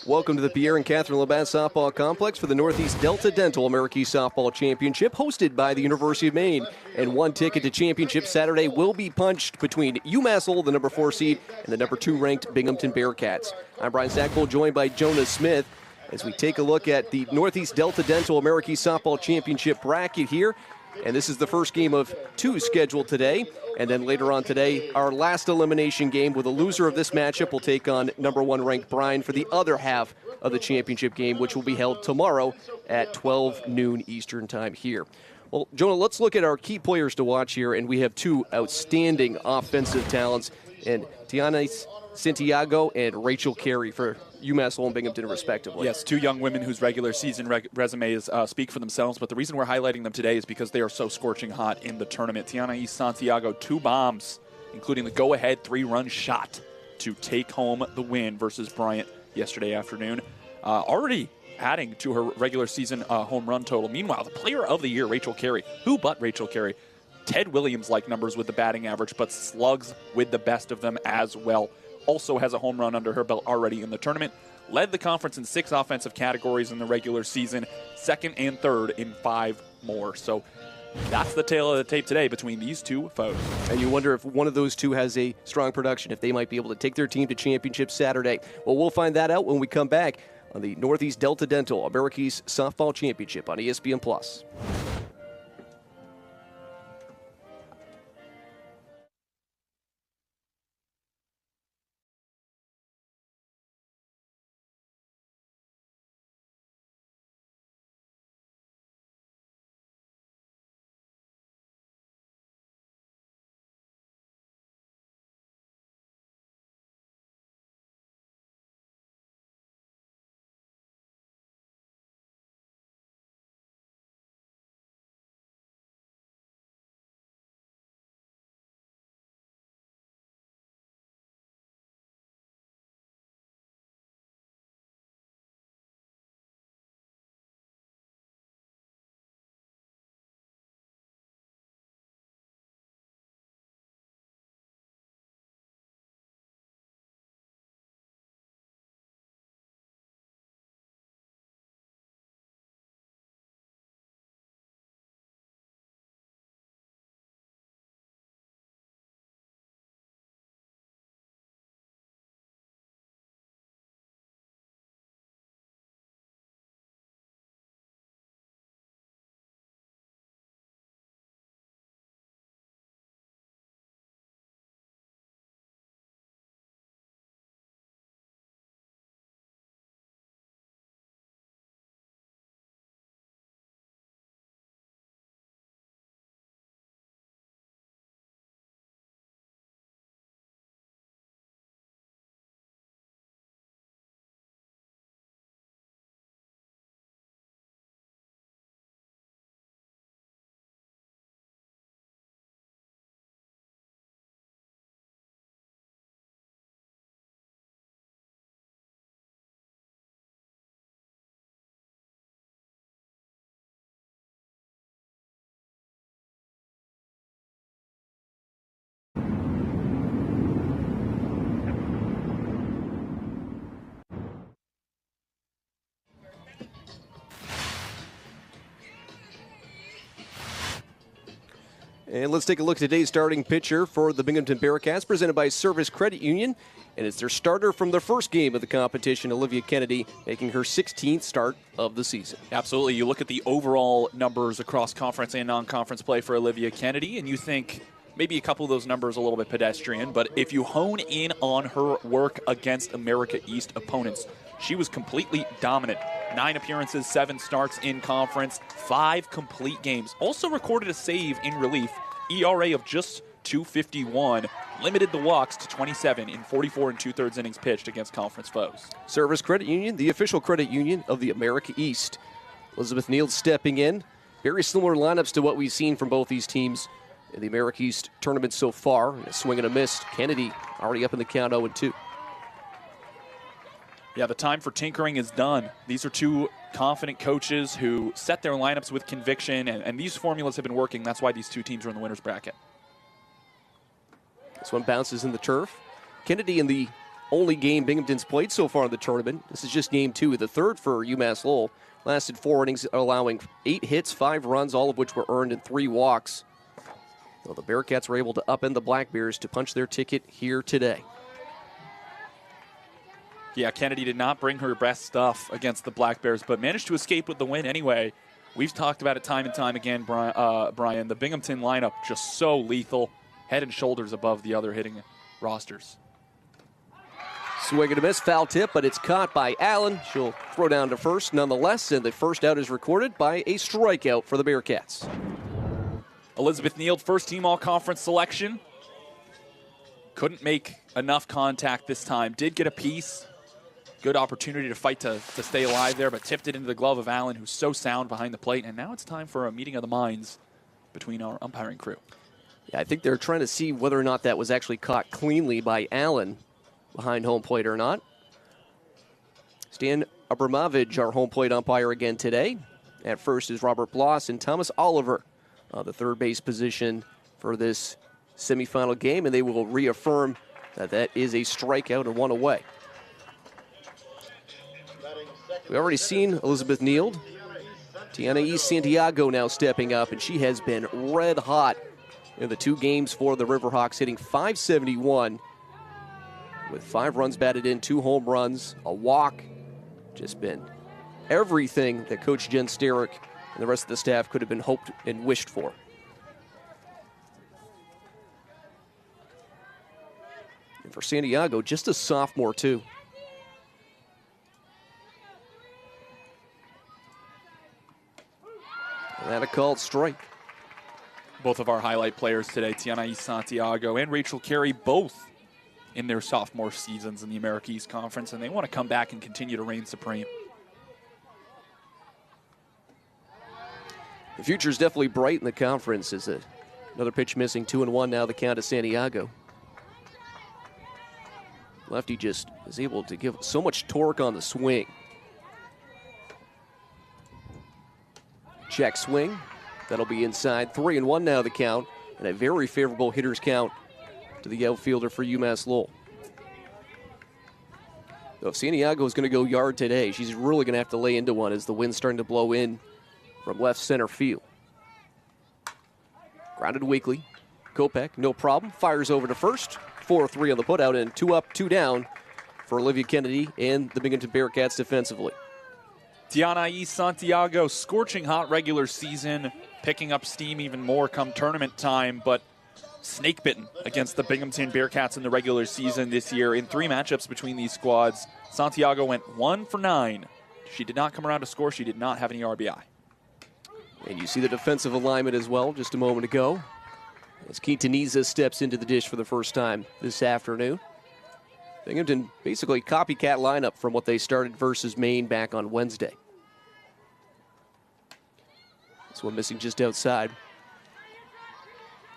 Welcome to the Pierre and Catherine Labatt Softball Complex for the Northeast Delta Dental American Softball Championship, hosted by the University of Maine. And one ticket to championship Saturday will be punched between UMass Lowell, the number 4 seed, and the number 2 ranked Binghamton Bearcats. I'm Brian Stackpole, joined by Jonah Smith, as we take a look at the Northeast Delta Dental American Softball Championship bracket here. And this is the first game of 2 scheduled today. And then later on today, our last elimination game, with a loser of this matchup will take on number 1 ranked Bryan for the other half of the championship game, which will be held tomorrow at 12 noon Eastern time here. Well, Jonah, let's look at our key players to watch here, and we have 2 outstanding offensive talents, and Tiana Santiago and Rachel Carey for UMass Lowell and Binghamton, respectively. Yes, 2 young women whose regular season resumes speak for themselves, but the reason we're highlighting them today is because they are so scorching hot in the tournament. Tiana Santiago, 2 bombs, including the go-ahead 3-run shot to take home the win versus Bryant yesterday afternoon. Already adding to her regular season home run total. Meanwhile, the player of the year, Rachel Carey, who but Rachel Carey? Ted Williams-like numbers with the batting average, but slugs with the best of them as well. Also has a home run under her belt already in the tournament. Led the conference in 6 offensive categories in the regular season, 2nd and 3rd in 5 more. So that's the tale of the tape today between these 2 foes. And you wonder if one of those 2 has a strong production, if they might be able to take their team to championship Saturday. Well, we'll find that out when we come back on the Northeast Delta Dental American Softball Championship on ESPN+. And let's take a look at today's starting pitcher for the Binghamton Bearcats, presented by Service Credit Union. And it's their starter from the first game of the competition, Olivia Kennedy, making her 16th start of the season. Absolutely. You look at the overall numbers across conference and non-conference play for Olivia Kennedy, and you think maybe a couple of those numbers a little bit pedestrian, but if you hone in on her work against America East opponents, she was completely dominant. 9 appearances, 7 starts in conference, 5 complete games. Also recorded a save in relief, ERA of just .251, limited the walks to 27 in 44 2/3 innings pitched against conference foes. Service Credit Union, the official credit union of the America East. Elizabeth Neal stepping in. Very similar lineups to what we've seen from both these teams in the America East tournament so far. A swing and a miss. Kennedy already up in the count 0-2. Yeah, the time for tinkering is done. These are 2 confident coaches who set their lineups with conviction, and these formulas have been working. That's why these 2 teams are in the winner's bracket. This one bounces in the turf. Kennedy in the only game Binghamton's played so far in the tournament. This is just game 2, the third for UMass Lowell. Lasted 4 innings, allowing 8 hits, 5 runs, all of which were earned, and 3 walks. So the Bearcats were able to upend the Black Bears to punch their ticket here today. Yeah, Kennedy did not bring her best stuff against the Black Bears, but managed to escape with the win anyway. We've talked about it time and time again, Brian. The Binghamton lineup just so lethal, head and shoulders above the other hitting rosters. Swing and a miss, foul tip, but it's caught by Allen. She'll throw down to first nonetheless, and the first out is recorded by a strikeout for the Bearcats. Elizabeth Neild, first-team all-conference selection. Couldn't make enough contact this time. Did get a piece. Good opportunity to fight to stay alive there, but tipped it into the glove of Allen, who's so sound behind the plate. And now it's time for a meeting of the minds between our umpiring crew. Yeah, I think they're trying to see whether or not that was actually caught cleanly by Allen behind home plate or not. Stan Abramovich, our home plate umpire again today. At first is Robert Bloss and Thomas Oliver, the third base position for this semifinal game, and they will reaffirm that is a strikeout and 1 away. We've already seen Elizabeth Neild. Tiana E. Santiago now stepping up, and she has been red hot in the 2 games for the Riverhawks, hitting .571 with 5 runs batted in, 2 home runs, a walk. Just been everything that Coach Jen Starrick and the rest of the staff could have been hoped and wished for. And for Santiago, just a sophomore too. And that a called strike. Both of our highlight players today, Tiana E. Santiago and Rachel Carey, both in their sophomore seasons in the America East Conference, and they want to come back and continue to reign supreme. The future is definitely bright in the conference. As another pitch missing, 2-1 now the count to Santiago. Lefty just is able to give so much torque on the swing. Check swing. That'll be inside. 3-1 now the count, and a very favorable hitter's count to the outfielder for UMass Lowell. So if Santiago is going to go yard today, she's really going to have to lay into one as the wind's starting to blow in from left center field. Grounded weakly. Kopech, no problem. Fires over to first. 4-3 on the putout, and 2 up, 2 down for Olivia Kennedy and the Binghamton Bearcats defensively. Tiana E. Santiago, scorching hot regular season, picking up steam even more come tournament time, but snake bitten against the Binghamton Bearcats in the regular season this year. In 3 matchups between these squads, Santiago went 1 for 9. She did not come around to score. She did not have any RBI. And you see the defensive alignment as well just a moment ago, as Quintaniza steps into the dish for the first time this afternoon. Binghamton basically copycat lineup from what they started versus Maine back on Wednesday. This one missing just outside.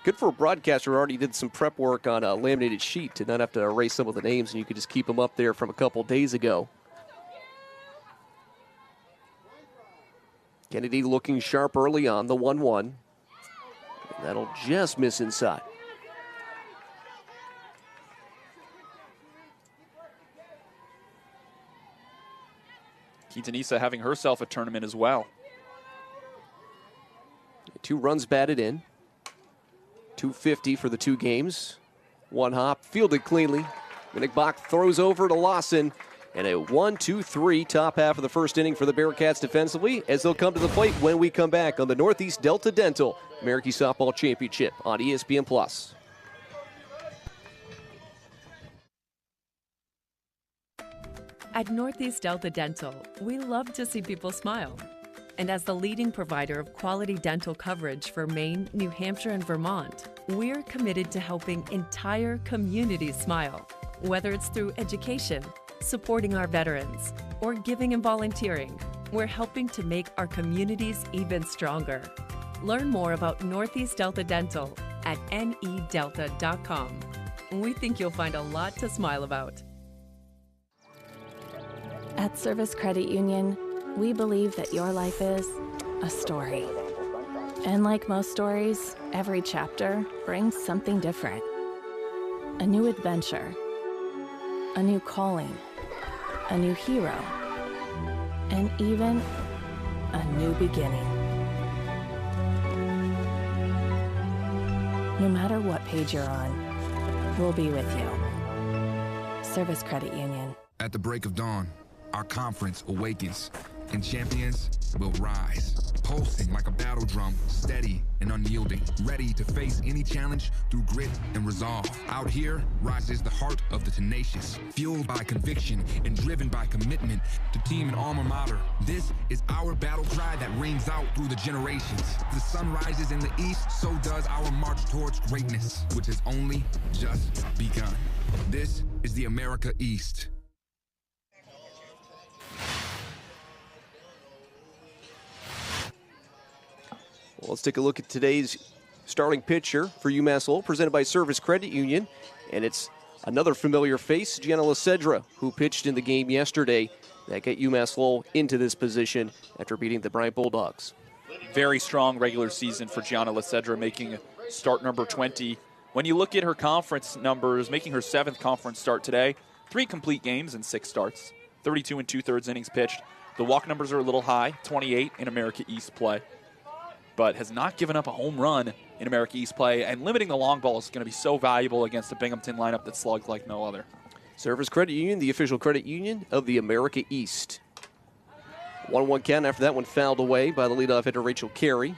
Good for a broadcaster who already did some prep work on a laminated sheet to not have to erase some of the names, and you could just keep them up there from a couple days ago. Kennedy looking sharp early on, the 1-1. That'll just miss inside. Quintanilla having herself a tournament as well. 2 runs batted in. 250 for the 2 games. 1 hop, fielded cleanly. Minnick Bach throws over to Lawson. And a 1-2-3 top half of the first inning for the Bearcats defensively as they'll come to the plate when we come back on the Northeast Delta Dental American Softball Championship on ESPN+. At Northeast Delta Dental, we love to see people smile. And as the leading provider of quality dental coverage for Maine, New Hampshire, and Vermont, we're committed to helping entire communities smile. Whether it's through education, supporting our veterans, or giving and volunteering, we're helping to make our communities even stronger. Learn more about Northeast Delta Dental at nedelta.com. We think you'll find a lot to smile about. At Service Credit Union, we believe that your life is a story. And like most stories, every chapter brings something different. A new adventure, a new calling, a new hero, and even a new beginning. No matter what page you're on, we'll be with you. Service Credit Union. At the break of dawn, our conference awakens, and champions will rise, pulsing like a battle drum, steady and unyielding, ready to face any challenge through grit and resolve. Out here rises the heart of the tenacious, fueled by conviction and driven by commitment to team and alma mater. This is our battle cry that rings out through the generations. The sun rises in the east, so does our march towards greatness, which has only just begun. This is the America East. Well, let's take a look at today's starting pitcher for UMass Lowell, presented by Service Credit Union. And it's another familiar face, Gianna Lacedra, who pitched in the game yesterday that got UMass Lowell into this position after beating the Bryant Bulldogs. Very strong regular season for Gianna Lacedra, making start number 20. When you look at her conference numbers, making her 7th conference start today, 3 complete games and 6 starts, 32 and 2/3 innings pitched. The walk numbers are a little high, 28 in America East play, but has not given up a home run in America East play, and limiting the long ball is going to be so valuable against the Binghamton lineup that slugs like no other. Service Credit Union, the official credit union of the America East. 1-1 count after that one fouled away by the leadoff hitter Rachel Carey.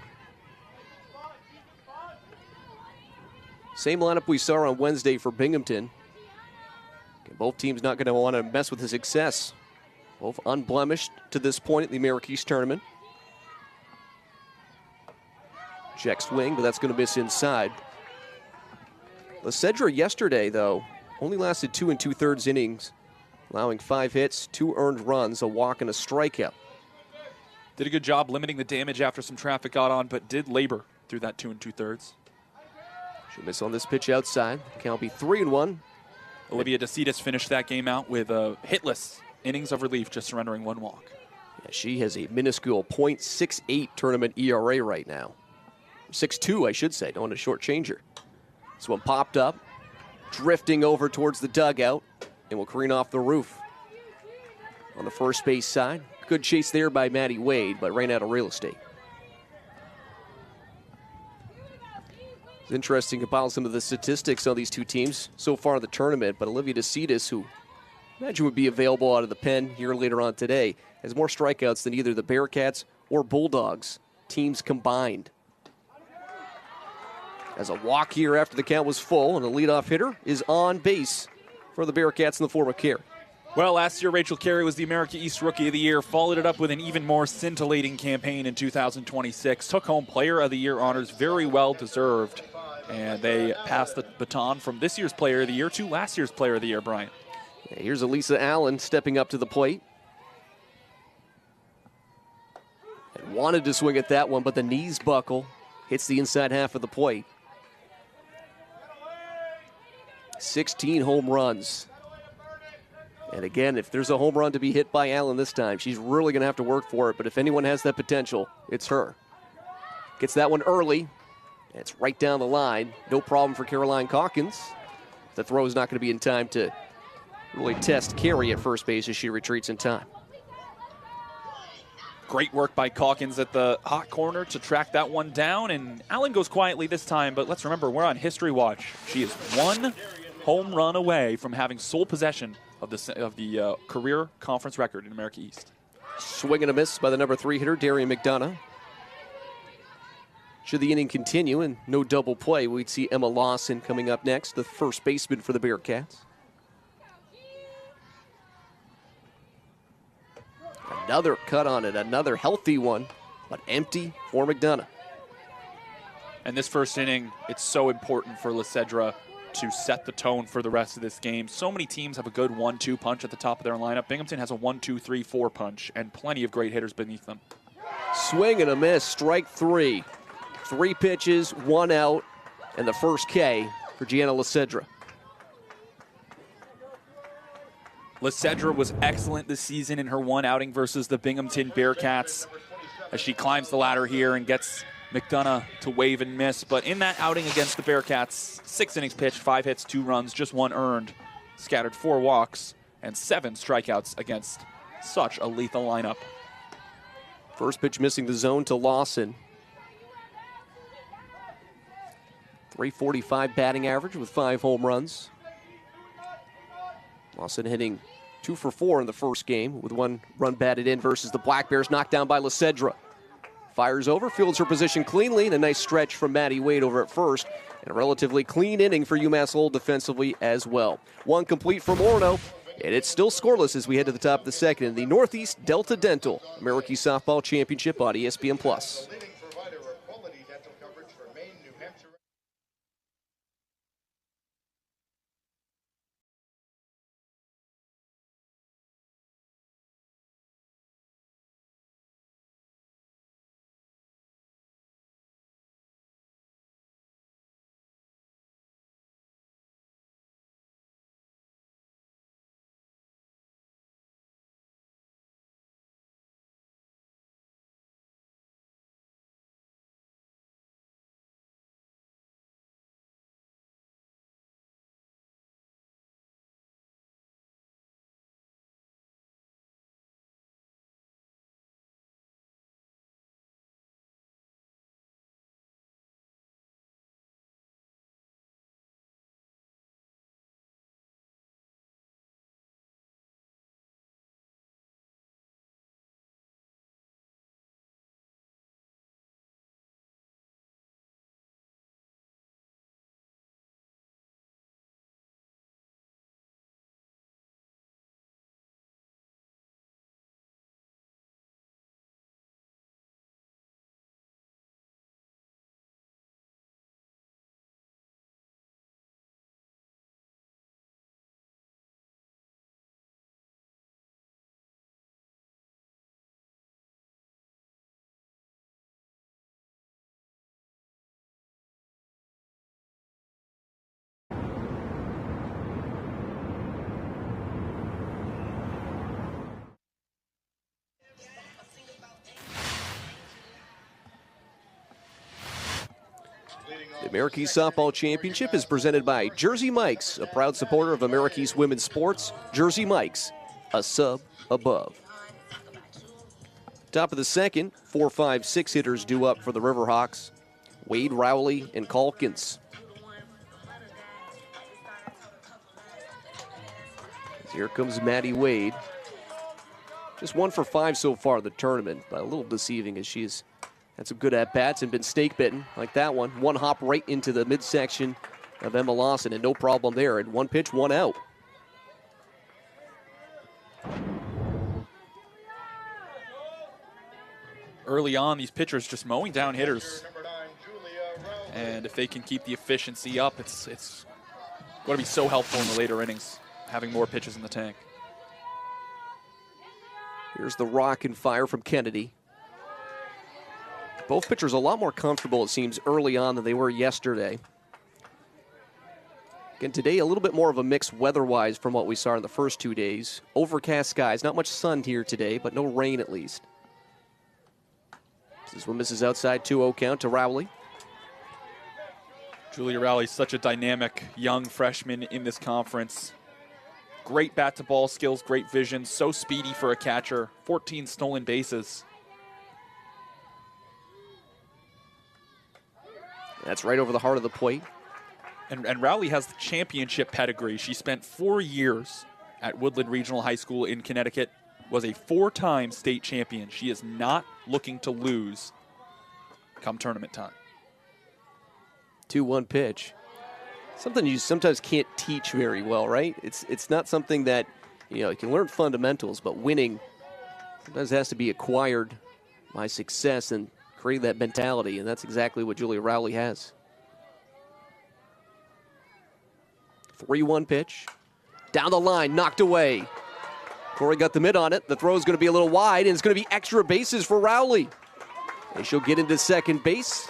Same lineup we saw on Wednesday for Binghamton. Both teams not going to want to mess with the success. Both unblemished to this point at the America East tournament. Check swing, but that's going to miss inside. Lacedra yesterday, though, only lasted 2 2/3 innings, allowing 5 hits, 2 earned runs, a walk, and a strikeout. Did a good job limiting the damage after some traffic got on, but did labor through that 2 2/3. She'll miss on this pitch outside. Count be 3-1. Olivia DeCitas finished that game out with hitless innings of relief, just surrendering 1 walk. Yeah, she has a minuscule .68 tournament ERA right now. 6.2, I should say. Don't want to shortchange her. This one popped up, drifting over towards the dugout, and will careen off the roof. On the first base side, good chase there by Maddie Wade, but ran out of real estate. It's interesting about some of the statistics on these two teams so far in the tournament, but Olivia DeCitas, who I imagine would be available out of the pen here later on today, has more strikeouts than either the Bearcats or Bulldogs teams combined. As a walk here after the count was full, and the leadoff hitter is on base for the Bearcats in the form of Carey. Well, last year, Rachel Carey was the America East Rookie of the Year, followed it up with an even more scintillating campaign in 2026, took home Player of the Year honors, very well deserved, and they passed the baton from this year's Player of the Year to last year's Player of the Year, Brian. Yeah, here's Elisa Allen stepping up to the plate. And wanted to swing at that one, but the knees buckle, hits the inside half of the plate. 16 home runs. And again, if there's a home run to be hit by Allen this time, she's really going to have to work for it. But if anyone has that potential, it's her. Gets that one early. It's right down the line. No problem for Caroline Calkins. The throw is not going to be in time to really test Carey at first base as she retreats in time. Great work by Calkins at the hot corner to track that one down. And Allen goes quietly this time, but let's remember, we're on history watch. She is 1 home run away from having sole possession of the career conference record in America East. Swing and a miss by the number 3 hitter, Darian McDonough. Should the inning continue and no double play, we'd see Emma Lawson coming up next, the first baseman for the Bearcats. Another cut on it, another healthy one, but empty for McDonough. And this first inning, it's so important for Lacedra to set the tone for the rest of this game. So many teams have a good 1-2 punch at the top of their lineup. Binghamton has a 1-2-3-4 punch and plenty of great hitters beneath them. Swing and a miss, strike 3. 3 pitches, 1 out, and the first K for Gianna Lacedra. Lacedra was excellent this season in her 1 outing versus the Binghamton Bearcats as she climbs the ladder here and gets McDonough to wave and miss. But in that outing against the Bearcats, 6 innings pitched, 5 hits, 2 runs, just 1 earned. scattered 4 walks and 7 strikeouts against such a lethal lineup. First pitch missing the zone to Lawson. .345 batting average with 5 home runs. Lawson hitting 2 for 4 in the first game with 1 run batted in versus the Black Bears, knocked down by Lacedra. Fires over, fields her position cleanly, and a nice stretch from Maddie Wade over at first. And a relatively clean inning for UMass Lowell defensively as well. 1 complete for Morno, and it's still scoreless as we head to the top of the second in the Northeast Delta Dental American Softball Championship on ESPN+. The American Softball Championship is presented by Jersey Mike's, a proud supporter of American women's sports. Jersey Mike's, a sub above. Top of the second, 4, 5, 6 hitters due up for the Riverhawks. Wade, Rowley, and Calkins. Here comes Maddie Wade. Just 1 for 5 so far in the tournament, but a little deceiving as she's had some good at-bats and been snake-bitten like that one. 1 hop right into the midsection of Emma Lawson, and no problem there. And 1 pitch, 1 out. Early on, these pitchers just mowing down hitters. And if they can keep the efficiency up, it's going to be so helpful in the later innings, having more pitches in the tank. Here's the rock and fire from Kennedy. Both pitchers a lot more comfortable, it seems, early on than they were yesterday. Again, today a little bit more of a mix weather-wise from what we saw in the first 2 days. Overcast skies, not much sun here today, but no rain at least. This one misses outside, 2-0 count to Rowley. Julia Rowley, such a dynamic young freshman in this conference. Great bat-to-ball skills, great vision, so speedy for a catcher. 14 stolen bases. That's right over the heart of the plate. And Rowley has the championship pedigree. She spent 4 years at Woodland Regional High School in Connecticut, was a 4-time state champion. She is not looking to lose come tournament time. 2-1 pitch. Something you sometimes can't teach very well, right? It's not something that, you can learn fundamentals, but winning sometimes has to be acquired by success and create that mentality, and that's exactly what Julia Rowley has. 3-1 pitch. Down the line, knocked away. Corey got the mid on it. The throw is going to be a little wide, and it's going to be extra bases for Rowley. And she'll get into second base.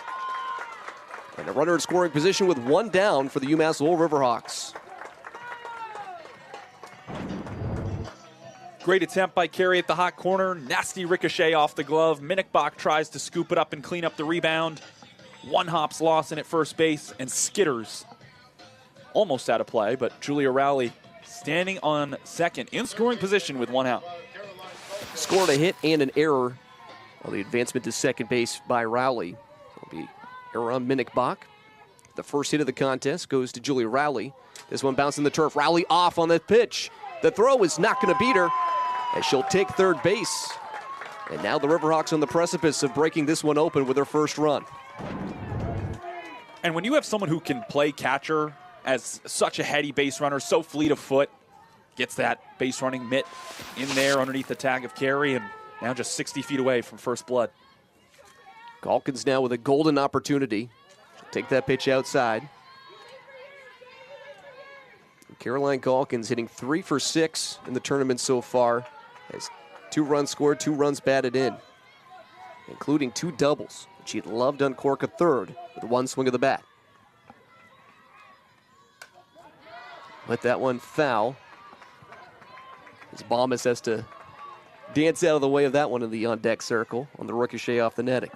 And a runner in scoring position with 1 down for the UMass Lowell Riverhawks. Great attempt by Carey at the hot corner. Nasty ricochet off the glove. Minnickbach tries to scoop it up and clean up the rebound. 1 hop's Lawson at first base, and skitters almost out of play, but Julia Rowley standing on second in scoring position with 1 out. Scored a hit and an error on the advancement to second base by Rowley. It'll be error on Minnick-Bach. The first hit of the contest goes to Julia Rowley. This one bouncing the turf. Rowley off on the pitch. The throw is not going to beat her as she'll take third base. And now the Riverhawks on the precipice of breaking this one open with their first run. And when you have someone who can play catcher as such a heady base runner, so fleet of foot, gets that base running mitt in there underneath the tag of carry, and now just 60 feet away from first blood. Calkins now with a golden opportunity. She'll take that pitch outside. Caroline Calkins hitting 3 for 6 in the tournament so far. Has 2 runs scored, 2 runs batted in, including 2 doubles. She'd love to uncork a third with 1 swing of the bat. Let that one foul. As Bombas has to dance out of the way of that one in the on-deck circle on the ricochet off the netting.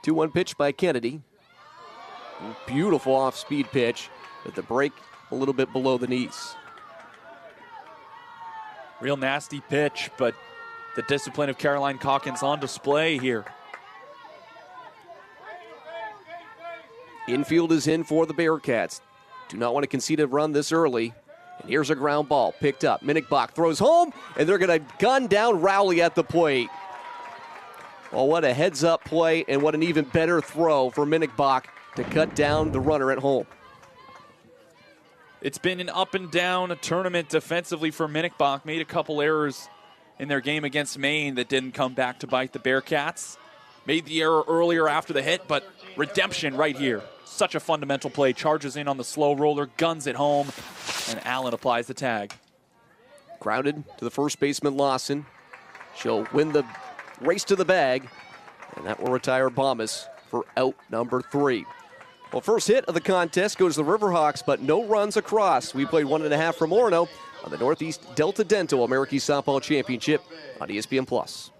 Two-one pitch by Kennedy. Beautiful off-speed pitch, but the break a little bit below the knees. Real nasty pitch, but the discipline of Caroline Calkins on display here. Infield is in for the Bearcats. Do not want to concede a run this early. And here's a ground ball picked up. Minnick-Bach throws home, and they're going to gun down Rowley at the plate. Well, what a heads-up play, and what an even better throw for Minnick-Bach to cut down the runner at home. It's been an up-and-down tournament defensively for Minnick-Bach. Made a couple errors in their game against Maine that didn't come back to bite the Bearcats. Made the error earlier after the hit, but redemption right here. Such a fundamental play. Charges in on the slow roller, guns it home, and Allen applies the tag. Grounded to the first baseman, Lawson. She'll win the race to the bag, and that will retire Bombas for out number 3. Well, first hit of the contest goes to the Riverhawks, but no runs across. We played 1.5 from Orono on the Northeast Delta Dental American Softball Championship on ESPN+.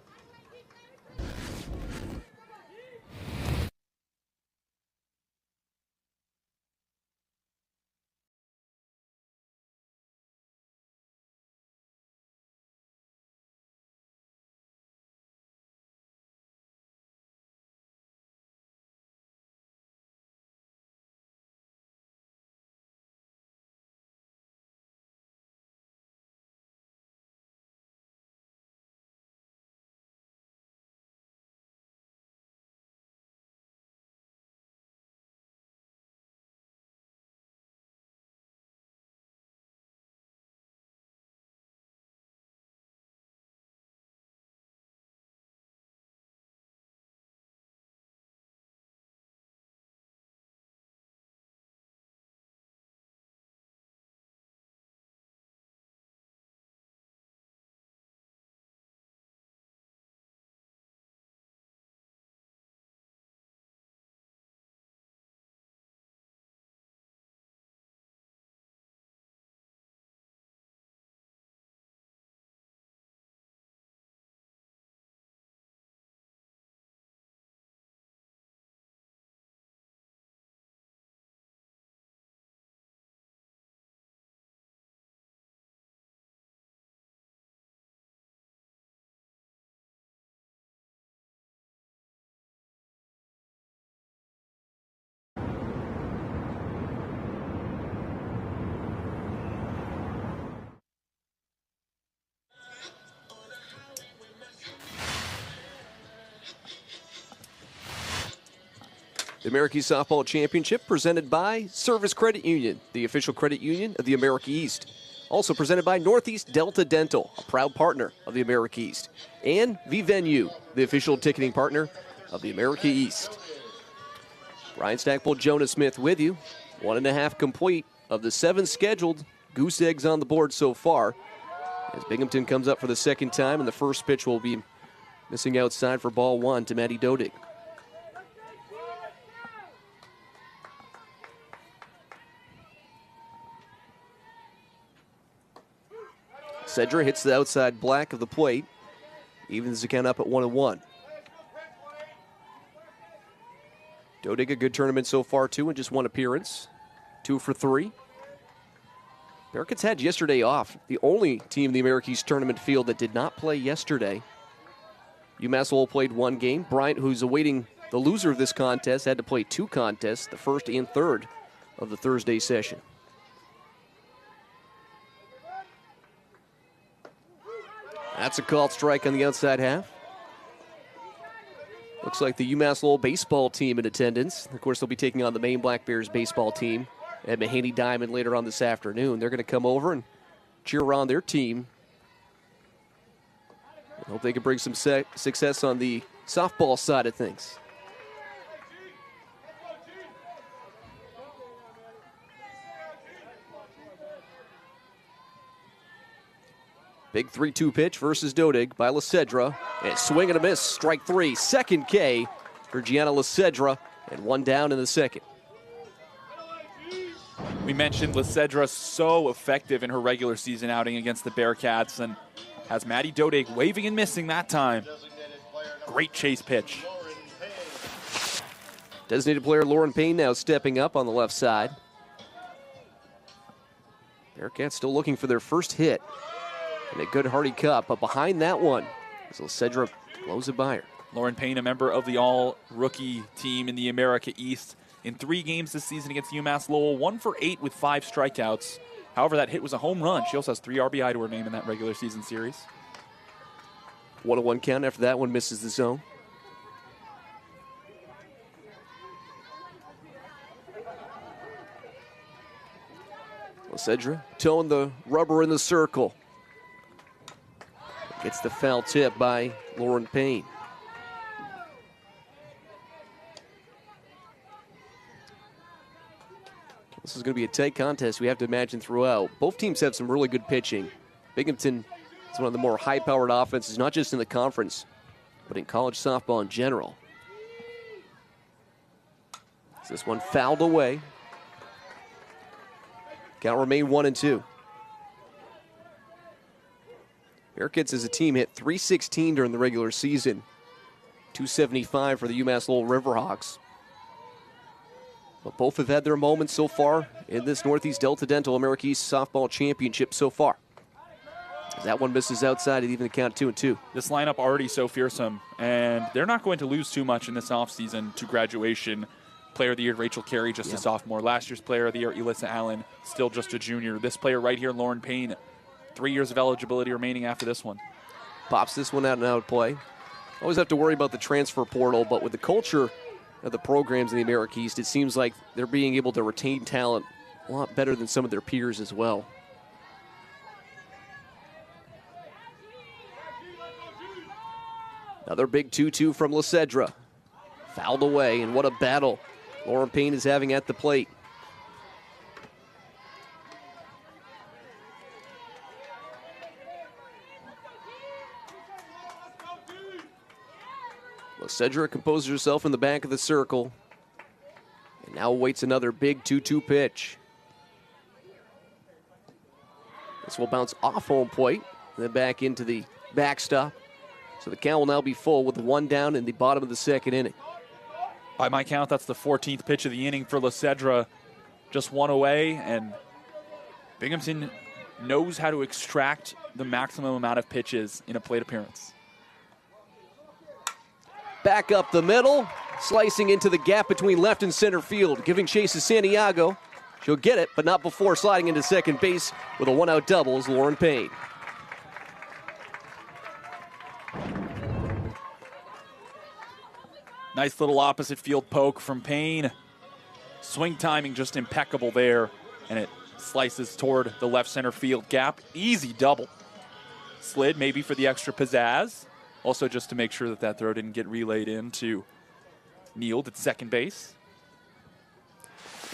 The American Softball Championship presented by Service Credit Union, the official credit union of the America East. Also presented by Northeast Delta Dental, a proud partner of the America East. And V-Venue, the official ticketing partner of the America East. Ryan Stackpole, Jonah Smith with you. 1.5 complete of the 7 scheduled. Goose eggs on the board so far. As Binghamton comes up for the second time, and the first pitch will be missing outside for ball 1 to Maddie Dodig. Cedra hits the outside black of the plate. Evens the count up at 1-1. Dodig, a good tournament so far, too, and just one appearance. 2 for 3. Bearcats had yesterday off. The only team in the Americas tournament field that did not play yesterday. UMass Lowell played 1 game. Bryant, who's awaiting the loser of this contest, had to play 2 contests, the first and third of the Thursday session. That's a called strike on the outside half. Looks like the UMass Lowell baseball team in attendance. Of course, they'll be taking on the Maine Black Bears baseball team at Mahaney Diamond later on this afternoon. They're going to come over and cheer around their team. I hope they can bring some success on the softball side of things. Big 3-2 pitch versus Dodig by Lacedra. And swing and a miss, strike 3. Second K for Gianna Lacedra, and 1 down in the second. We mentioned Lacedra so effective in her regular season outing against the Bearcats, and has Maddie Dodig waving and missing that time. Great chase pitch. Designated player Lauren Payne now stepping up on the left side. Bearcats still looking for their first hit. And a good hearty cut, but behind that one, so Cedra blows it by her. Lauren Payne, a member of the all-rookie team in the America East. In 3 games this season against UMass Lowell, 1 for 8 with 5 strikeouts. However, that hit was a home run. She also has 3 RBI to her name in that regular season series. 1-1 count after that one misses the zone. Cedra towing the rubber in the circle. Gets the foul tip by Lauren Payne. This is going to be a tight contest, we have to imagine, throughout. Both teams have some really good pitching. Binghamton is one of the more high-powered offenses, not just in the conference, but in college softball in general. This one fouled away. Count remain 1-2. Bearcats as a team hit .316 during the regular season. .275 for the UMass Lowell Riverhawks. But both have had their moments so far in this Northeast Delta Dental America East Softball Championship so far. That one misses outside and even the count 2-2. This lineup already so fearsome, and they're not going to lose too much in this offseason to graduation. Player of the Year, Rachel Carey, just a sophomore. Last year's Player of the Year, Elissa Allen, still just a junior. This player right here, Lauren Payne, 3 years of eligibility remaining after this one. Pops this one out and out play. Always have to worry about the transfer portal, but with the culture of the programs in the America East, it seems like they're being able to retain talent a lot better than some of their peers as well. Another big 2-2 from Lacedra. Fouled away, and what a battle Lauren Payne is having at the plate. Lacedra composes herself in the back of the circle and now awaits another big 2-2 pitch. This will bounce off home plate and then back into the backstop. So the count will now be full with 1 down in the bottom of the second inning. By my count, that's the 14th pitch of the inning for Lacedra. Just 1 away, and Binghamton knows how to extract the maximum amount of pitches in a plate appearance. Back up the middle, slicing into the gap between left and center field, giving chase to Santiago. She'll get it, but not before sliding into second base with a 1-out double is Lauren Payne. Nice little opposite field poke from Payne. Swing timing just impeccable there, and it slices toward the left center field gap. Easy double. Slid maybe for the extra pizzazz. Also just to make sure that that throw didn't get relayed into Neild at second base.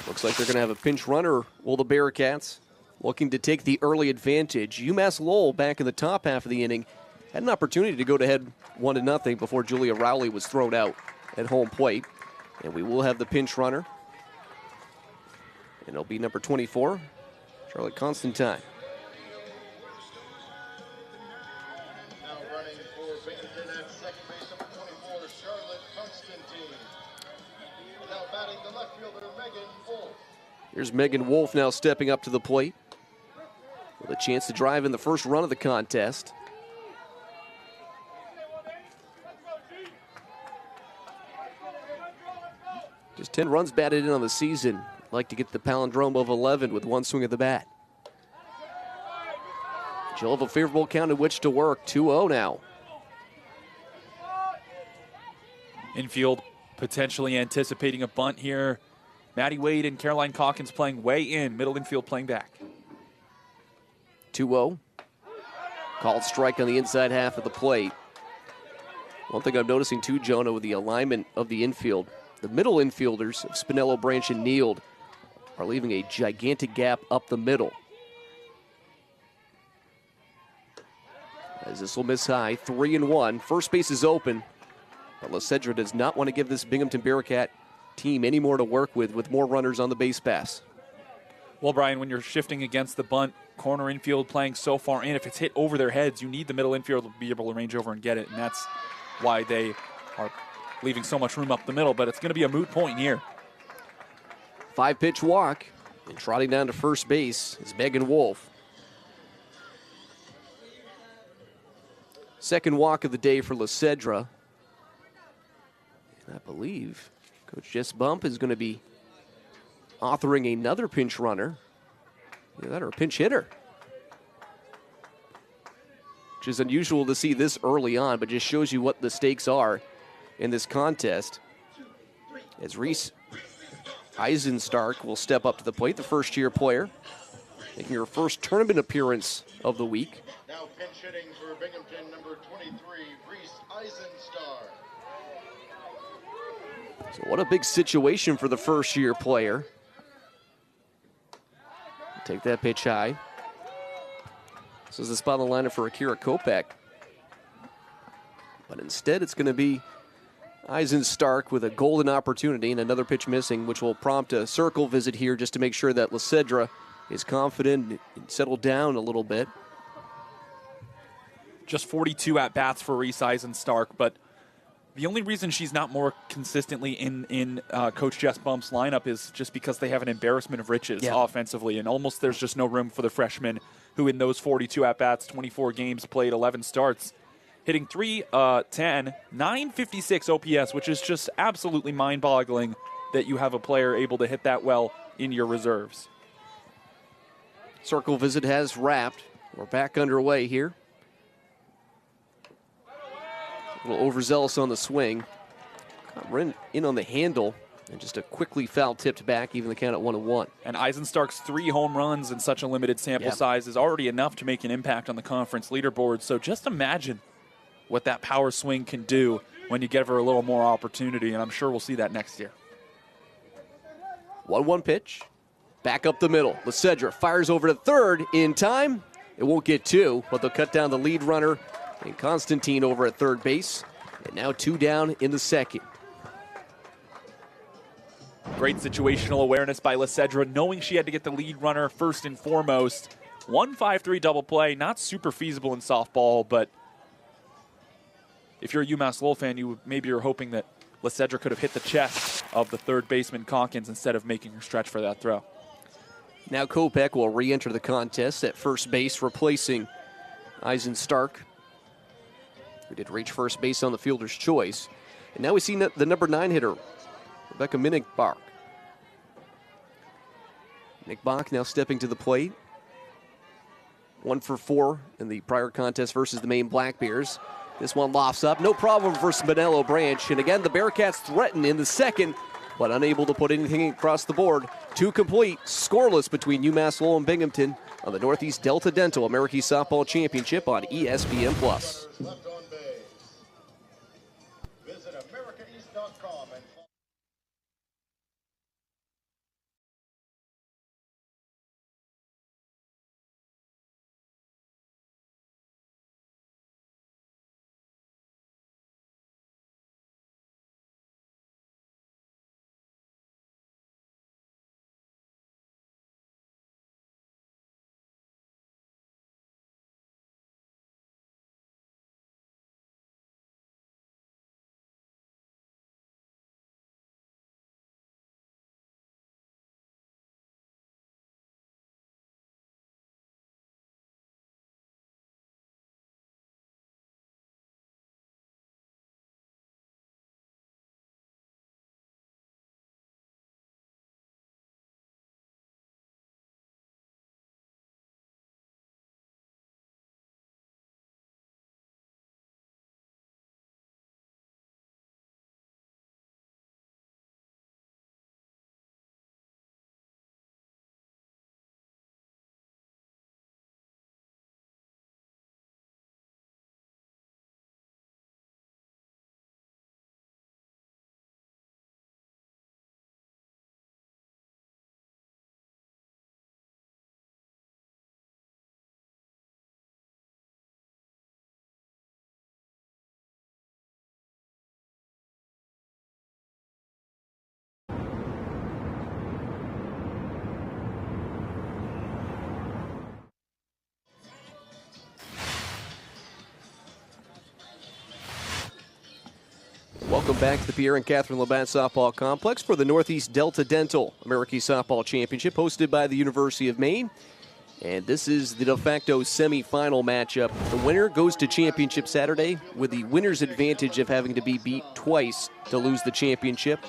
Looks like they're going to have a pinch runner, will the Bearcats, looking to take the early advantage. UMass Lowell back in the top half of the inning had an opportunity to go to head 1-0 before Julia Rowley was thrown out at home plate. And we will have the pinch runner. And it'll be number 24, Charlotte Constantine. Here's Megan Wolf now stepping up to the plate with a chance to drive in the first run of the contest. Just 10 runs batted in on the season. Like to get the palindrome of 11 with one swing of the bat. She'll have a favorable count in which to work. 2-0 now. Infield potentially anticipating a bunt here. Maddie Wade and Caroline Calkins playing way in. Middle infield playing back. 2-0. Called strike on the inside half of the plate. One thing I'm noticing too, Jonah, with the alignment of the infield, the middle infielders of Spinello, Branch, and Neild are leaving a gigantic gap up the middle. As this will miss high, 3-1. First base is open, but LaCedra does not want to give this Binghamton Bearcat team any more to work with more runners on the base pass. Well, Brian, when you're shifting against the bunt, corner infield playing so far in, if it's hit over their heads, you need the middle infield to be able to range over and get it, and that's why they are leaving so much room up the middle, but it's going to be a moot point here. 5-pitch walk, and trotting down to first base is Megan Wolf. Second walk of the day for LaCedra. And I believe Coach Jess Bump is going to be authoring another pinch runner. Either that or a pinch hitter. Which is unusual to see this early on, but just shows you what the stakes are in this contest. As Reese Eisenstark will step up to the plate, the first-year player, making her first tournament appearance of the week. Now pinch hitting for Binghamton, number 23, Reese Eisenstark. So what a big situation for the first-year player. Take that pitch high. This is the spot on the lineup for Akira Kopech. But instead, it's going to be Eisenstark with a golden opportunity and another pitch missing, which will prompt a circle visit here just to make sure that LaCedra is confident and settled down a little bit. Just 42 at-bats for Reese Eisenstark, but the only reason she's not more consistently in Coach Jess Bump's lineup is just because they have an embarrassment of riches offensively, and almost there's just no room for the freshman who in those 42 at-bats, 24 games played, 11 starts, hitting .310, 956 OPS, which is just absolutely mind-boggling that you have a player able to hit that well in your reserves. Circle visit has wrapped. We're back underway here. A little overzealous on the swing. Ran in on the handle, and just a quickly foul-tipped back, even the count at 1-1. And Eisenstark's 3 home runs in such a limited sample size is already enough to make an impact on the conference leaderboard. So just imagine what that power swing can do when you give her a little more opportunity, and I'm sure we'll see that next year. 1-1 pitch. Back up the middle. LaCedra fires over to third in time. It won't get 2, but they'll cut down the lead runner and Constantine over at third base. And now 2 down in the second. Great situational awareness by LaCedra, knowing she had to get the lead runner first and foremost. 1-5-3 double play, not super feasible in softball, but if you're a UMass Lowell fan, maybe you're hoping that LaCedra could have hit the chest of the third baseman Calkins instead of making her stretch for that throw. Now Kopech will re-enter the contest at first base, replacing Eisenstark, who did reach first base on the fielder's choice. And now we see the number 9 hitter, Rebecca Minnick-Bach. Nick Bach now stepping to the plate. 1 for 4 in the prior contest versus the Maine Black Bears. This one lofts up, no problem for Spinello Branch. And again, the Bearcats threaten in the second, but unable to put anything across the board. 2 complete, scoreless between UMass Lowell and Binghamton on the Northeast Delta Dental American Softball Championship on ESPN+. Welcome back to the Pierre and Catherine Labatt Softball Complex for the Northeast Delta Dental American Softball Championship hosted by the University of Maine. And this is the de facto semifinal matchup. The winner goes to championship Saturday with the winner's advantage of having to be beat twice to lose the championship.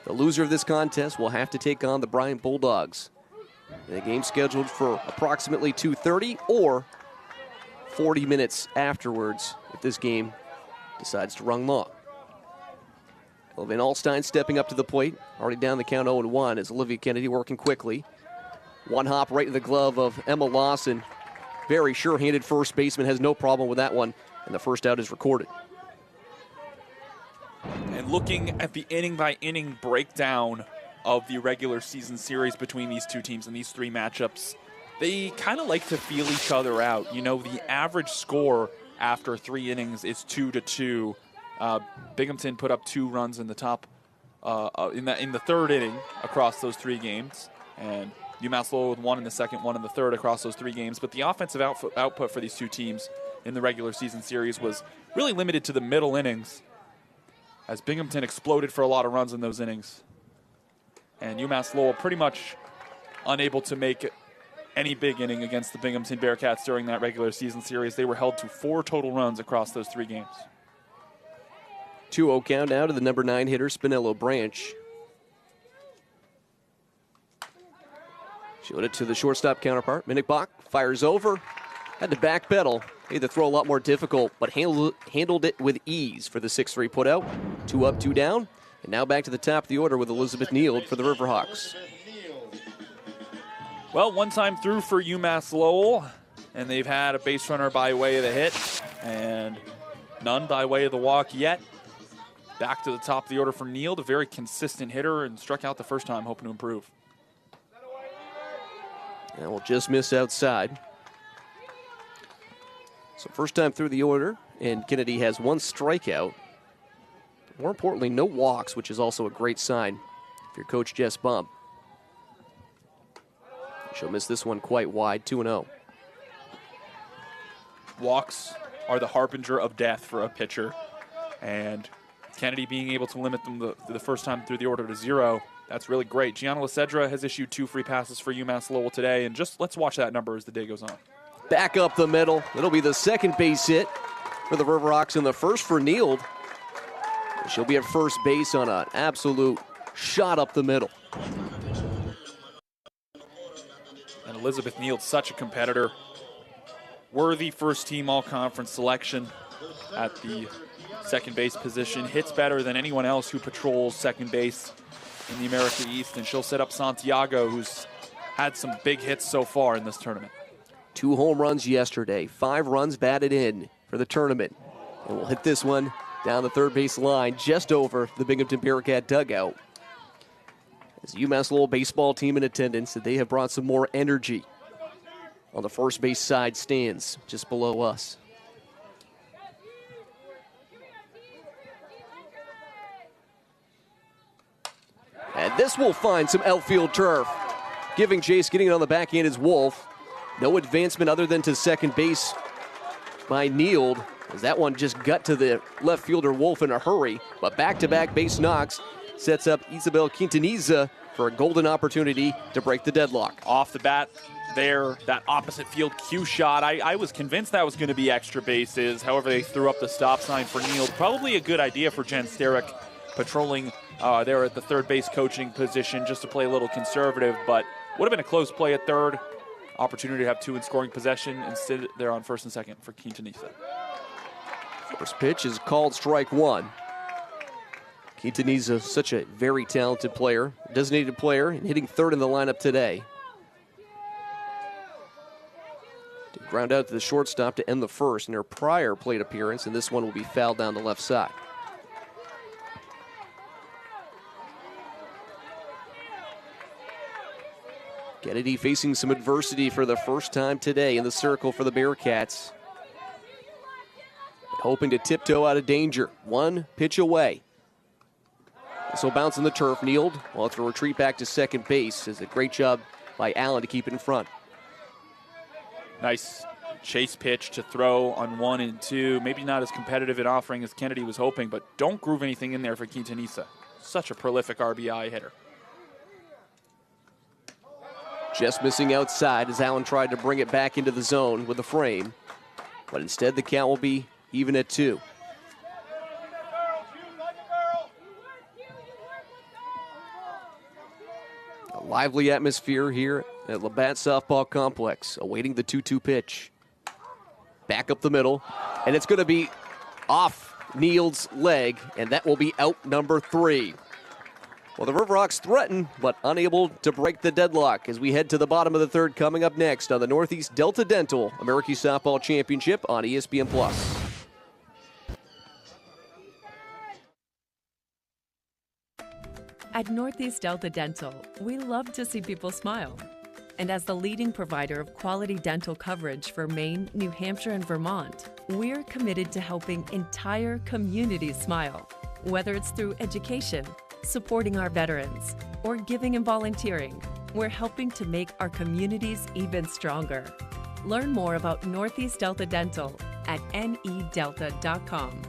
The loser of this contest will have to take on the Bryant Bulldogs. The game scheduled for approximately 2:30 or 40 minutes afterwards if this game decides to run long. Olivia Alstein stepping up to the plate, already down the count 0-1 as Olivia Kennedy working quickly. One hop right in the glove of Emma Lawson. Very sure-handed first baseman, has no problem with that one, and the first out is recorded. And looking at the inning-by-inning breakdown of the regular season series between these two teams and these three matchups, they kind of like to feel each other out. You know, the average score after 3 innings is 2-2. Binghamton put up 2 runs in the top in the third inning across those 3 games, and UMass Lowell with 1 in the second, 1 in the third across those 3 games. But the offensive output for these two teams in the regular season series was really limited to the middle innings, as Binghamton exploded for a lot of runs in those innings, and UMass Lowell pretty much unable to make any big inning against the Binghamton Bearcats during that regular season series. They were held to 4 total runs across those 3 games. 2-0 count now to the number 9 hitter, Spinello Branch. Showed it to the shortstop counterpart. Minnick fires over. Had to backpedal. Made the throw a lot more difficult, but handled it with ease for the 6-3 putout. 2 up, 2 down. And now back to the top of the order with Elizabeth Neild for the Riverhawks. Well, one time through for UMass Lowell, and they've had a base runner by way of the hit, and none by way of the walk yet. Back to the top of the order for Neild, a very consistent hitter, and struck out the first time, hoping to improve. And we'll just miss outside. So first time through the order, and Kennedy has 1 strikeout. More importantly, no walks, which is also a great sign if you're Coach Jess Bump. She'll miss this one quite wide, 2-0. Walks are the harbinger of death for a pitcher, and Kennedy being able to limit them the first time through the order to 0, that's really great. Gianna Lacedra has issued 2 free passes for UMass Lowell today, and just let's watch that number as the day goes on. Back up the middle. It'll be the second base hit for the Riverhawks and the first for Neild. She'll be at first base on an absolute shot up the middle. And Elizabeth Neild, such a competitor. Worthy first-team all-conference selection at the second base position. Hits better than anyone else who patrols second base in the America East, and she'll set up Santiago, who's had some big hits so far in this tournament. 2 home runs yesterday, 5 runs batted in for the tournament. And we'll hit this one down the third base line, just over the Binghamton Bearcat dugout. As the UMass Lowell baseball team in attendance, that they have brought some more energy on the first base side stands just below us. And this will find some outfield turf. Giving chase, getting it on the backhand is Wolf. No advancement other than to second base by Neild, as that one just got to the left fielder Wolf in a hurry. But back-to-back base knocks sets up Isabel Quintaniza for a golden opportunity to break the deadlock. Off the bat there, that opposite field cue shot. I was convinced that was going to be extra bases. However, they threw up the stop sign for Neild. Probably a good idea for Jen Sterick, patrolling there at the third base coaching position, just to play a little conservative, but would have been a close play at third. Opportunity to have 2 in scoring possession. Instead, they're on first and second for Quintanilla. First pitch is called strike 1. Quintanilla, such a very talented player, designated player, and hitting third in the lineup today. To ground out to the shortstop to end the first in her prior plate appearance, and this one will be fouled down the left side. Kennedy facing some adversity for the first time today in the circle for the Bearcats. Hoping to tiptoe out of danger. 1 pitch away. This will bounce on the turf. Neild will have to retreat back to second base. It's a great job by Allen to keep it in front. Nice Chase pitch to throw on 1 and 2. Maybe not as competitive an offering as Kennedy was hoping, but don't groove anything in there for Quintanilla. Such a prolific RBI hitter. Just missing outside as Allen tried to bring it back into the zone with a frame. But instead the count will be even at 2. A lively atmosphere here at Labatt Softball Complex, awaiting the 2-2 pitch. Back up the middle, and it's going to be off Neal's leg, and that will be out number 3. Well, the Riverhawks threaten, but unable to break the deadlock as we head to the bottom of the 3rd, coming up next on the Northeast Delta Dental American Softball Championship on ESPN+. At Northeast Delta Dental, we love to see people smile. And as the leading provider of quality dental coverage for Maine, New Hampshire, and Vermont, we're committed to helping entire communities smile. Whether it's through education, supporting our veterans, or giving and volunteering, we're helping to make our communities even stronger. Learn more about Northeast Delta Dental at nedelta.com.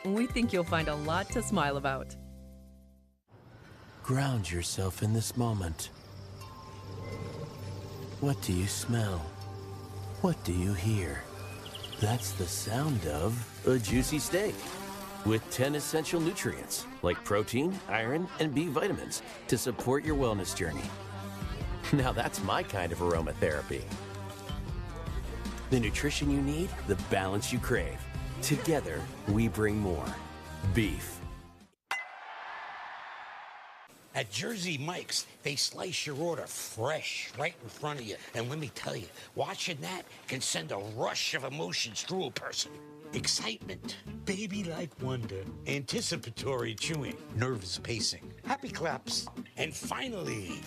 We think you'll find a lot to smile about. Ground yourself in this moment. What do you smell? What do you hear? That's the sound of a juicy steak with 10 essential nutrients like protein, iron, and B vitamins to support your wellness journey. Now that's my kind of aromatherapy. The nutrition you need, the balance you crave. Together, we bring more. Beef. At Jersey Mike's, they slice your order fresh right in front of you. And let me tell you, watching that can send a rush of emotions through a person. Excitement, baby-like wonder, anticipatory chewing, nervous pacing, happy claps, and finally,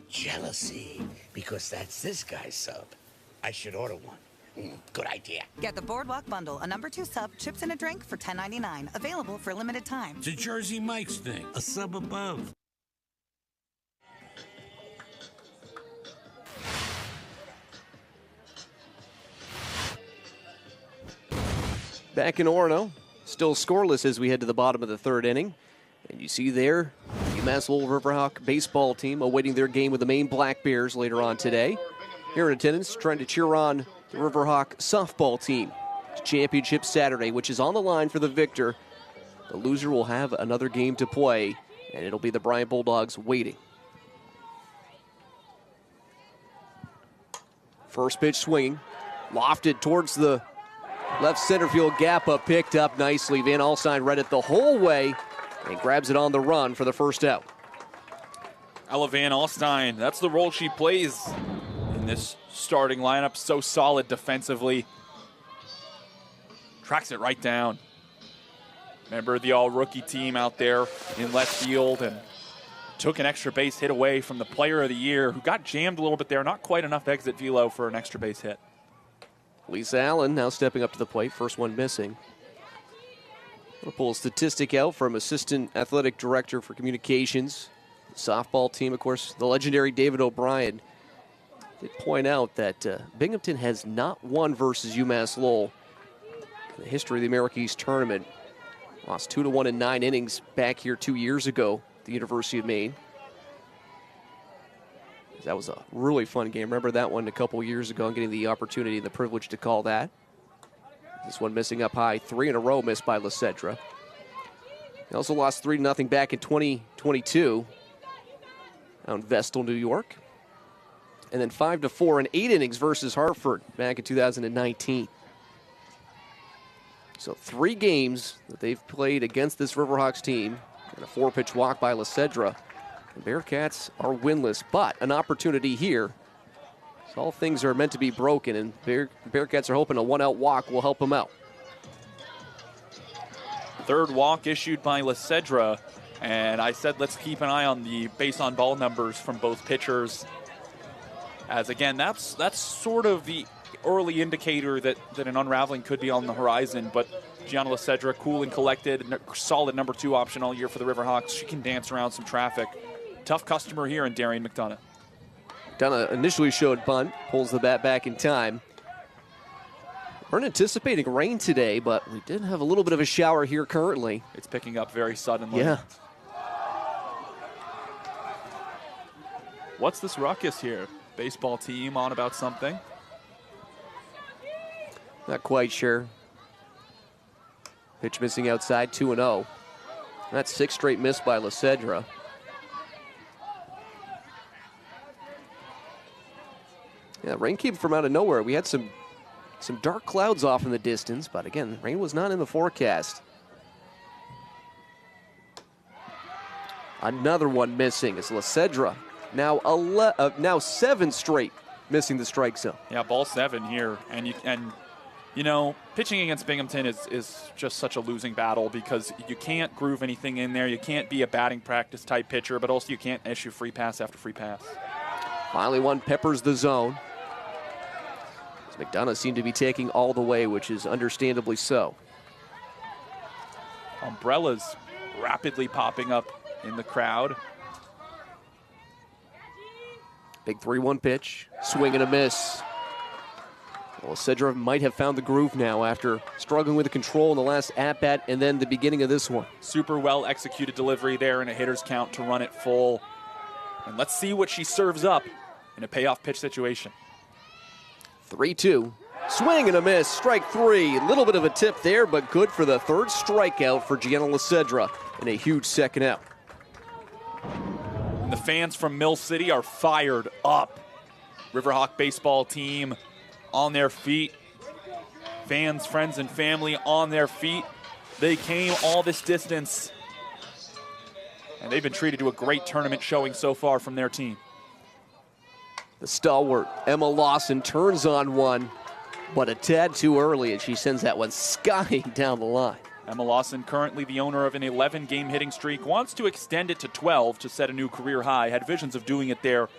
jealousy, because that's this guy's sub. I should order one. Good idea. Get the Boardwalk Bundle, a number 2 sub, chips and a drink for $10.99. Available for a limited time. It's a Jersey Mike's thing, a sub above. Back in Orono, still scoreless as we head to the bottom of the 3rd inning. And you see there, UMass Lowell Riverhawk baseball team awaiting their game with the Maine Black Bears later on today. Here in attendance, trying to cheer on the Riverhawk softball team. Championship Saturday, which is on the line for the victor. The loser will have another game to play, and it'll be the Bryant Bulldogs waiting. First pitch swinging, lofted towards the left center field gap, up, picked up nicely. Van Alstyne read it the whole way and grabs it on the run for the first out. Ella Van Alstyne, that's the role she plays in this starting lineup. So solid defensively. Tracks it right down. Member of the all-rookie team out there in left field and took an extra base hit away from the player of the year who got jammed a little bit there. Not quite enough exit velo for an extra base hit. Lisa Allen now stepping up to the plate, first one missing. We'll pull a statistic out from Assistant Athletic Director for Communications. The softball team, of course, the legendary David O'Brien did point out that Binghamton has not won versus UMass Lowell in the history of the America East Tournament. Lost 2-1 in 9 innings back here 2 years ago at the University of Maine. That was a really fun game. Remember that one a couple years ago and getting the opportunity and the privilege to call that. This one missing up high, 3 in a row missed by LaCedra. They also lost 3-0 back in 2022 out in Vestal, New York. And then 5-4 in 8 innings versus Hartford back in 2019. So 3 games that they've played against this Riverhawks team and a 4-pitch walk by LaCedra. The Bearcats are winless, but an opportunity here. So all things are meant to be broken, and Bearcats are hoping a 1-out walk will help them out. 3rd walk issued by LaCedra, and I said let's keep an eye on the base on ball numbers from both pitchers. As again, that's sort of the early indicator that an unraveling could be on the horizon, but Gianna LaCedra, cool and collected, solid number 2 option all year for the Riverhawks. She can dance around some traffic. Tough customer here in Darian McDonough. McDonough initially showed bunt, pulls the bat back in time. We're anticipating rain today, but we did have a little bit of a shower here currently. It's picking up very suddenly. Yeah. What's this ruckus here? Baseball team on about something? Not quite sure. Pitch missing outside, 2-0. That's 6 straight missed by Lysedra. Yeah, rain came from out of nowhere. We had some dark clouds off in the distance, but again, rain was not in the forecast. Another one missing is Lysedra. Now 7 straight missing the strike zone. Yeah, ball 7 here, and you know, pitching against Binghamton is just such a losing battle because you can't groove anything in there. You can't be a batting practice type pitcher, but also you can't issue free pass after free pass. Finally, one peppers the zone. McDonough seemed to be taking all the way, which is understandably so. Umbrellas rapidly popping up in the crowd. Big 3-1 pitch, swing and a miss. Well, Lysedra might have found the groove now after struggling with the control in the last at-bat and then the beginning of this one. Super well executed delivery there in a hitter's count to run it full. And let's see what she serves up in a payoff pitch situation. 3-2. Swing and a miss. Strike 3. A little bit of a tip there, but good for the 3rd strikeout for Gianna Lysedra and a huge second out. And the fans from Mill City are fired up. Riverhawk baseball team on their feet. Fans, friends, and family on their feet. They came all this distance, and they've been treated to a great tournament showing so far from their team. The stalwart Emma Lawson turns on one, but a tad too early, and she sends that one skying down the line. Emma Lawson, currently the owner of an 11-game hitting streak, wants to extend it to 12 to set a new career high. Had visions of doing it there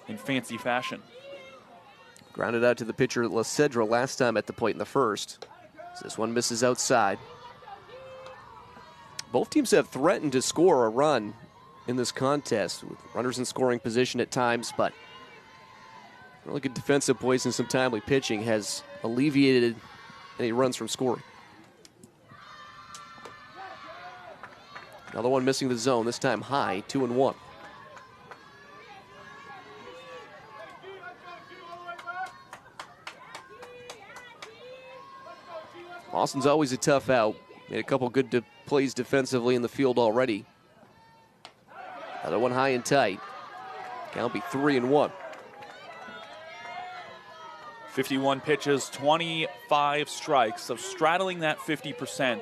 in fancy fashion. Grounded out to the pitcher Lysedra last time at the plate in the first. This one misses outside. Both teams have threatened to score a run in this contest, with runners in scoring position at times, but really good defensive plays and some timely pitching has alleviated any runs from scoring. Another one missing the zone, this time high, 2-1. Austin's always a tough out. Made a couple good plays defensively in the field already. Another one high and tight. Count be 3-1. 51 pitches, 25 strikes. So straddling that 50%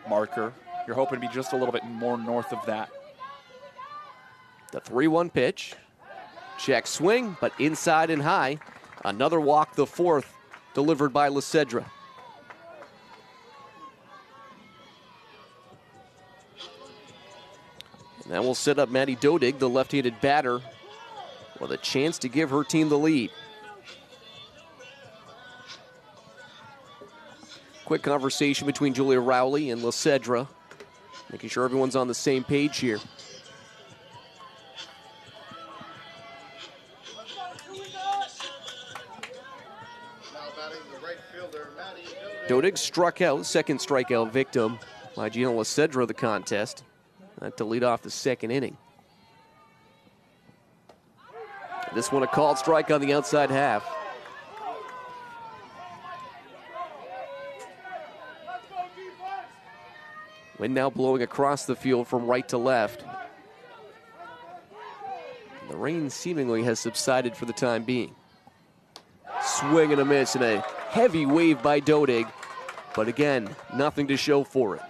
marker. You're hoping to be just a little bit more north of that. The 3-1 pitch. Check swing, but inside and high. Another walk, the 4th, delivered by Lysedra. And that will set up Maddie Dodig, the left-handed batter, with a chance to give her team the lead. Quick conversation between Julia Rowley and Lysedra, making sure everyone's on the same page here. Dodig struck out, 2nd strikeout victim by Gianna Lysedra of the contest. That to lead off the 2nd inning. This one a called strike on the outside half. Wind now blowing across the field from right to left. The rain seemingly has subsided for the time being. Swing and a miss and a heavy wave by Dodig, but again, nothing to show for it.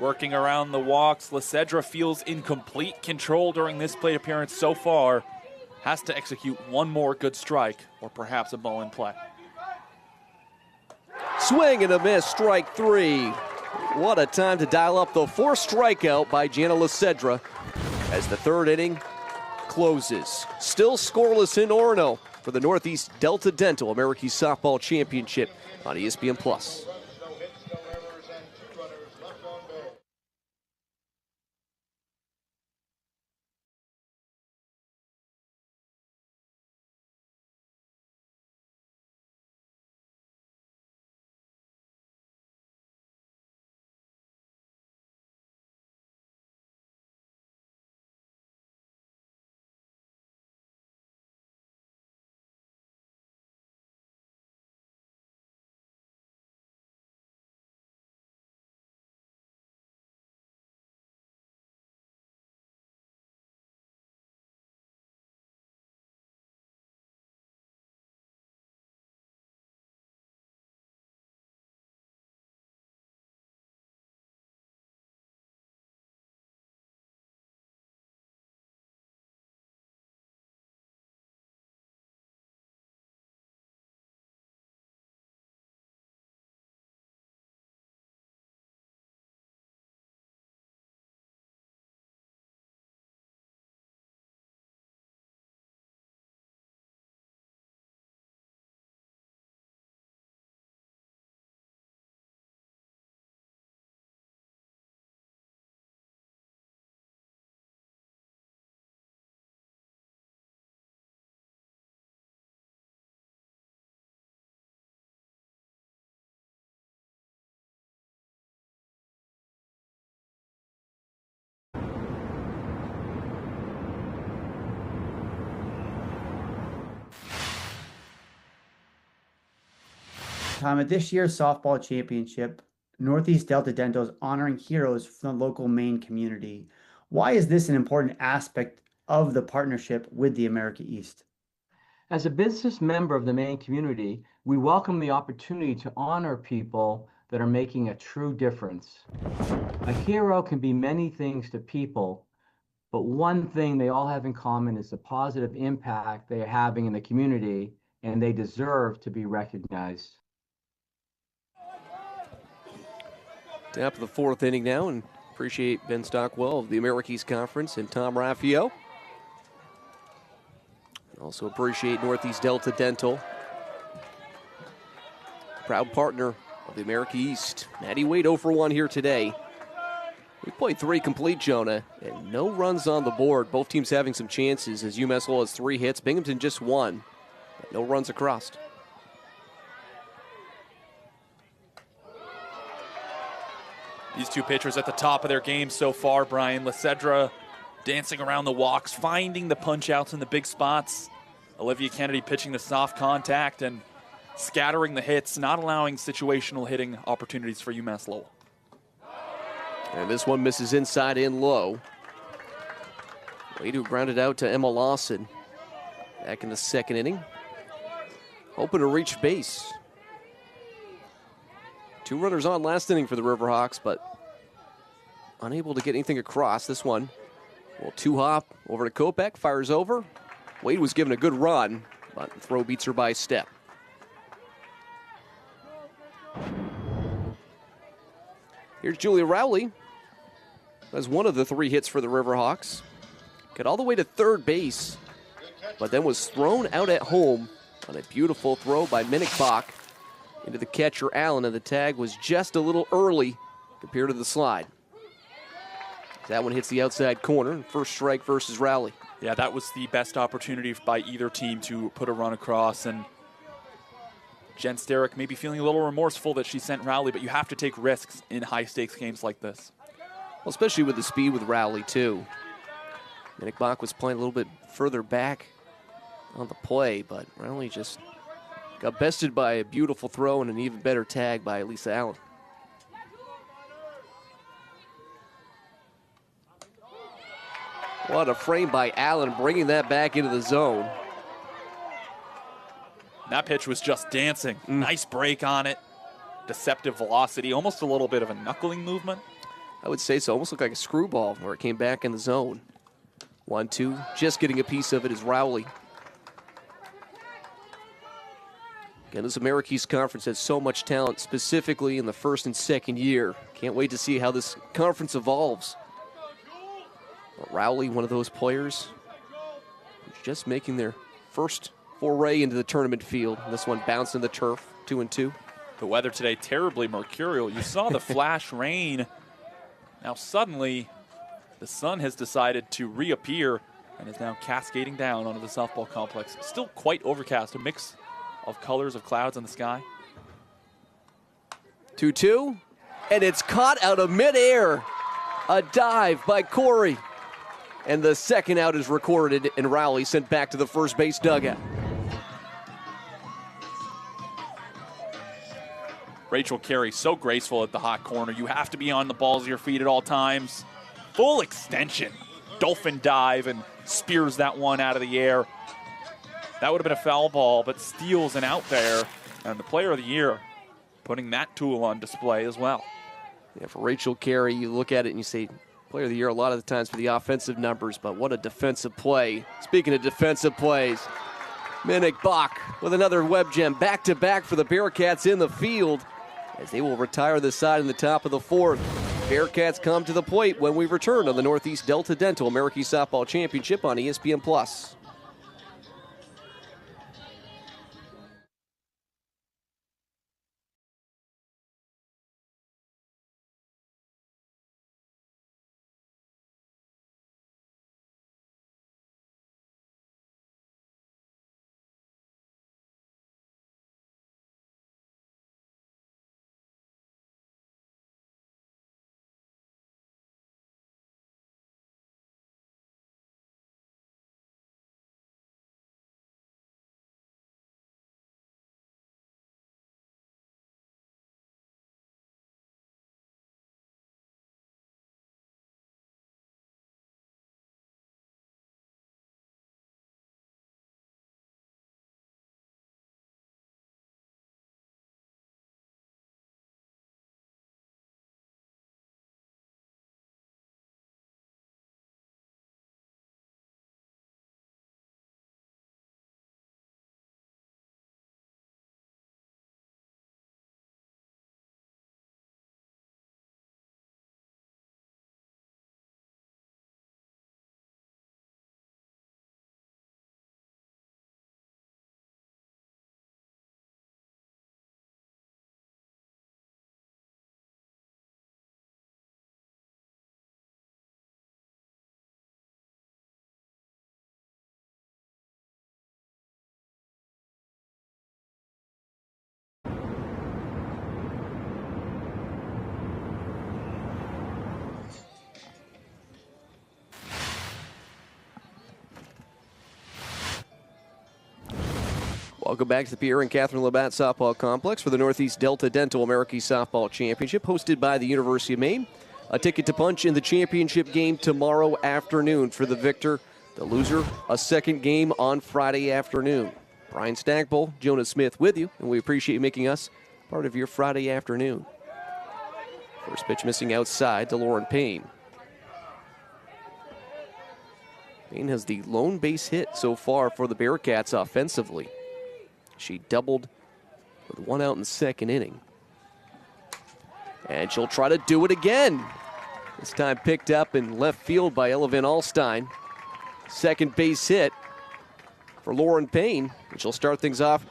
Working around the walks, Lysedra feels in complete control during this plate appearance so far. Has to execute one more good strike, or perhaps a ball in play. Swing and a miss, strike 3. What a time to dial up the 4th strikeout by Gianna Lysedra as the 3rd inning closes. Still scoreless in Orono for the Northeast Delta Dental American Softball Championship on ESPN+. Tom, at this year's softball championship, Northeast Delta Dental is honoring heroes from the local Maine community. Why is this an important aspect of the partnership with the America East? As a business member of the Maine community, we welcome the opportunity to honor people that are making a true difference. A hero can be many things to people, but one thing they all have in common is the positive impact they are having in the community, and they deserve to be recognized. Top of the fourth inning now, and appreciate Ben Stockwell of the America East Conference and Tom Raffio. Also appreciate Northeast Delta Dental, proud partner of the America East. Maddie Wade 0 for 1 here today. We played 3 complete, Jonah, and no runs on the board. Both teams having some chances as UMass Lowell has 3 hits. Binghamton just 1, but no runs across. These two pitchers at the top of their game so far, Brian. Lacedra dancing around the walks, finding the punch-outs in the big spots. Olivia Kennedy pitching the soft contact and scattering the hits, not allowing situational hitting opportunities for UMass Lowell. And this one misses inside in low. Way to ground it out to Emma Lawson. Back in the second inning. Hoping to reach base. 2 runners on last inning for the Riverhawks, but unable to get anything across. This one, well, 2-hop over to Kopech, fires over. Wade was given a good run, but the throw beats her by a step. Here's Julia Rowley. As one of the 3 hits for the Riverhawks. Got all the way to third base, but then was thrown out at home on a beautiful throw by Minnick Bach into the catcher Allen, and the tag was just a little early compared to the slide. That one hits the outside corner. First strike versus Rowley. Yeah, that was the best opportunity by either team to put a run across, and Jen Sterick may be feeling a little remorseful that she sent Rowley, but you have to take risks in high-stakes games like this. Well, especially with the speed with Rowley, too. Minnick Bach was playing a little bit further back on the play, but Rowley just got bested by a beautiful throw and an even better tag by Lisa Allen. What a frame by Allen, bringing that back into the zone. That pitch was just dancing. Nice break on it. Deceptive velocity, almost a little bit of a knuckling movement. I would say so. Almost looked like a screwball where it came back in the zone. 1-2. Just getting a piece of it is Rowley. Again, this America East Conference has so much talent, specifically in the first and second year. Can't wait to see how this conference evolves. But Rowley, one of those players, who's just making their first foray into the tournament field. This one bouncing the turf, 2-2. The weather today terribly mercurial. You saw the flash rain. Now suddenly, the sun has decided to reappear and is now cascading down onto the softball complex. Still quite overcast, a mix of colors of clouds in the sky. 2-2, and it's caught out of midair. A dive by Corey. And the second out is recorded, and Rowley sent back to the first base dugout. Rachel Carey, so graceful at the hot corner. You have to be on the balls of your feet at all times. Full extension. Dolphin dive and spears that one out of the air. That would have been a foul ball, but steals an out there. And the player of the year putting that tool on display as well. Yeah, for Rachel Carey, you look at it and you say, player of the year a lot of the times for the offensive numbers, but what a defensive play. Speaking of defensive plays, Minnick Bach with another web gem back-to-back for the Bearcats in the field as they will retire the side in the top of the fourth. Bearcats come to the plate when we return on the Northeast Delta Dental America East Softball Championship on ESPN+. Welcome back to the Pierre and Catherine Labatt Softball Complex for the Northeast Delta Dental American Softball Championship, hosted by the University of Maine. A ticket to punch in the championship game tomorrow afternoon for the victor. The loser, a second game on Friday afternoon. Brian Stackpole, Jonas Smith with you, and we appreciate you making us part of your Friday afternoon. First pitch missing outside to Lauren Payne. Payne has the lone base hit so far for the Bearcats offensively. She doubled with one out in the second inning. And she'll try to do it again. This time picked up in left field by Elevin Alstein. Second base hit for Lauren Payne. And she'll start things off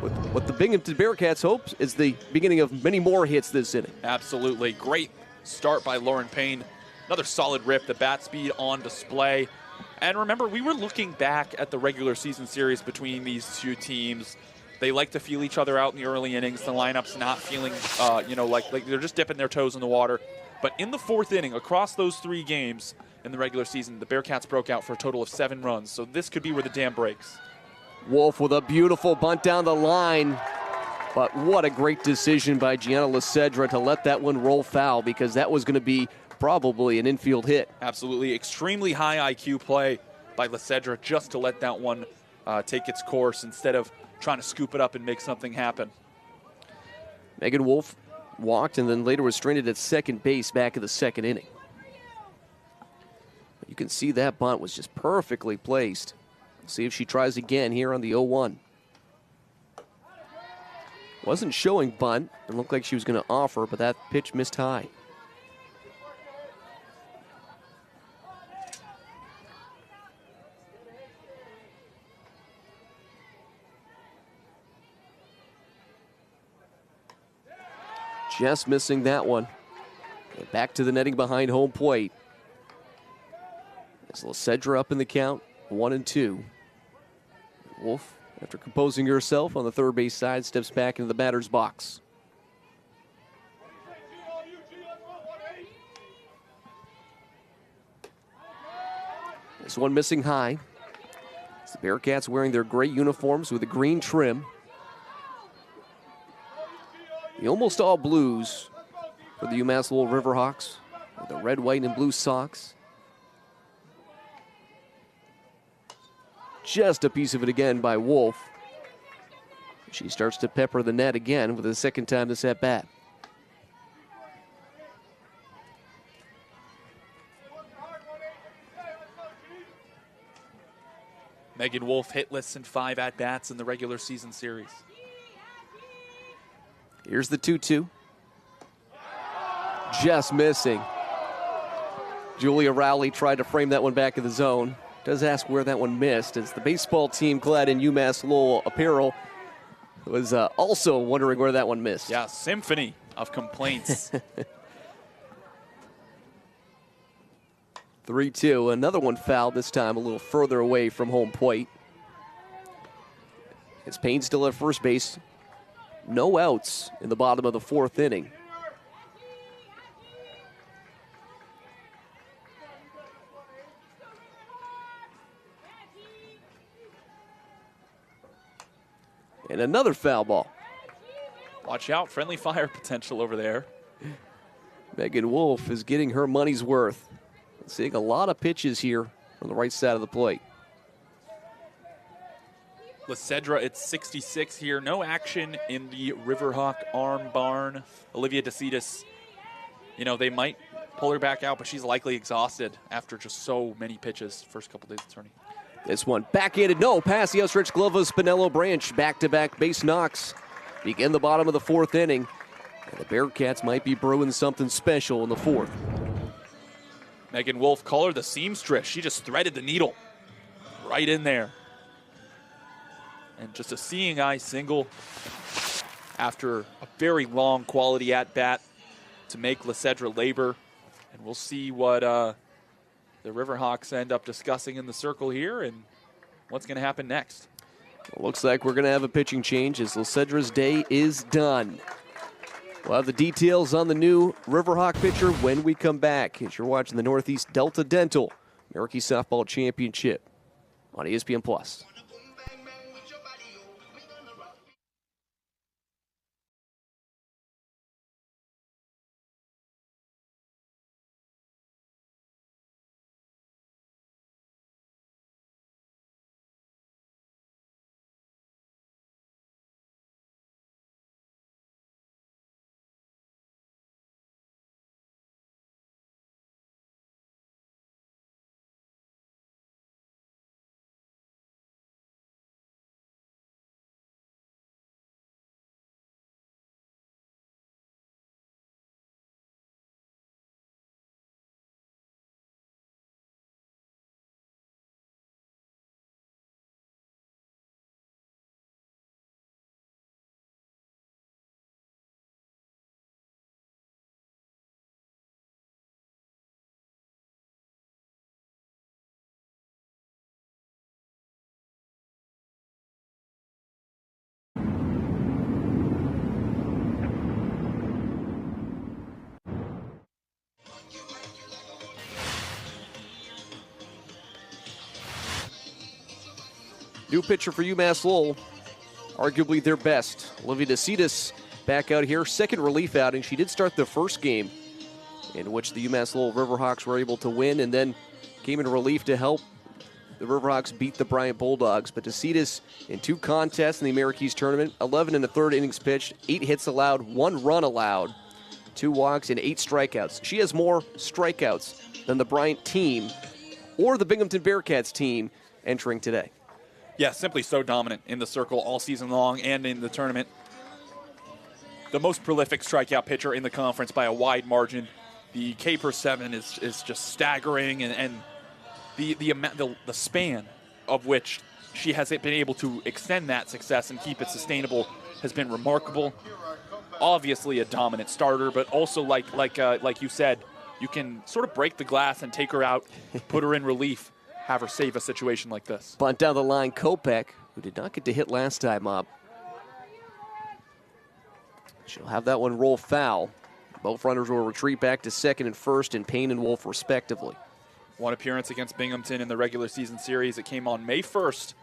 with what the Binghamton Bearcats hopes is the beginning of many more hits this inning. Absolutely. Great start by Lauren Payne. Another solid rip, the bat speed on display. And remember, we were looking back at the regular season series between these two teams. They like to feel each other out in the early innings. The lineup's not feeling, like they're just dipping their toes in the water. But in the fourth inning, across those three games in the regular season, the Bearcats broke out for a total of 7 runs. So this could be where the dam breaks. Wolf with a beautiful bunt down the line. But what a great decision by Gianna Lecedra to let that one roll foul, because that was going to be probably an infield hit. Absolutely. Extremely high IQ play by Lecedra just to let that one take its course instead of trying to scoop it up and make something happen. Megan Wolf walked and then later was stranded at second base back in the second inning. You can see that bunt was just perfectly placed. See if she tries again here on the 0-1. Wasn't showing bunt. It looked like she was going to offer, but that pitch missed high. Just missing that one. And back to the netting behind home plate. As Lecedra up in the count, 1-2. Wolf, after composing herself on the third base side, steps back into the batter's box. This one missing high. It's the Bearcats wearing their gray uniforms with a green trim. The almost all blues for the UMass Lowell Riverhawks with the red, white, and blue socks. Just a piece of it again by Wolf. She starts to pepper the net again for the second time this at bat. Megan Wolf hitless in 5 at-bats in the regular season series. Here's the 2-2. Just missing. Julia Rowley tried to frame that one back in the zone. Does ask where that one missed, as the baseball team clad in UMass Lowell apparel was also wondering where that one missed. Yeah, symphony of complaints. 3-2. Another one fouled, this time a little further away from home plate. It's Payne still at first base. No outs in the bottom of the fourth inning. And another foul ball. Watch out, friendly fire potential over there. Megan Wolf is getting her money's worth. Seeing a lot of pitches here from the right side of the plate. Lecedra at 66 here. No action in the Riverhawk arm barn. Olivia DeCitis, they might pull her back out, but she's likely exhausted after just so many pitches first couple days of turning. This one backhanded, no, pass the outstretched glove of Spinello Branch. Back-to-back base knocks. Begin the bottom of the fourth inning. And the Bearcats might be brewing something special in the fourth. Megan Wolf, call her the seamstress. She just threaded the needle right in there. And just a seeing eye single after a very long quality at-bat to make Lecedra labor. And we'll see what the Riverhawks end up discussing in the circle here and what's going to happen next. Well, looks like we're going to have a pitching change as Lecedra's day is done. We'll have the details on the new Riverhawk pitcher when we come back. As you're watching the Northeast Delta Dental American Softball Championship on ESPN+. new pitcher for UMass Lowell, arguably their best. Olivia DeCitas back out here, second relief outing. She did start the first game in which the UMass Lowell Riverhawks were able to win, and then came in relief to help the Riverhawks beat the Bryant Bulldogs. But DeCitas in 2 contests in the Americas tournament, 11 in the 3rd innings pitched, 8 hits allowed, 1 run allowed, 2 walks, and 8 strikeouts. She has more strikeouts than the Bryant team or the Binghamton Bearcats team entering today. Yeah, simply so dominant in the circle all season long and in the tournament. The most prolific strikeout pitcher in the conference by a wide margin. The K per 7 is just staggering, and the span of which she has been able to extend that success and keep it sustainable has been remarkable. Obviously a dominant starter, but also like you said, you can sort of break the glass and take her out, put her in relief, have her save a situation like this. Bunt down the line, Kopech, who did not get to hit last time up. She'll have that one roll foul. Both runners will retreat back to second and first, and Payne and Wolf respectively. One appearance against Binghamton in the regular season series. It came on May 1st,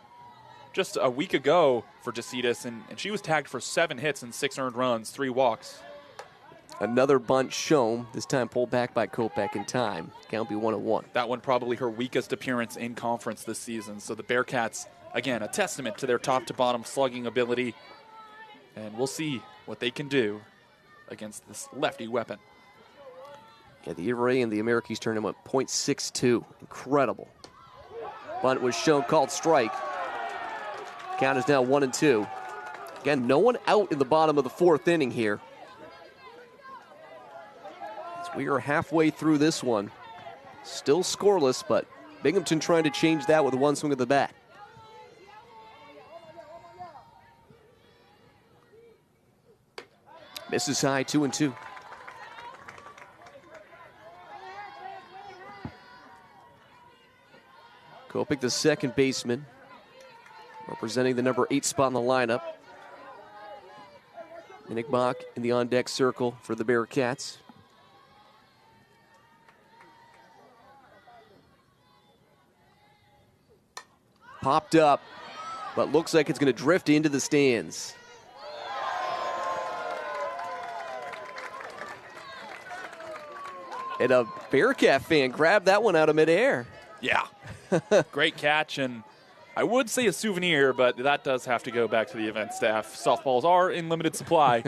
just a week ago for DeCitas, and she was tagged for 7 hits and 6 earned runs, 3 walks. Another bunt shown, this time pulled back by Kopech in time. Count be 1-1. That one probably her weakest appearance in conference this season. So the Bearcats, again, a testament to their top-to-bottom slugging ability. And we'll see what they can do against this lefty weapon. Yeah, the ERA in the Americas tournament went .62. Incredible. Bunt was shown, called strike. Count is now 1-2. Again, no one out in the bottom of the 4th inning here. We are halfway through this one. Still scoreless, but Binghamton trying to change that with 1 swing of the bat. Misses high, 2-2. Kopech, the second baseman, representing the number 8 spot in the lineup. Minikbach in the on-deck circle for the Bearcats. Popped up, but looks like it's going to drift into the stands. And a Bearcat fan grabbed that one out of midair. Yeah, great catch, and I would say a souvenir, but that does have to go back to the event staff. Softballs are in limited supply,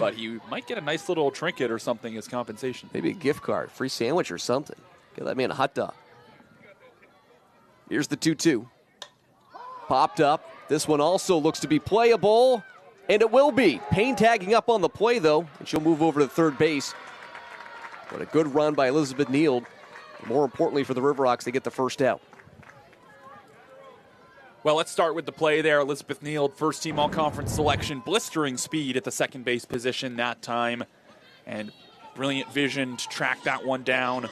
but he might get a nice little trinket or something as compensation. Maybe a gift card, free sandwich or something. Give that man a hot dog. Here's the 2-2. Popped up. This one also looks to be playable, and it will be. Payne tagging up on the play, though, and she'll move over to third base. But a good run by Elizabeth Neild. More importantly for the Riverhawks, they get the first out. Well, let's start with the play there. Elizabeth Neild, first team all-conference selection, blistering speed at the second base position that time, and brilliant vision to track that one down.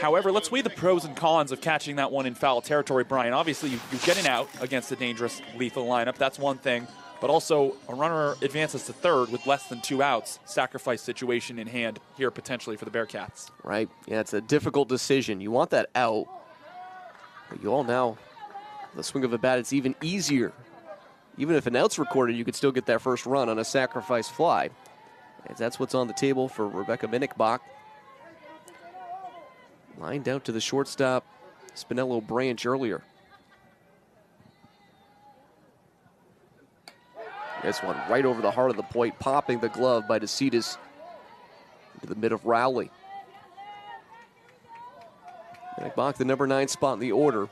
However, let's weigh the pros and cons of catching that one in foul territory, Brian. Obviously, you get an out against a dangerous, lethal lineup. That's one thing. But also, a runner advances to third with less than 2 outs. Sacrifice situation in hand here potentially for the Bearcats. Right. Yeah, it's a difficult decision. You want that out. But you all know the swing of a bat, it's even easier. Even if an out's recorded, you could still get that first run on a sacrifice fly. And that's what's on the table for Rebecca Minikbach. Lined out to the shortstop, Spinello Branch earlier. This one right over the heart of the plate, popping the glove by DeCitas into the mid of Rowley. Minikbach, the number 9 spot in the order.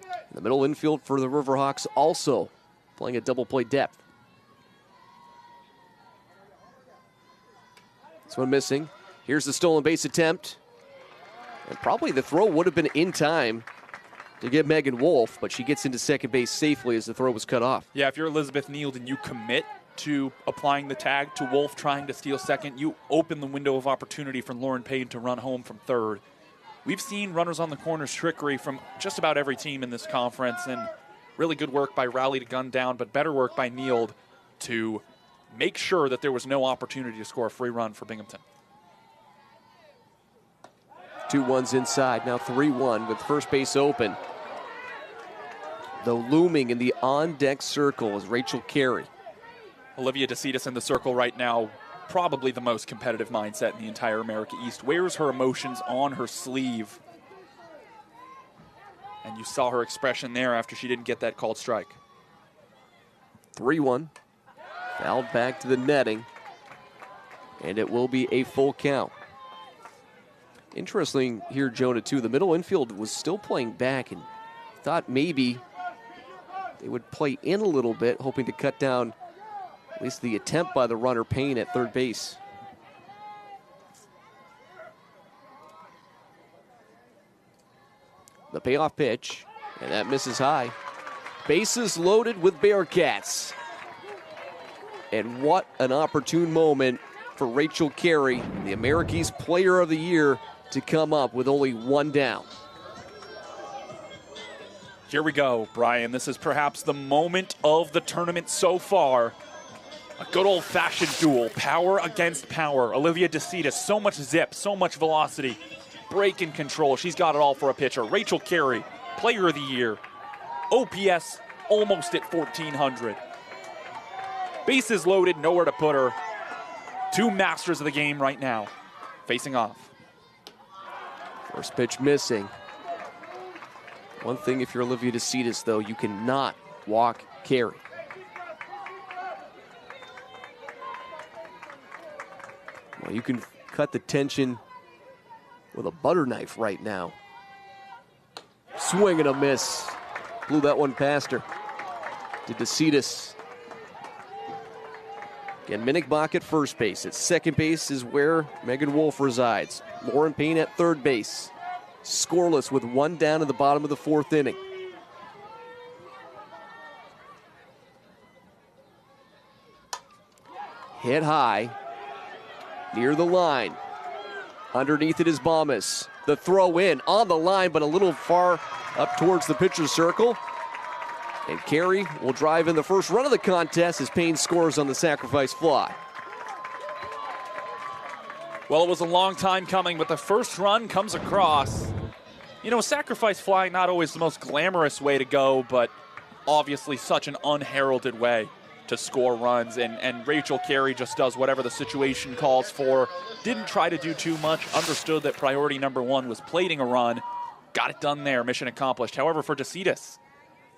In the middle infield for the Riverhawks, also playing at double play depth. This one missing. Here's the stolen base attempt. And probably the throw would have been in time to get Megan Wolf, but she gets into second base safely as the throw was cut off. Yeah, if you're Elizabeth Neild and you commit to applying the tag to Wolf trying to steal second, you open the window of opportunity for Lauren Payne to run home from third. We've seen runners on the corners trickery from just about every team in this conference, and really good work by Rowley to gun down, but better work by Neild to make sure that there was no opportunity to score a free run for Binghamton. 2-1's inside, now 3-1 with first base open. though, looming in the on-deck circle is Rachel Carey. Olivia DeCitas in the circle right now, probably the most competitive mindset in the entire America East. Wears her emotions on her sleeve. And you saw her expression there after she didn't get that called strike. 3-1. Fouled back to the netting. And it will be a full count. Interesting here, Jonah, too. The middle infield was still playing back and thought maybe they would play in a little bit, hoping to cut down at least the attempt by the runner Payne at third base. The payoff pitch, and that misses high. Bases loaded with Bearcats. And what an opportune moment for Rachel Carey, the America East Player of the Year, to come up with only one down. Here we go, Brian. This is perhaps the moment of the tournament so far. A good old-fashioned duel, power against power. Olivia DeCitas, so much zip, so much velocity. Break and control, she's got it all for a pitcher. Rachel Carey, Player of the Year. OPS almost at 1,400. Bases loaded, nowhere to put her. Two masters of the game right now, facing off. First pitch missing. One thing if you're Olivia DeCitas, though, you cannot walk Carey. Well, you can cut the tension with a butter knife right now. Swing and a miss. Blew that one past her. To DeCitas. Again, Minnick at first base. At second base is where Megan Wolf resides. Lauren Payne at third base. Scoreless with one down in the bottom of the fourth inning. Hit high. Near the line. Underneath it is Bomas. The throw in on the line, but a little far up towards the pitcher's circle. And Carey will drive in the first run of the contest as Payne scores on the sacrifice fly. Well, it was a long time coming, but the first run comes across. You know, sacrifice fly, not always the most glamorous way to go, but obviously such an unheralded way to score runs. And Rachel Carey just does whatever the situation calls for. Didn't try to do too much. Understood that priority number one was plating a run. Got it done there. Mission accomplished. However, for DeCitas,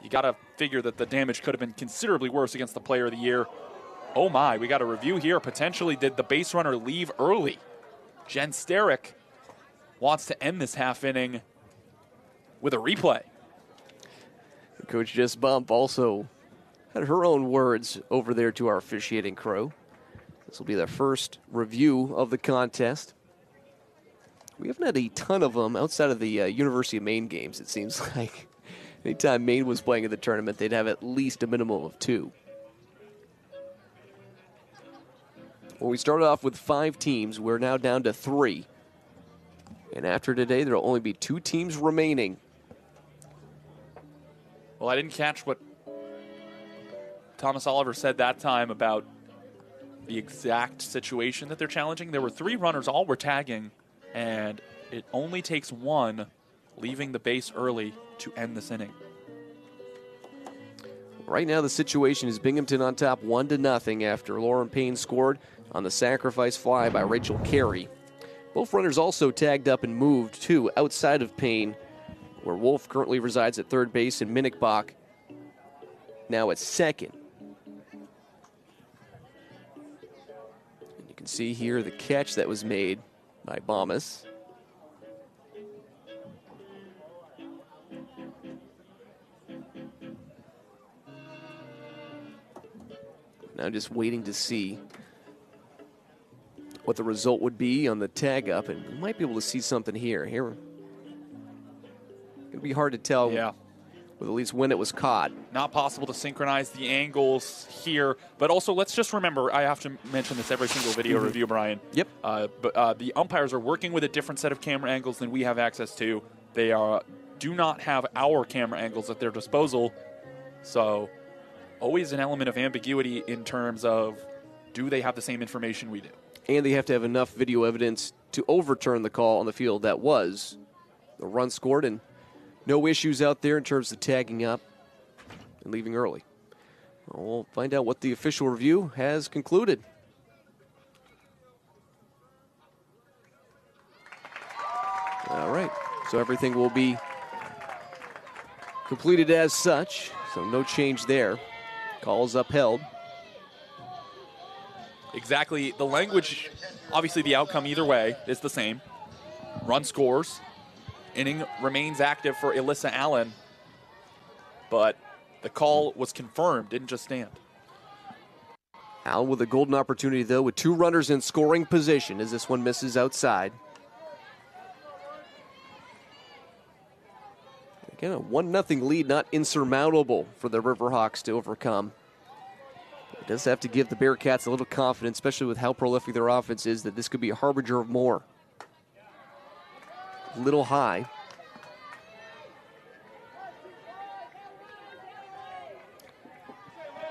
you got to figure that the damage could have been considerably worse against the Player of the Year. Oh my, we got a review here. Potentially, did the base runner leave early? Jen Sterick wants to end this half inning with a replay. Coach Jess Bump also had her own words over there to our officiating crew. This will be the first review of the contest. We haven't had a ton of them outside of the University of Maine games, it seems like. Anytime Maine was playing in the tournament, they'd have at least a minimum of two. Well, we started off with 5 teams. We're now down to 3. And after today, there will only be 2 teams remaining. Well, I didn't catch what Thomas Oliver said that time about the exact situation that they're challenging. There were 3 runners, all were tagging, and it only takes 1 leaving the base early to end this inning. Right now, the situation is Binghamton on top 1-0 after Lauren Payne scored on the sacrifice fly by Rachel Carey. Both runners also tagged up and moved, too, outside of Payne, where Wolf currently resides at third base and Minnick now at second. And you can see here the catch that was made by Bomas. Now just waiting to see what the result would be on the tag up, and we might be able to see something here. It'd be hard to tell with at least when it was caught. Not possible to synchronize the angles here, but also let's just remember, I have to mention this every single video review, Brian. Yep. But the umpires are working with a different set of camera angles than we have access to. They do not have our camera angles at their disposal, so always an element of ambiguity in terms of do they have the same information we do. And they have to have enough video evidence to overturn the call on the field. That was the run scored, and no issues out there in terms of tagging up and leaving early. We'll find out what the official review has concluded. All right, so everything will be completed as such, so no change there. Call's upheld. Exactly. The language, obviously the outcome either way is the same. Run scores. Inning remains active for Alyssa Allen. But the call was confirmed, didn't just stand. Allen with a golden opportunity, though, with 2 runners in scoring position as this one misses outside. Again, a 1-0 lead, not insurmountable for the Riverhawks to overcome. It does have to give the Bearcats a little confidence, especially with how prolific their offense is, that this could be a harbinger of more. A little high.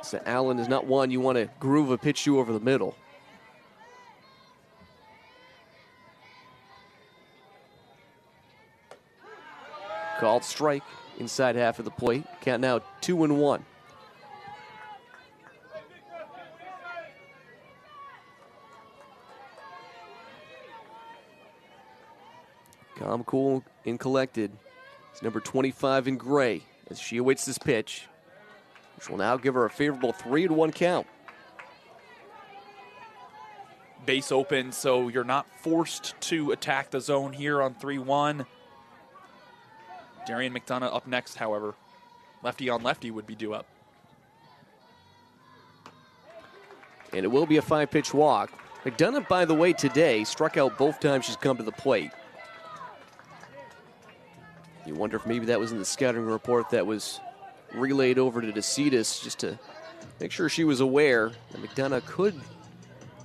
So Allen is not one you want to groove a pitch to over the middle. Called strike inside half of the plate. Count now 2-1. Calm, cool, and collected. It's number 25 in gray as she awaits this pitch, which will now give her a favorable 3-1 count. Base open, so you're not forced to attack the zone here on 3-1. Darian McDonough up next, however. Lefty on lefty would be due up. And it will be a 5-pitch walk. McDonough, by the way, today struck out both times she's come to the plate. You wonder if maybe that was in the scouting report that was relayed over to DeCitas just to make sure she was aware that McDonough could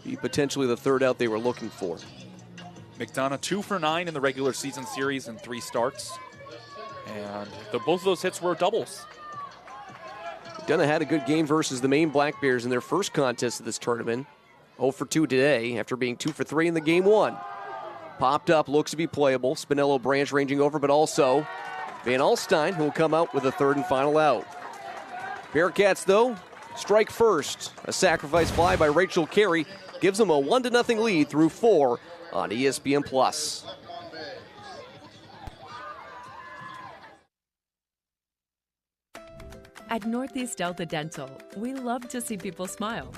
be potentially the third out they were looking for. McDonough 2 for 9 in the regular season series in 3 starts. And both of those hits were doubles. McDonough had a good game versus the Maine Black Bears in their first contest of this tournament. 0 for 2 today after being 2 for 3 in the game 1. Popped up, looks to be playable. Spinello Branch ranging over, but also Van Alstyne, who will come out with a third and final out. Bearcats, though, strike first. A sacrifice fly by Rachel Carey gives them a 1-0 lead through 4 on ESPN+. At Northeast Delta Dental, we love to see people smile.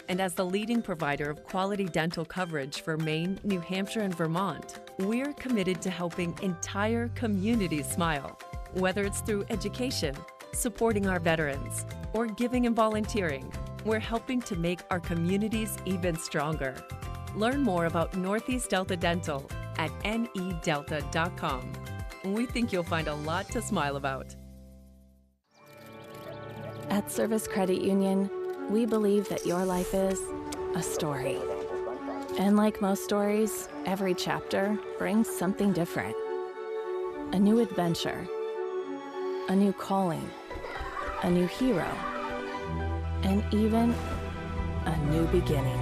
And as the leading provider of quality dental coverage for Maine, New Hampshire, and Vermont, we're committed to helping entire communities smile. Whether it's through education, supporting our veterans, or giving and volunteering, we're helping to make our communities even stronger. Learn more about Northeast Delta Dental at nedelta.com. We think you'll find a lot to smile about. At Service Credit Union, we believe that your life is a story. And like most stories, every chapter brings something different. A new adventure, a new calling, a new hero, and even a new beginning.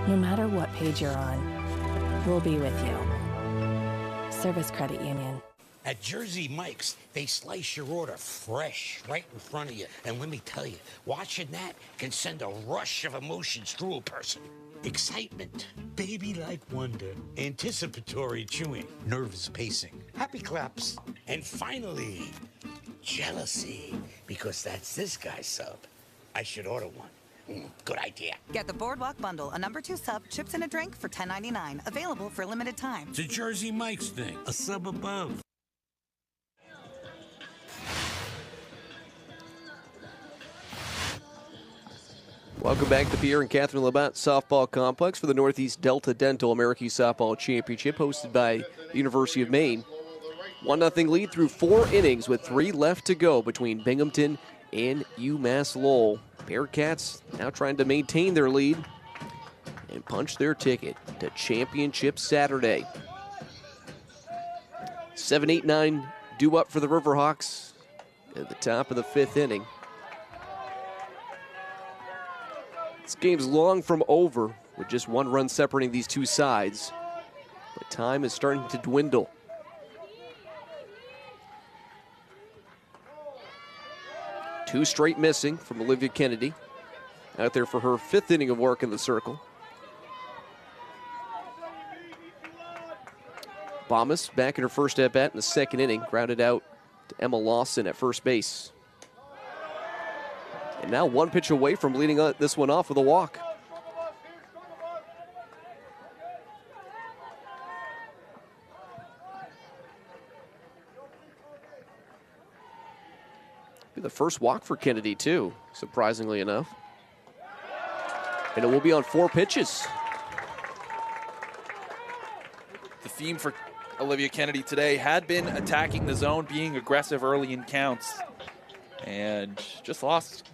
No matter what page you're on, we'll be with you. Service Credit Union. At Jersey Mike's, they slice your order fresh right in front of you. And let me tell you, watching that can send a rush of emotions through a person. Excitement, baby-like wonder, anticipatory chewing, nervous pacing, happy claps, and finally, jealousy, because that's this guy's sub. I should order one. Good idea. Get the Boardwalk Bundle, a number 2 sub, chips and a drink for $10.99. Available for a limited time. It's a Jersey Mike's thing, a sub above. Welcome back to the Pierre and Catherine Labatt Softball Complex for the Northeast Delta Dental American Softball Championship, hosted by the University of Maine. 1-0 lead through 4 innings with 3 left to go between Binghamton and UMass Lowell. Bearcats now trying to maintain their lead and punch their ticket to Championship Saturday. 7-8-9 due up for the Riverhawks at the top of the 5th inning. This game's long from over with just 1 run separating these two sides, but time is starting to dwindle. 2 straight missing from Olivia Kennedy. Out there for her 5th inning of work in the circle. Bomas back in her first at-bat in the 2nd inning. Grounded out to Emma Lawson at first base. And now 1 pitch away from leading this one off with a walk. Be the first walk for Kennedy, too, surprisingly enough. And it will be on 4 pitches. The theme for Olivia Kennedy today had been attacking the zone, being aggressive early in counts, and just lost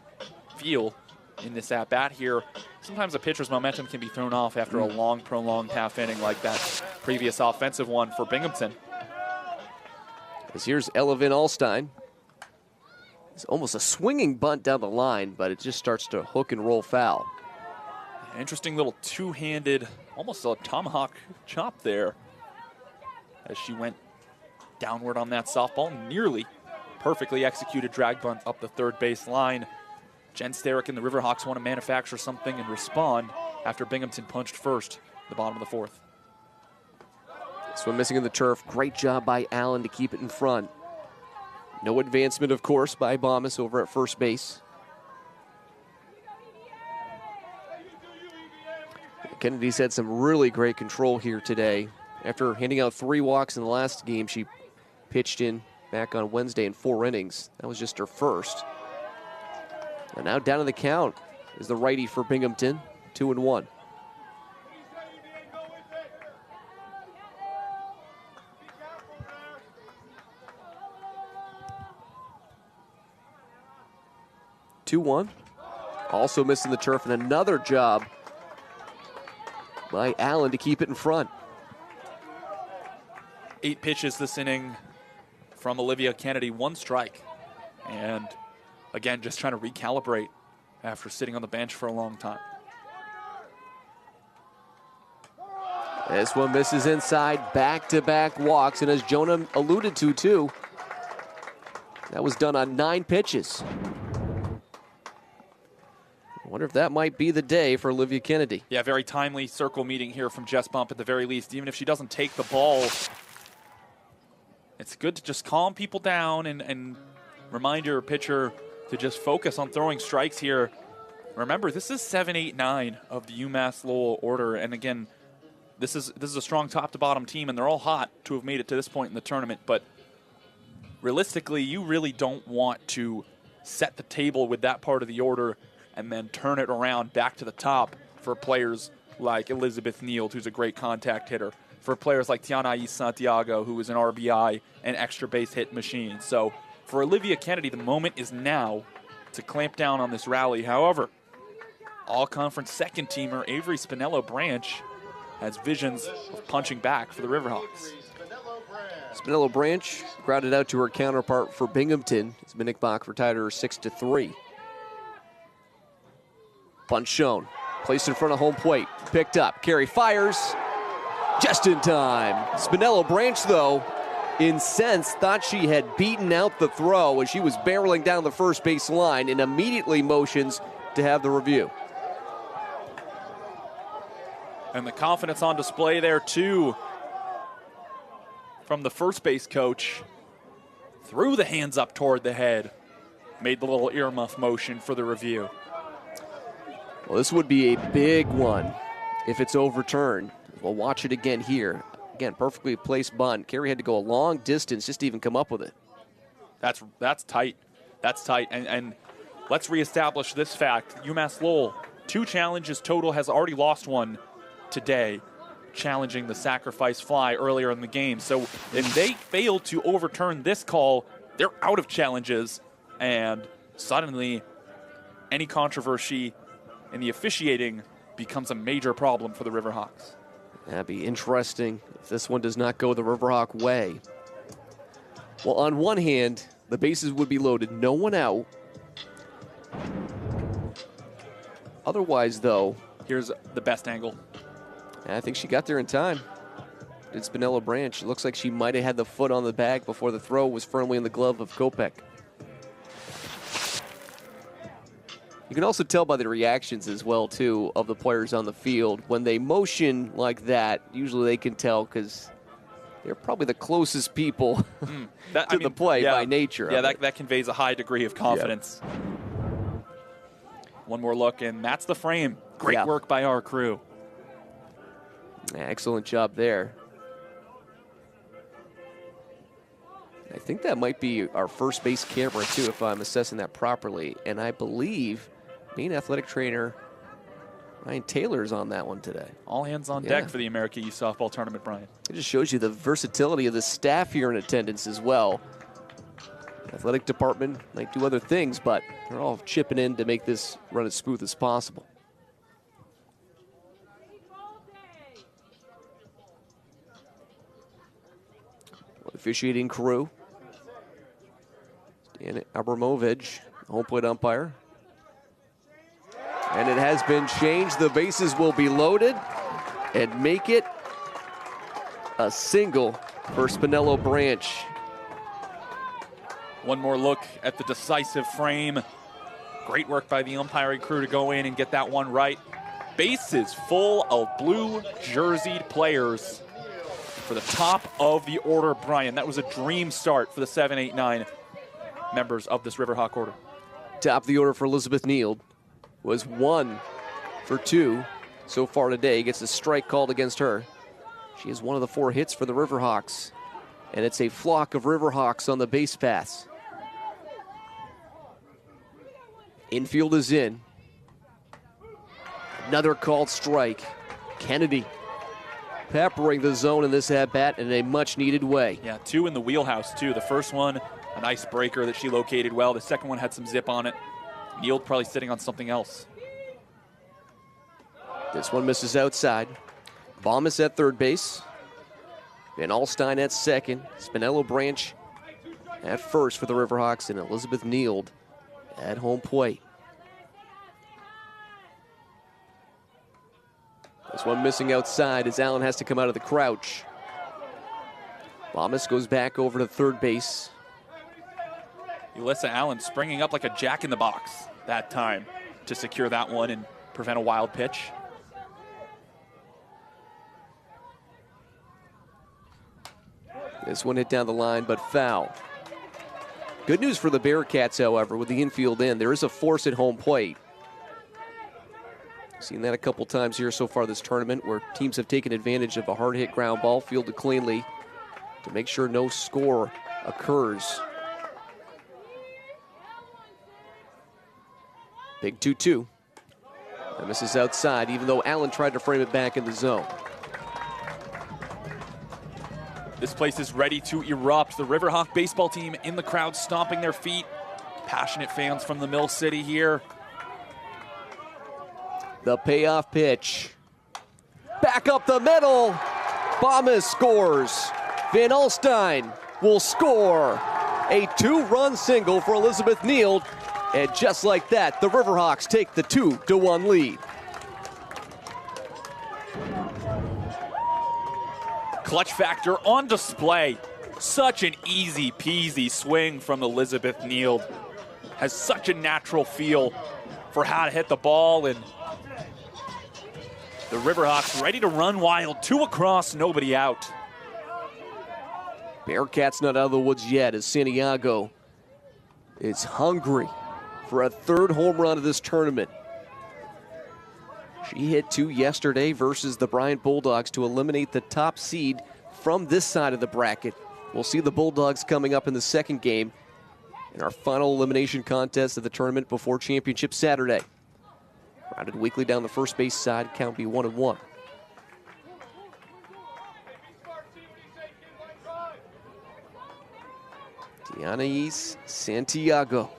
feel in this at-bat here. Sometimes a pitcher's momentum can be thrown off after a long, prolonged half inning like that previous offensive one for Binghamton. As here's Elevin Alstein. It's almost a swinging bunt down the line, but it just starts to hook and roll foul. Interesting little two-handed, almost a tomahawk chop there as she went downward on that softball. Nearly perfectly executed drag bunt up the third base line. Jen Starrick and the Riverhawks want to manufacture something and respond after Binghamton punched first at the bottom of the 4th. This one missing in the turf. Great job by Allen to keep it in front. No advancement, of course, by Bomas over at first base. Kennedy's had some really great control here today. After handing out 3 walks in the last game, she pitched in back on Wednesday in 4 innings. That was just her first. And now down to the count is the righty for Binghamton, 2-1. Also missing the turf, and another job by Allen to keep it in front. 8 pitches this inning from Olivia Kennedy, 1 strike. And again, just trying to recalibrate after sitting on the bench for a long time. This one misses inside, back-to-back walks, and as Jonah alluded to, too, that was done on 9 pitches. I wonder if that might be the day for Olivia Kennedy. Yeah, very timely circle meeting here from Jess Bump at the very least. Even if she doesn't take the ball, it's good to just calm people down and remind your pitcher to just focus on throwing strikes here. Remember, this is 7, 8, 9 of the UMass Lowell order, and again, this is a strong top-to-bottom team, and they're all hot to have made it to this point in the tournament. But realistically, you really don't want to set the table with that part of the order and then turn it around back to the top for players like Elizabeth Neild, who's a great contact hitter, for players like Tiana Santiago, who is an RBI and extra base hit machine. So for Olivia Kennedy, the moment is now to clamp down on this rally. However, all-conference second-teamer Avery Spinello-Branch has visions of punching back for the Riverhawks. Spinello-Branch grounded out to her counterpart for Binghamton as Minnick Bach retired her 6-3. Bunt shown. Placed in front of home plate. Picked up. Carey fires. Just in time. Spinello-Branch, though, incensed, thought she had beaten out the throw as she was barreling down the first base line and immediately motions to have the review. And the confidence on display there, too, from the first base coach. Threw the hands up toward the head. Made the little earmuff motion for the review. Well, this would be a big one if it's overturned. We'll watch it again here. Again, perfectly placed bunt. Carey had to go a long distance just to even come up with it. That's tight. That's tight. And let's reestablish this fact. UMass Lowell, 2 challenges total, has already lost one today, challenging the sacrifice fly earlier in the game. So if they fail to overturn this call, they're out of challenges. And suddenly, any controversy in the officiating becomes a major problem for the Riverhawks. That'd be interesting if this one does not go the Riverhawk way. Well, on one hand, the bases would be loaded, no one out. Otherwise, though, here's the best angle. I think she got there in time. Did Spinello-Branch. It looks like she might have had the foot on the bag before the throw was firmly in the glove of Kopech. You can also tell by the reactions as well, too, of the players on the field. When they motion like that, usually they can tell because they're probably the closest people to the play by nature. Yeah, that conveys a high degree of confidence. Yep. One more look, and that's the frame. Great work by our crew. Excellent job there. I think that might be our first base camera, too, if I'm assessing that properly. And I believe main athletic trainer Ryan Taylor's on that one today. All hands on deck for the America Youth Softball Tournament, Brian. It just shows you the versatility of the staff here in attendance as well. The athletic department might do other things, but they're all chipping in to make this run as smooth as possible. Officiating crew. Stan Abramovich, home plate umpire. And it has been changed. The bases will be loaded and make it a single for Spinello Branch. One more look at the decisive frame. Great work by the umpiring crew to go in and get that one right. Bases full of blue jerseyed players for the top of the order, Brian. That was a dream start for the 7, 8, 9 members of this Riverhawk order. Top of the order for Elizabeth Neild was 1 for 2 so far today. Gets a strike called against her. She is one of the 4 hits for the Riverhawks. And it's a flock of Riverhawks on the base paths. Infield is in. Another called strike. Kennedy peppering the zone in this at-bat in a much-needed way. Yeah, 2 in the wheelhouse, too. The first one, a nice breaker that she located well. The second one had some zip on it. Neild probably sitting on something else. This one misses outside. Baumus at third base. Van Alstyne at second. Spinello Branch at first for the Riverhawks, and Elizabeth Neild at home plate. This one missing outside as Allen has to come out of the crouch. Baumus goes back over to third base. Ulyssa Allen springing up like a jack-in-the-box that time to secure that one and prevent a wild pitch. This one hit down the line, but foul. Good news for the Bearcats, however, with the infield in. There is a force at home plate. Seen that a couple times here so far this tournament where teams have taken advantage of a hard-hit ground ball fielded cleanly to make sure no score occurs. Big 2-2. That misses outside, even though Allen tried to frame it back in the zone. This place is ready to erupt. The Riverhawk baseball team in the crowd stomping their feet. Passionate fans from the Mill City here. The payoff pitch. Back up the middle. Baumus scores. Van Alstyne will score. A 2-run single for Elizabeth Neild. And just like that, the Riverhawks take the 2-1 lead. Clutch factor on display. Such an easy peasy swing from Elizabeth Neild. Has such a natural feel for how to hit the ball, and the Riverhawks ready to run wild. 2 across, nobody out. Bearcats not out of the woods yet as Santiago is hungry for a 3rd home run of this tournament. She hit 2 yesterday versus the Bryant Bulldogs to eliminate the top seed from this side of the bracket. We'll see the Bulldogs coming up in the second game in our final elimination contest of the tournament before championship Saturday. Rounded weekly down the first base side, count be 1-1. Dianais Santiago,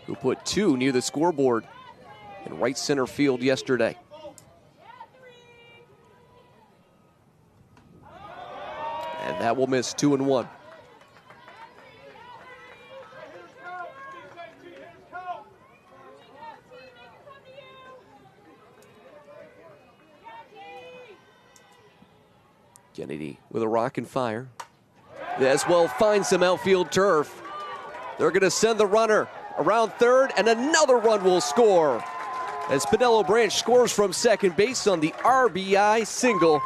who put 2 near the scoreboard in right center field yesterday. And that will miss. 2-1. Kennedy with a rock and fire. As well finds some outfield turf. They're going to send the runner around third, and another run will score as Penelope Branch scores from second base on the RBI single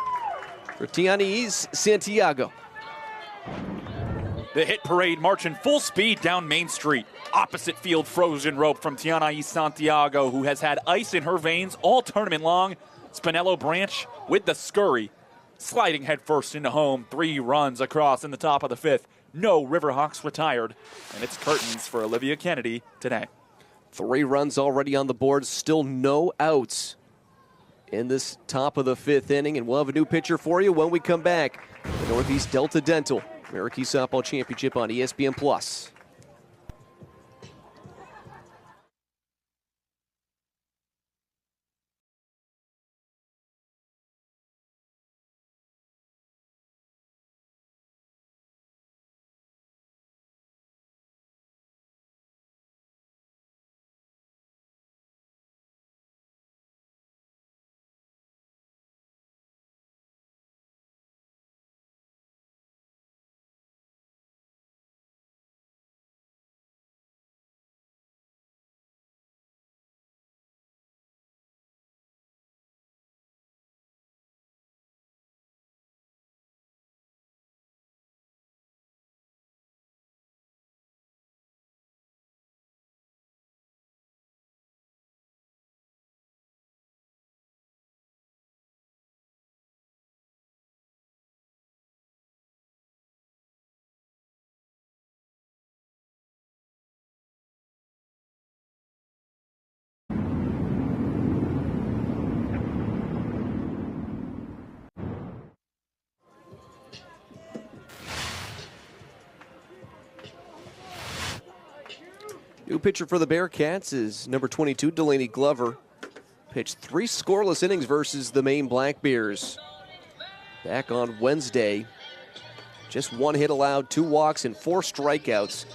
for Tianais Santiago. The hit parade marching full speed down Main Street. Opposite field frozen rope from Tianais Santiago, who has had ice in her veins all tournament long. Spinello Branch with the scurry, sliding headfirst into home. 3 runs across in the top of the 5th. No Riverhawks retired, and it's curtains for Olivia Kennedy today. 3 runs already on the board, still no outs in this top of the 5th inning, and we'll have a new pitcher for you when we come back. The Northeast Delta Dental American Softball Championship on ESPN+. New pitcher for the Bearcats is number 22, Delaney Glover. Pitched 3 scoreless innings versus the Maine Black Bears back on Wednesday. Just 1 hit allowed, 2 walks, and 4 strikeouts.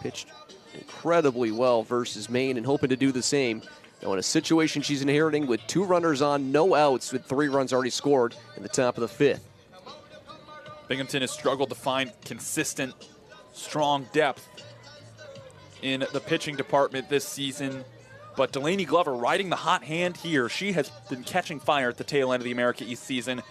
Pitched incredibly well versus Maine and hoping to do the same. Now in a situation she's inheriting with 2 runners on, no outs, with 3 runs already scored in the top of the 5th. Binghamton has struggled to find consistent, strong depth in the pitching department this season, but Delaney Glover riding the hot hand here. She has been catching fire at the tail end of the America East season.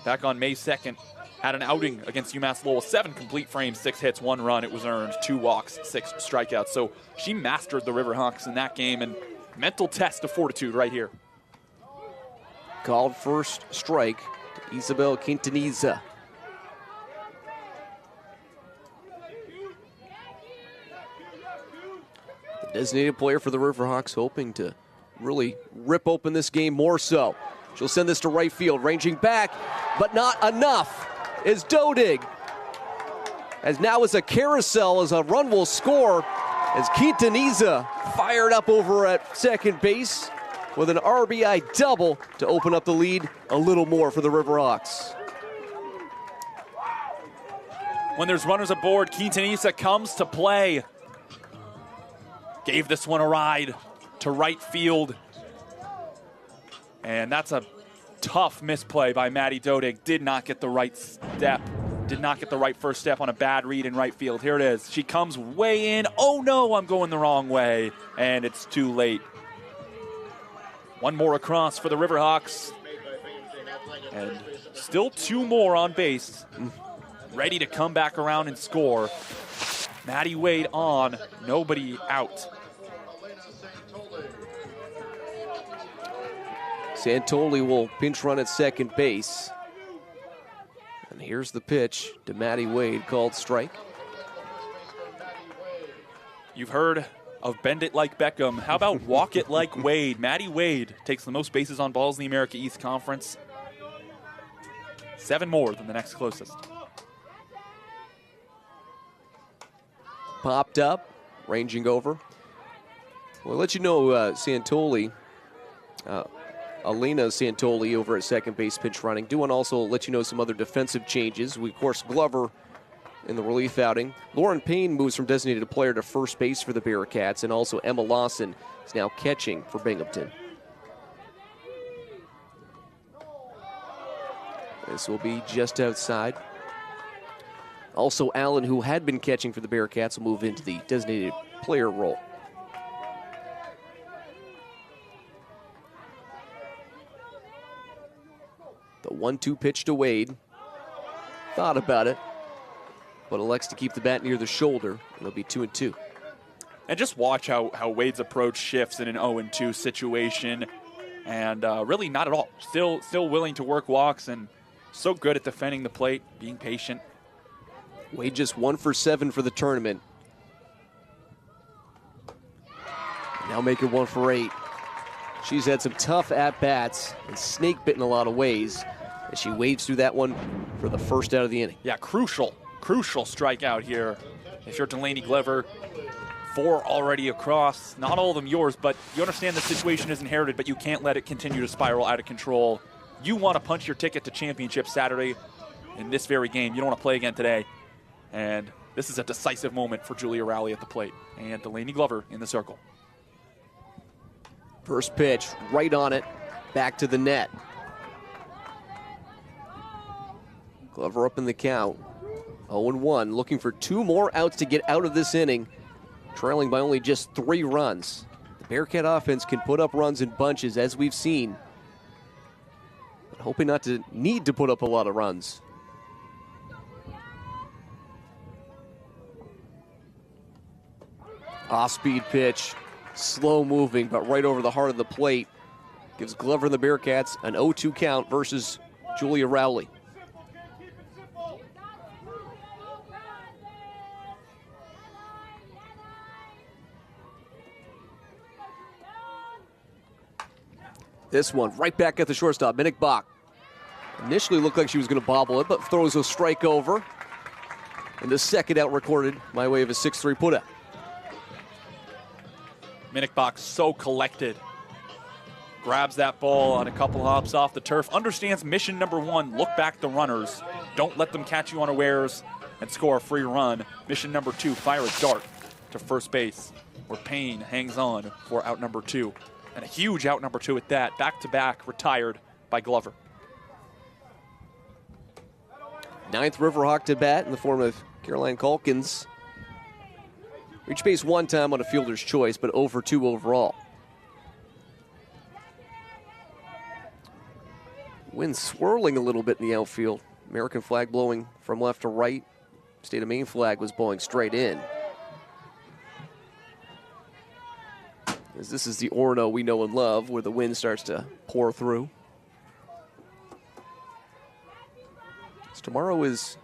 Back on May 2nd, had an outing against UMass Lowell, 7 complete frames, 6 hits, 1 run. It was earned, 2 walks, 6 strikeouts. So she mastered the Riverhawks in that game, and mental test of fortitude right here. Called first strike to Isabel Quintaniza. Designated player for the Riverhawks, hoping to really rip open this game more so. She'll send this to right field, ranging back, but not enough is Dodig. As now is a carousel as a run will score as Quintaniza fired up over at second base with an RBI double to open up the lead a little more for the Riverhawks. When there's runners aboard, Quintaniza comes to play. Gave this one a ride to right field. And that's a tough misplay by Maddie Dodig. Did not get the right step. Did not get the right first step on a bad read in right field. Here it is. She comes way in. Oh no, I'm going the wrong way. And it's too late. 1 more across for the Riverhawks. And still 2 more on base. Ready to come back around and score. Maddie Wade on, nobody out. Santoli will pinch run at second base. And here's the pitch to Maddie Wade, called strike. You've heard of bend it like Beckham. How about walk it like Wade? Maddie Wade takes the most bases on balls in the America East Conference. 7 more than the next closest. Popped up, ranging over. We'll let you know Santoli, Alina Santoli over at second base pinch running. Do want to also let you know some other defensive changes. Of course, Glover in the relief outing. Lauren Payne moves from designated player to first base for the Bearcats, and also Emma Lawson is now catching for Binghamton. This will be just outside. Also, Allen, who had been catching for the Bearcats, will move into the designated player role. The 1-2 pitch to Wade. Thought about it, but elects to keep the bat near the shoulder. It'll be 2-2. And just watch how Wade's approach shifts in an 0-2 situation. And really not at all. Still willing to work walks and so good at defending the plate, being patient. Wade just 1 for 7 for the tournament. Now make it 1 for 8. She's had some tough at-bats and snake-bit in a lot of ways as she wades through that one for the first out of the inning. Yeah, crucial strikeout here. If you're Delaney Glover, 4 already across. Not all of them yours, but you understand the situation is inherited, but you can't let it continue to spiral out of control. You want to punch your ticket to championship Saturday in this very game. You don't want to play again today. And this is a decisive moment for Julia Rowley at the plate. And Delaney Glover in the circle. First pitch, right on it, back to the net. Glover up in the count. 0-1, looking for 2 more outs to get out of this inning, trailing by only just 3 runs. The Bearcat offense can put up runs in bunches, as we've seen, but hoping not to need to put up a lot of runs. Off-speed pitch, slow moving, but right over the heart of the plate. Gives Glover and the Bearcats an 0-2 count versus Julia Rowley. This one right back at the shortstop, Minnick Bach. Initially looked like she was going to bobble it, but throws a strike over. And the second out recorded by way of a 6-3 putout. Minnick Bach so collected. Grabs that ball on a couple hops off the turf. Understands mission number 1, look back the runners. Don't let them catch you unawares and score a free run. Mission number 2, fire a dart to first base, where Payne hangs on for out number 2. And a huge out number 2 at that. Back-to-back, retired by Glover. 9th Riverhawk to bat in the form of Caroline Calkins. Reached base 1 time on a fielder's choice, but 0 for 2 overall. Wind swirling a little bit in the outfield. American flag blowing from left to right. State of Maine flag was blowing straight in. As this is the Orono we know and love, where the wind starts to pour through. So tomorrow is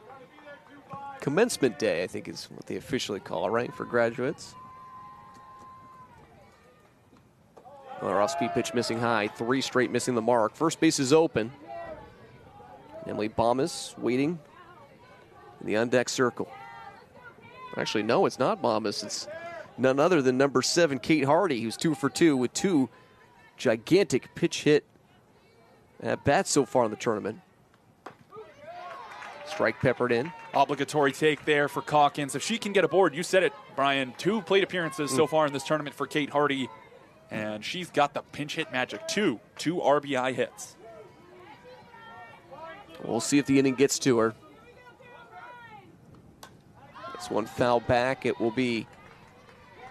commencement day, I think is what they officially call it, right, for graduates. Another off-speed pitch missing high, 3 straight missing the mark. First base is open. Emily Bomas waiting in the on-deck circle. Actually, no, it's not Bomas. It's none other than number 7, Kate Hardy, who's 2 for 2 with 2 gigantic pitch hit at bats so far in the tournament. Strike peppered in. Obligatory take there for Calkins. If she can get aboard, you said it, Brian, 2 plate appearances so far in this tournament for Kate Hardy, and she's got the pinch hit magic. 2 RBI hits. We'll see if the inning gets to her. This one foul back. It will be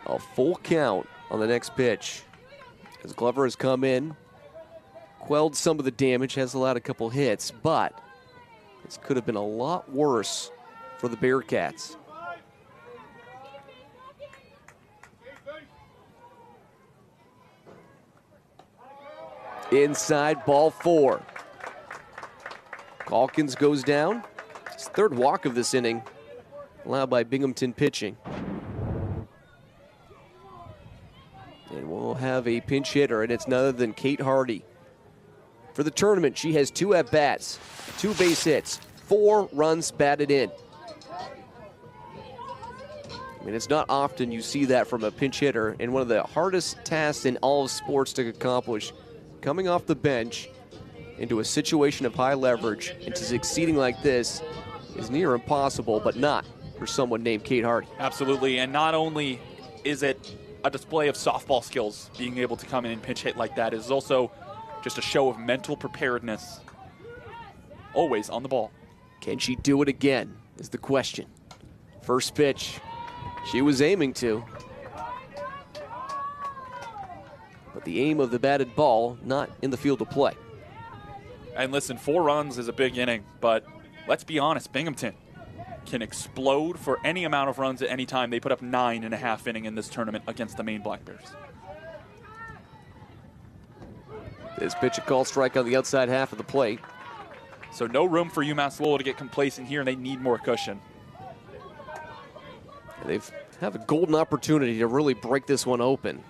a full count on the next pitch. As Glover has come in, quelled some of the damage, has allowed a couple hits, but this could have been a lot worse for the Bearcats. Inside, ball 4. Calkins goes down. His 3rd walk of this inning, allowed by Binghamton pitching. And we'll have a pinch hitter, and it's none other than Kate Hardy. For the tournament, she has 2 at-bats, 2 base hits, 4 runs batted in. I mean, it's not often you see that from a pinch hitter, and one of the hardest tasks in all of sports to accomplish, coming off the bench into a situation of high leverage and to succeeding like this is near impossible, but not for someone named Kate Hardy. Absolutely, and not only is it a display of softball skills, being able to come in and pinch hit like that, is also just a show of mental preparedness. Always on the ball. Can she do it again is the question. First pitch, she was aiming to. But the aim of the batted ball not in the field of play. And listen, 4 runs is a big inning, but let's be honest, Binghamton can explode for any amount of runs at any time. They put up 9.5 innings in this tournament against the Maine Black Bears. This pitch a call strike on the outside half of the plate. So no room for UMass Lowell to get complacent here, and they need more cushion. And they have a golden opportunity to really break this one open.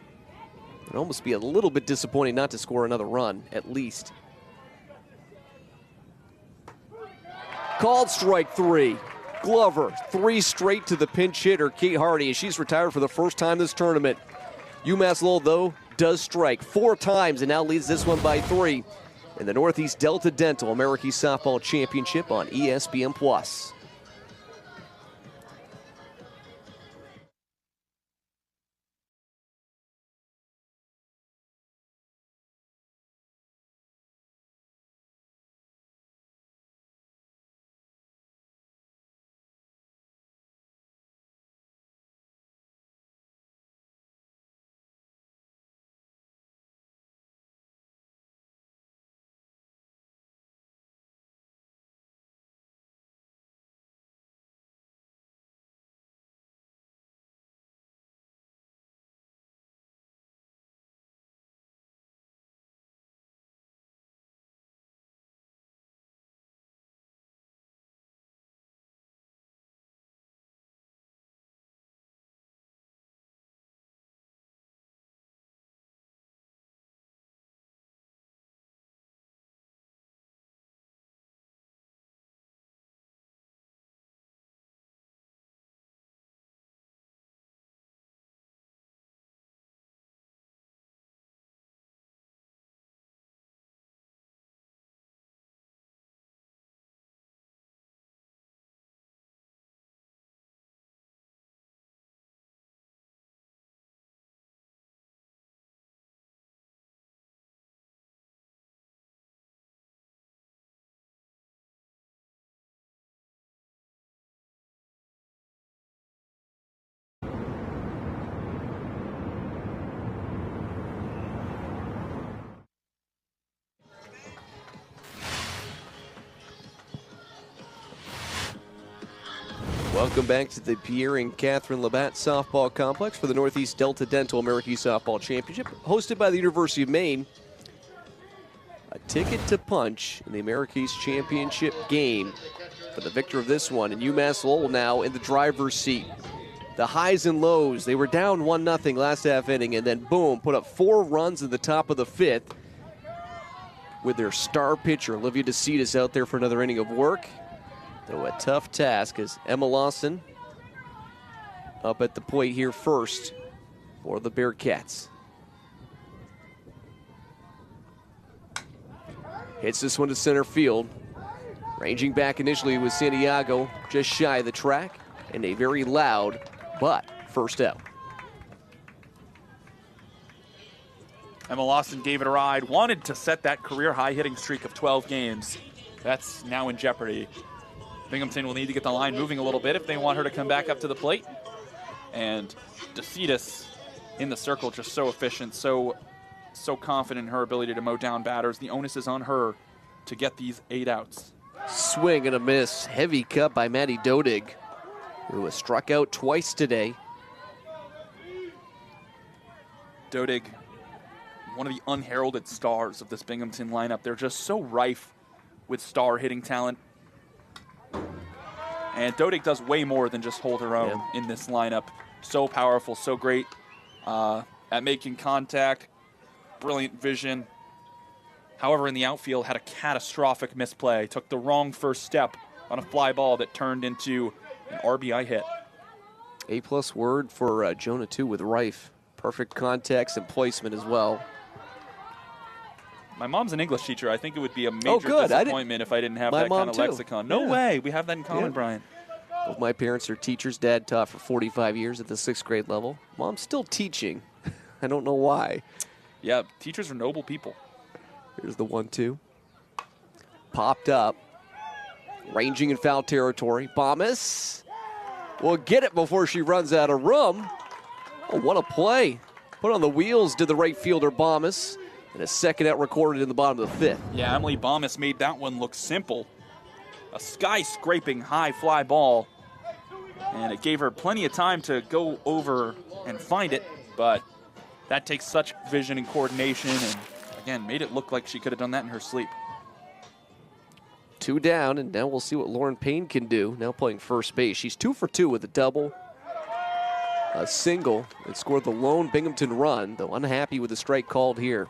It'd almost be a little bit disappointing not to score another run, at least. Called strike 3. Glover, 3 straight to the pinch hitter, Kate Hardy, as she's retired for the first time this tournament. UMass Lowell, though, does strike 4 times and now leads this one by 3 in the Northeast Delta Dental American Softball Championship on ESPN+. Welcome back to the Pierre and Catherine Labatt Softball Complex for the Northeast Delta Dental American Softball Championship, hosted by the University of Maine. A ticket to punch in the American Championship game for the victor of this one. And UMass Lowell now in the driver's seat. The highs and lows, they were down 1-0 last half inning, and then boom, put up 4 runs in the top of the 5th with their star pitcher, Olivia DeCitas, out there for another inning of work. Though a tough task as Emma Lawson up at the plate here first for the Bearcats. Hits this one to center field. Ranging back initially with Santiago just shy of the track, and a very loud but first out. Emma Lawson gave it a ride, wanted to set that career high hitting streak of 12 games. That's now in jeopardy. Binghamton will need to get the line moving a little bit if they want her to come back up to the plate. And DeCitas in the circle, just so efficient, so confident in her ability to mow down batters. The onus is on her to get these 8 outs. Swing and a miss. Heavy cut by Maddie Dodig, who was struck out twice today. Dodig, one of the unheralded stars of this Binghamton lineup. They're just so rife with star hitting talent. And Dodig does way more than just hold her own in this lineup. So powerful, so great at making contact, brilliant vision. However, in the outfield, had a catastrophic misplay. Took the wrong first step on a fly ball that turned into an RBI hit. A+ word for Jonah, too, with Rife. Perfect context and placement as well. My mom's an English teacher. I think it would be a major disappointment if I didn't have that kind of lexicon. No way. We have that in common, Brian. Both my parents are teachers. Dad taught for 45 years at the 6th grade level. Mom's still teaching. I don't know why. Yeah, teachers are noble people. Here's the 1-2. Popped up. Ranging in foul territory. Bomas will get it before she runs out of room. Oh, what a play. Put on the wheels did the right fielder, Bomas. And a second out recorded in the bottom of the fifth. Yeah, Emily Bomas made that one look simple. A sky-scraping high fly ball. And it gave her plenty of time to go over and find it, but that takes such vision and coordination, and again, made it look like she could have done that in her sleep. 2 down, and now we'll see what Lauren Payne can do, now playing first base. She's 2 for 2 with a double, a single, and scored the lone Binghamton run, though unhappy with the strike called here.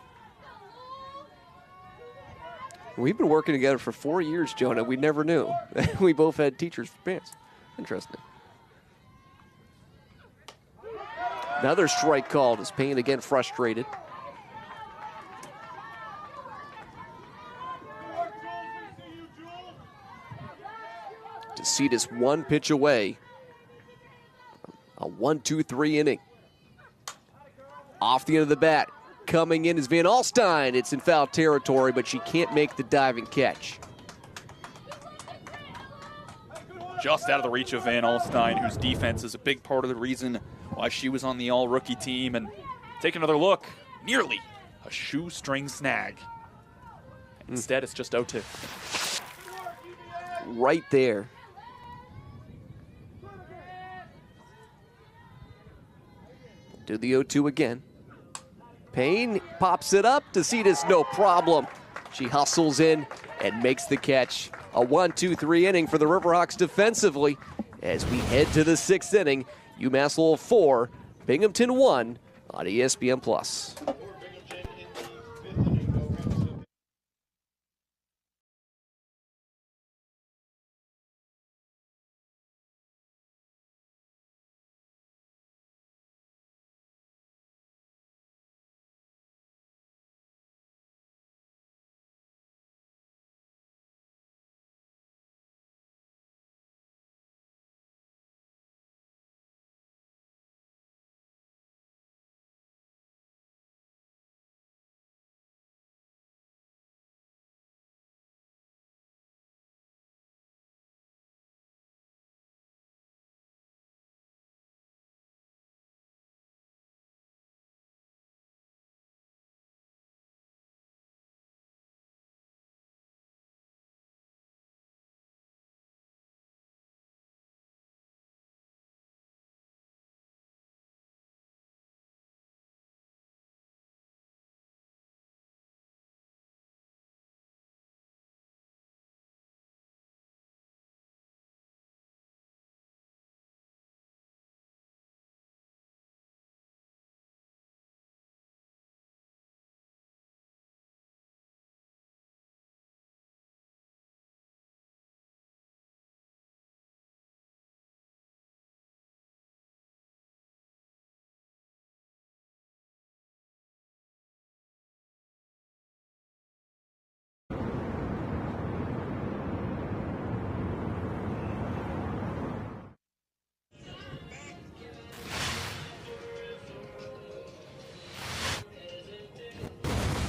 We've been working together for 4 years, Jonah. We never knew. We both had teachers for pants. Interesting. Another strike called as Payne again frustrated. DeCitas 1 pitch away. A 1-2-3 inning. Off the end of the bat. Coming in is Van Alstyne. It's in foul territory, but she can't make the diving catch. Just out of the reach of Van Alstyne, whose defense is a big part of the reason why she was on the all-rookie team. And take another look. Nearly a shoestring snag. Instead, it's just 0-2. Right there. Do the 0-2 again. Payne pops it up. DeCitas, no problem. She hustles in and makes the catch. A 1-2-3 inning for the Riverhawks defensively as we head to the 6th inning. UMass Lowell 4, Binghamton 1 on ESPN+.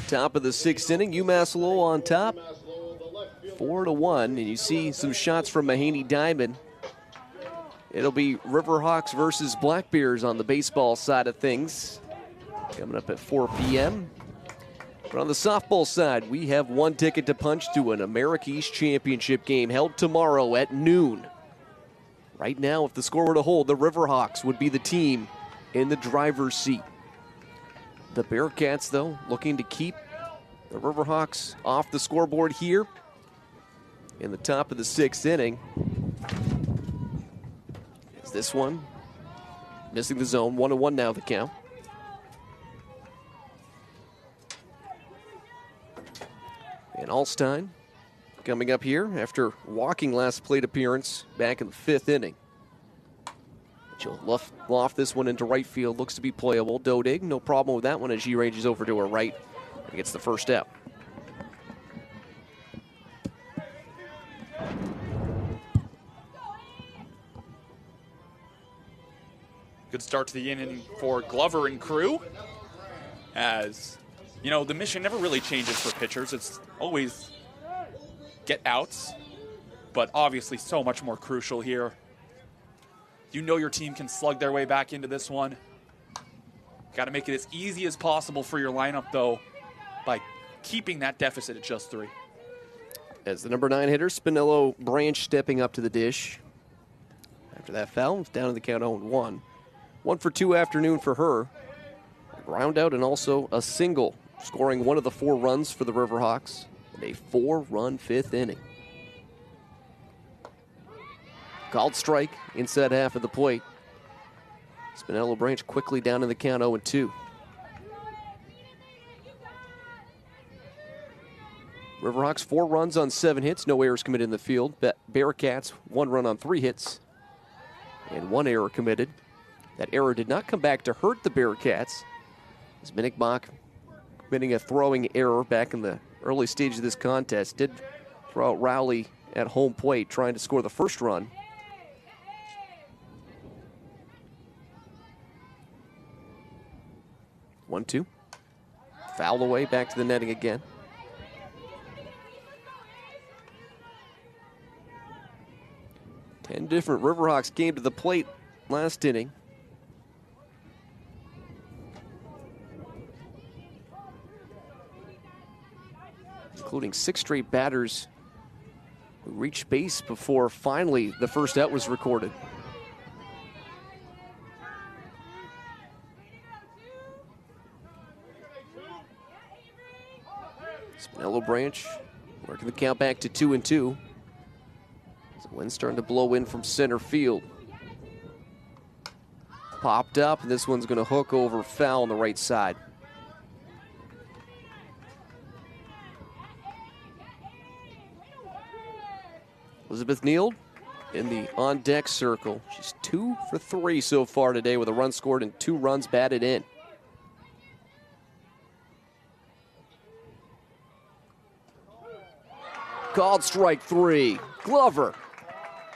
Top of the 6th inning, UMass Lowell on top, 4-1, and you see some shots from Mahaney Diamond. It'll be Riverhawks versus Black Bears on the baseball side of things, coming up at 4 p.m. But on the softball side, we have 1 ticket to punch to an America East Championship game held tomorrow at noon. Right now, if the score were to hold, the Riverhawks would be the team in the driver's seat. The Bearcats, though, looking to keep the Riverhawks off the scoreboard here in the top of the 6th inning. Is this one missing the zone? 1-1 now the count. And Alstyne coming up here after walking last plate appearance back in the 5th inning. She'll loft this one into right field. Looks to be playable. Dodig, no problem with that one as she ranges over to her right and gets the first out. Good start to the inning for Glover and crew. As, you know, the mission never really changes for pitchers. It's always get outs, but obviously so much more crucial here. You know your team can slug their way back into this one. Got to make it as easy as possible for your lineup, though. by keeping that deficit at just 3. As the number 9 hitter, Spinello Branch stepping up to the dish. After that foul, it's down to the count 0-1. 1 for 2 afternoon for her. A ground out and also a single, scoring one of the 4 runs for the Riverhawks in a 4-run 5th inning. Called strike inside half of the plate. Spinello Branch quickly down in the count 0-2. Riverhawks 4 runs on 7 hits, no errors committed in the field. Bearcats 1 run on 3 hits and 1 error committed. That error did not come back to hurt the Bearcats, as Minnick Bach, committing a throwing error back in the early stage of this contest, did throw out Rowley at home plate trying to score the first run. One, two. Foul away, back to the netting again. Ten different Riverhawks came to the plate last inning. Including 6 straight batters who reached base before finally the first out was recorded. Spinello Branch working the count back to 2-2. The wind's starting to blow in from center field. Popped up, and this one's going to hook over foul on the right side. Elizabeth Neal in the on-deck circle. She's 2 for 3 so far today with a run scored and 2 runs batted in. Called strike 3. Glover.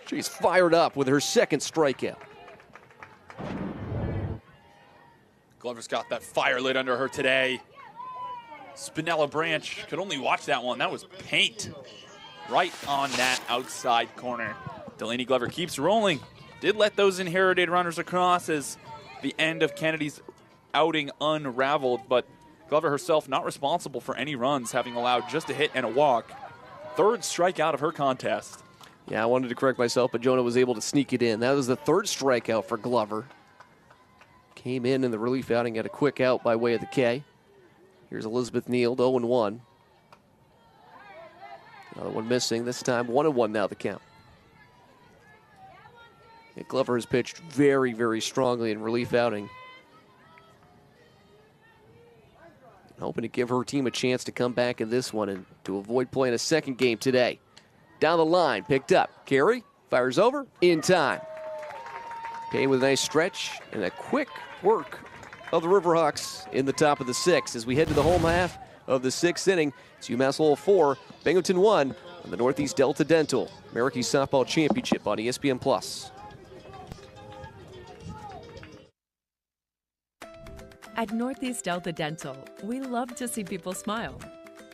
She's fired up with her second strikeout. Glover's got that fire lit under her today. Spinello Branch could only watch that one. That was paint right on that outside corner. Delaney Glover keeps rolling. Did let those inherited runners across as the end of Kennedy's outing unraveled, but Glover herself not responsible for any runs, having allowed just a hit and a walk. 3rd strikeout of her contest. Yeah, I wanted to correct myself, but Jonah was able to sneak it in. That was the 3rd strikeout for Glover. Came in the relief outing, had a quick out by way of the K. Here's Elizabeth Neal, 0-1. Another one missing, this time 1-1 now the count. And Glover has pitched very, very strongly in relief outing. Hoping to give her team a chance to come back in this one and to avoid playing a second game today. Down the line, picked up. Carey fires over in time. Payne with a nice stretch and a quick work of the Riverhawks in the top of the 6th as we head to the home half of the 6th inning. It's UMass Lowell 4, Binghamton 1 on the Northeast Delta Dental American Softball Championship on ESPN+. At Northeast Delta Dental, we love to see people smile.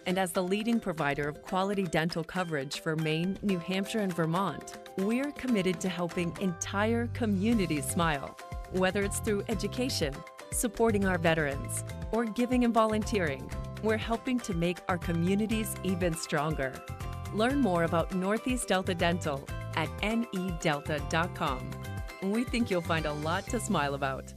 And as the leading provider of quality dental coverage for Maine, New Hampshire, and Vermont, we're committed to helping entire communities smile. Whether it's through education, supporting our veterans, or giving and volunteering, we're helping to make our communities even stronger. Learn more about Northeast Delta Dental at nedelta.com. We think you'll find a lot to smile about.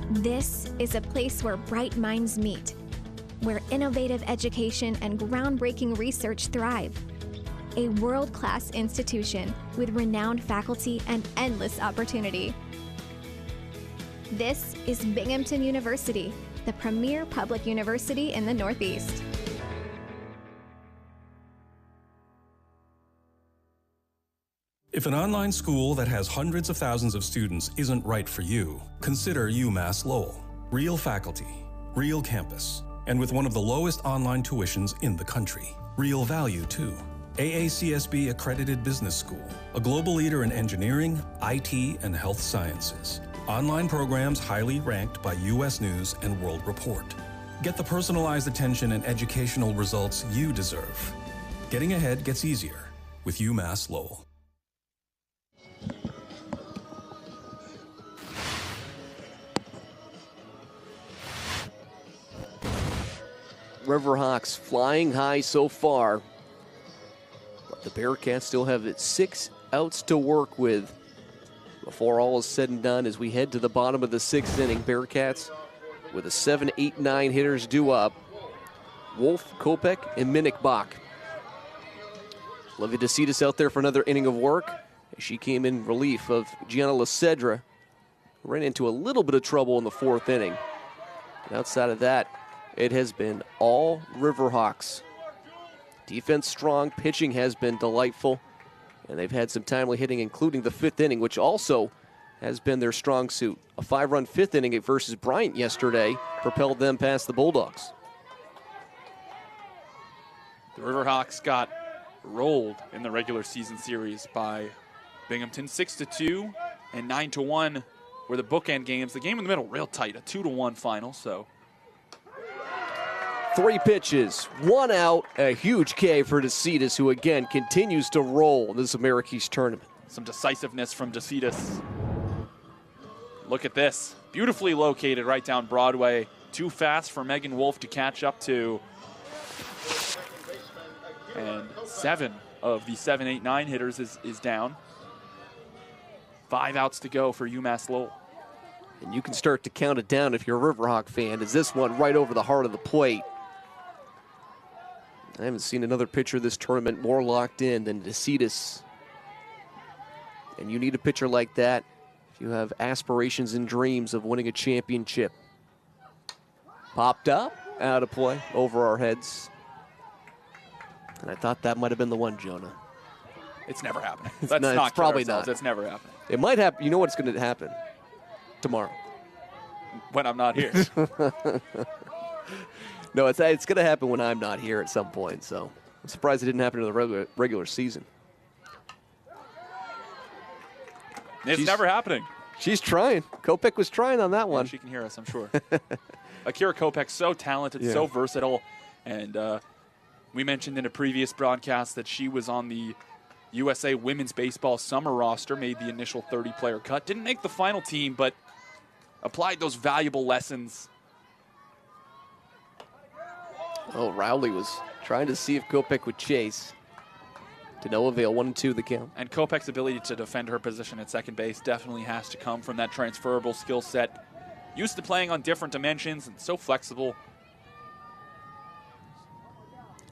This is a place where bright minds meet, where innovative education and groundbreaking research thrive. A world-class institution with renowned faculty and endless opportunity. This is Binghamton University, the premier public university in the Northeast. If an online school that has hundreds of thousands of students isn't right for you, consider UMass Lowell. Real faculty, real campus, and with one of the lowest online tuitions in the country. Real value, too. AACSB accredited business school, a global leader in engineering, IT, and health sciences. Online programs highly ranked by U.S. News and World Report. Get the personalized attention and educational results you deserve. Getting ahead gets easier with UMass Lowell. Riverhawks flying high so far. But the Bearcats still have 6 outs to work with before all is said and done as we head to the bottom of the 6th inning. Bearcats with a 7, 8, 9 hitters due up. Wolf, Kopech, and Minnick Bach. Olivia DeCitas out there for another inning of work. She came in relief of Gianna Lacedra. Ran into a little bit of trouble in the 4th inning. And outside of that, it has been all Riverhawks. Defense strong, pitching has been delightful, and they've had some timely hitting, including the 5th inning, which also has been their strong suit. A 5-run 5th inning versus Bryant yesterday propelled them past the Bulldogs. The Riverhawks got rolled in the regular season series by Binghamton, 6-2 and 9-1 were the bookend games. The game in the middle real tight, a 2-1 final. So 3 pitches, 1 out, a huge K for DeCitas, who again continues to roll in this Americas tournament. Some decisiveness from DeCitas. Look at this, beautifully located right down Broadway. Too fast for Megan Wolf to catch up to. And 7 of the 7, 8, 9 hitters is down. 5 outs to go for UMass Lowell. And you can start to count it down if you're a Riverhawk fan, as this one right over the heart of the plate. I haven't seen another pitcher this tournament more locked in than DeCitas. And you need a pitcher like that if you have aspirations and dreams of winning a championship. Popped up, out of play, over our heads. And I thought that might have been the one, Jonah. It's never happening. It's Let's not, not it's probably ourselves. not. It's never happening. It might happen. You know what's going to happen? Tomorrow. When I'm not here. No, it's going to happen when I'm not here at some point. So I'm surprised it didn't happen in the regular season. It's never happening. She's trying. Kopech was trying on that one. She can hear us, I'm sure. Akira Kopech, so talented, so versatile. And we mentioned in a previous broadcast that she was on the USA Women's Baseball Summer roster, made the initial 30-player cut. Didn't make the final team, but applied those valuable lessons. Oh, Rowley was trying to see if Kopech would chase. To no avail, 1-2 the count. And Kopech's ability to defend her position at second base definitely has to come from that transferable skill set. Used to playing on different dimensions and so flexible.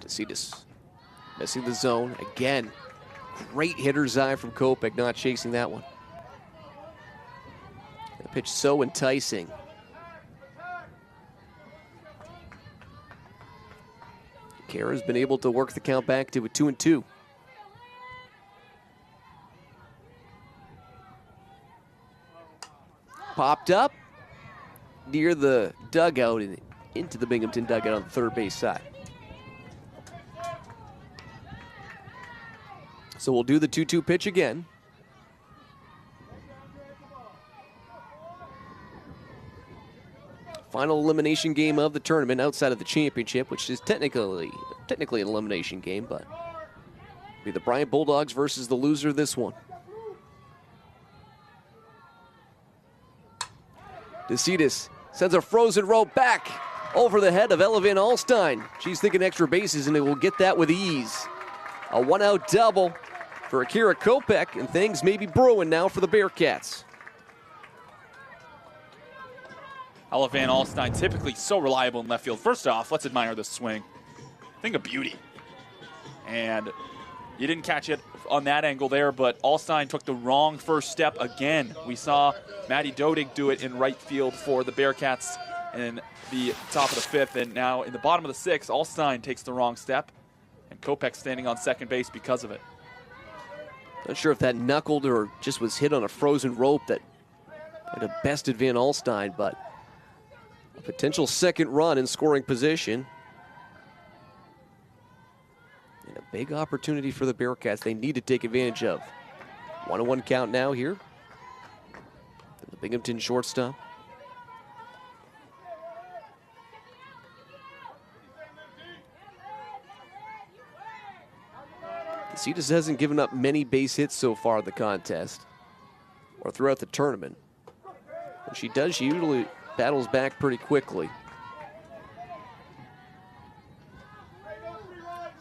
DeCitas missing the zone again. Great hitter's eye from Kopech, not chasing that one. The pitch so enticing. Kara's been able to work the count back to a 2-2. Popped up near the dugout and into the Binghamton dugout on the third base side. So we'll do the 2-2 pitch again. Final elimination game of the tournament outside of the championship, which is technically an elimination game, but be the Bryant Bulldogs versus the loser of this one. DeCitas sends a frozen rope back over the head of Ella Van Alstyne. She's thinking extra bases, and it will get that with ease. A one-out double for Akira Kopech, and things may be brewing now for the Bearcats. Ella Van Alstyne, typically so reliable in left field. First off, let's admire this swing. Thing of beauty. And you didn't catch it on that angle there, but Alstyne took the wrong first step again. We saw Maddie Dodig do it in right field for the Bearcats in the top of the fifth, and now in the bottom of the sixth, Alstyne takes the wrong step, and Kopech standing on second base because of it. Not sure if that knuckled or just was hit on a frozen rope that might have bested Van Alstyne, but a potential second run in scoring position. And a big opportunity for the Bearcats they need to take advantage of. 1-1 count now here. The Binghamton shortstop. DeCitas hasn't given up many base hits so far in the contest or throughout the tournament. When she does, she usually battles back pretty quickly.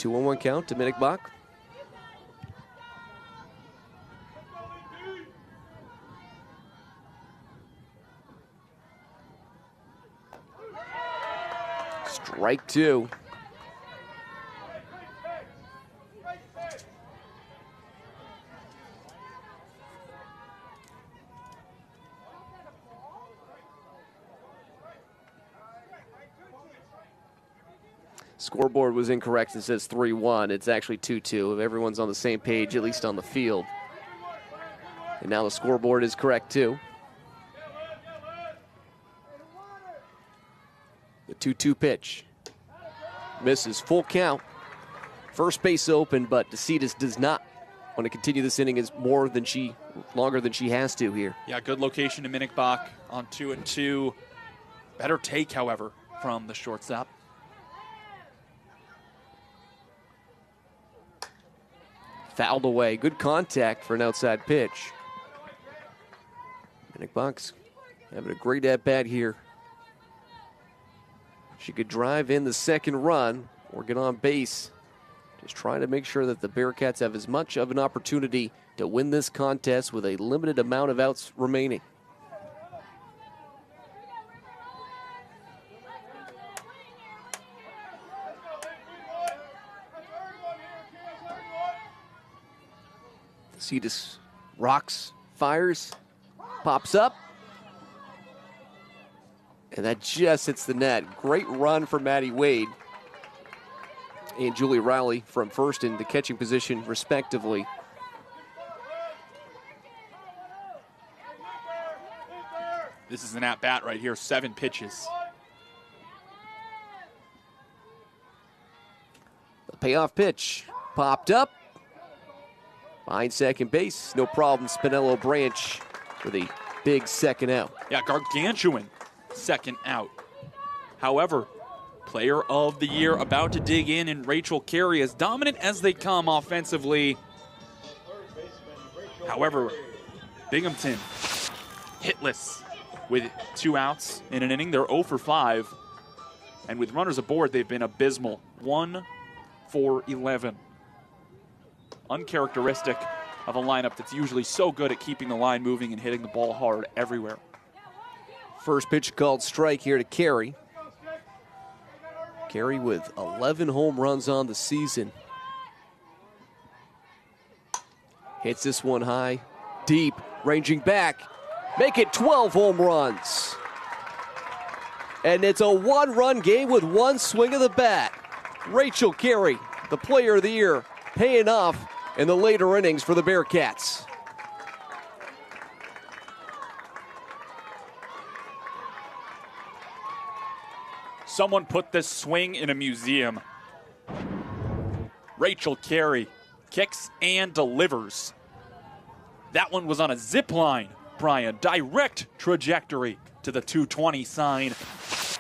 2-1 count to Minnickbach. Strike two. Scoreboard was incorrect. It says 3-1. It's actually 2-2. Everyone's on the same page, at least on the field. And now the scoreboard is correct, too. The 2-2 pitch. Misses. Full count. First base open, but DeCitas does not want to continue this inning as longer than she has to here. Yeah, good location to Minnickbach on 2-2. Better take, however, from the shortstop. Fouled away. Good contact for an outside pitch. Minnickbach having a great at-bat here. She could drive in the second run or get on base. Just trying to make sure that the Bearcats have as much of an opportunity to win this contest with a limited amount of outs remaining. DeCitas rocks, fires, pops up. And that just hits the net. Great run for Maddie Wade and Julie Riley from first in the catching position, respectively. This is an at-bat right here, 7 pitches. The payoff pitch popped up. Behind second base, no problem. Spinello Branch with a big second out. Yeah, gargantuan second out. However, player of the year about to dig in, and Rachel Carey, as dominant as they come offensively. However, Binghamton hitless with 2 outs in an inning. They're 0 for 5. And with runners aboard, they've been abysmal. 1 for 11. Uncharacteristic of a lineup that's usually so good at keeping the line moving and hitting the ball hard everywhere. First pitch called strike here to Carey. Carey with 11 home runs on the season. Hits this one high, deep, ranging back. Make it 12 home runs. And it's a 1-run game with 1 swing of the bat. Rachel Carey, the player of the year, paying off in the later innings for the Bearcats. Someone put this swing in a museum. Rachel Carey kicks and delivers. That one was on a zip line, Brian. Direct trajectory to the 220 sign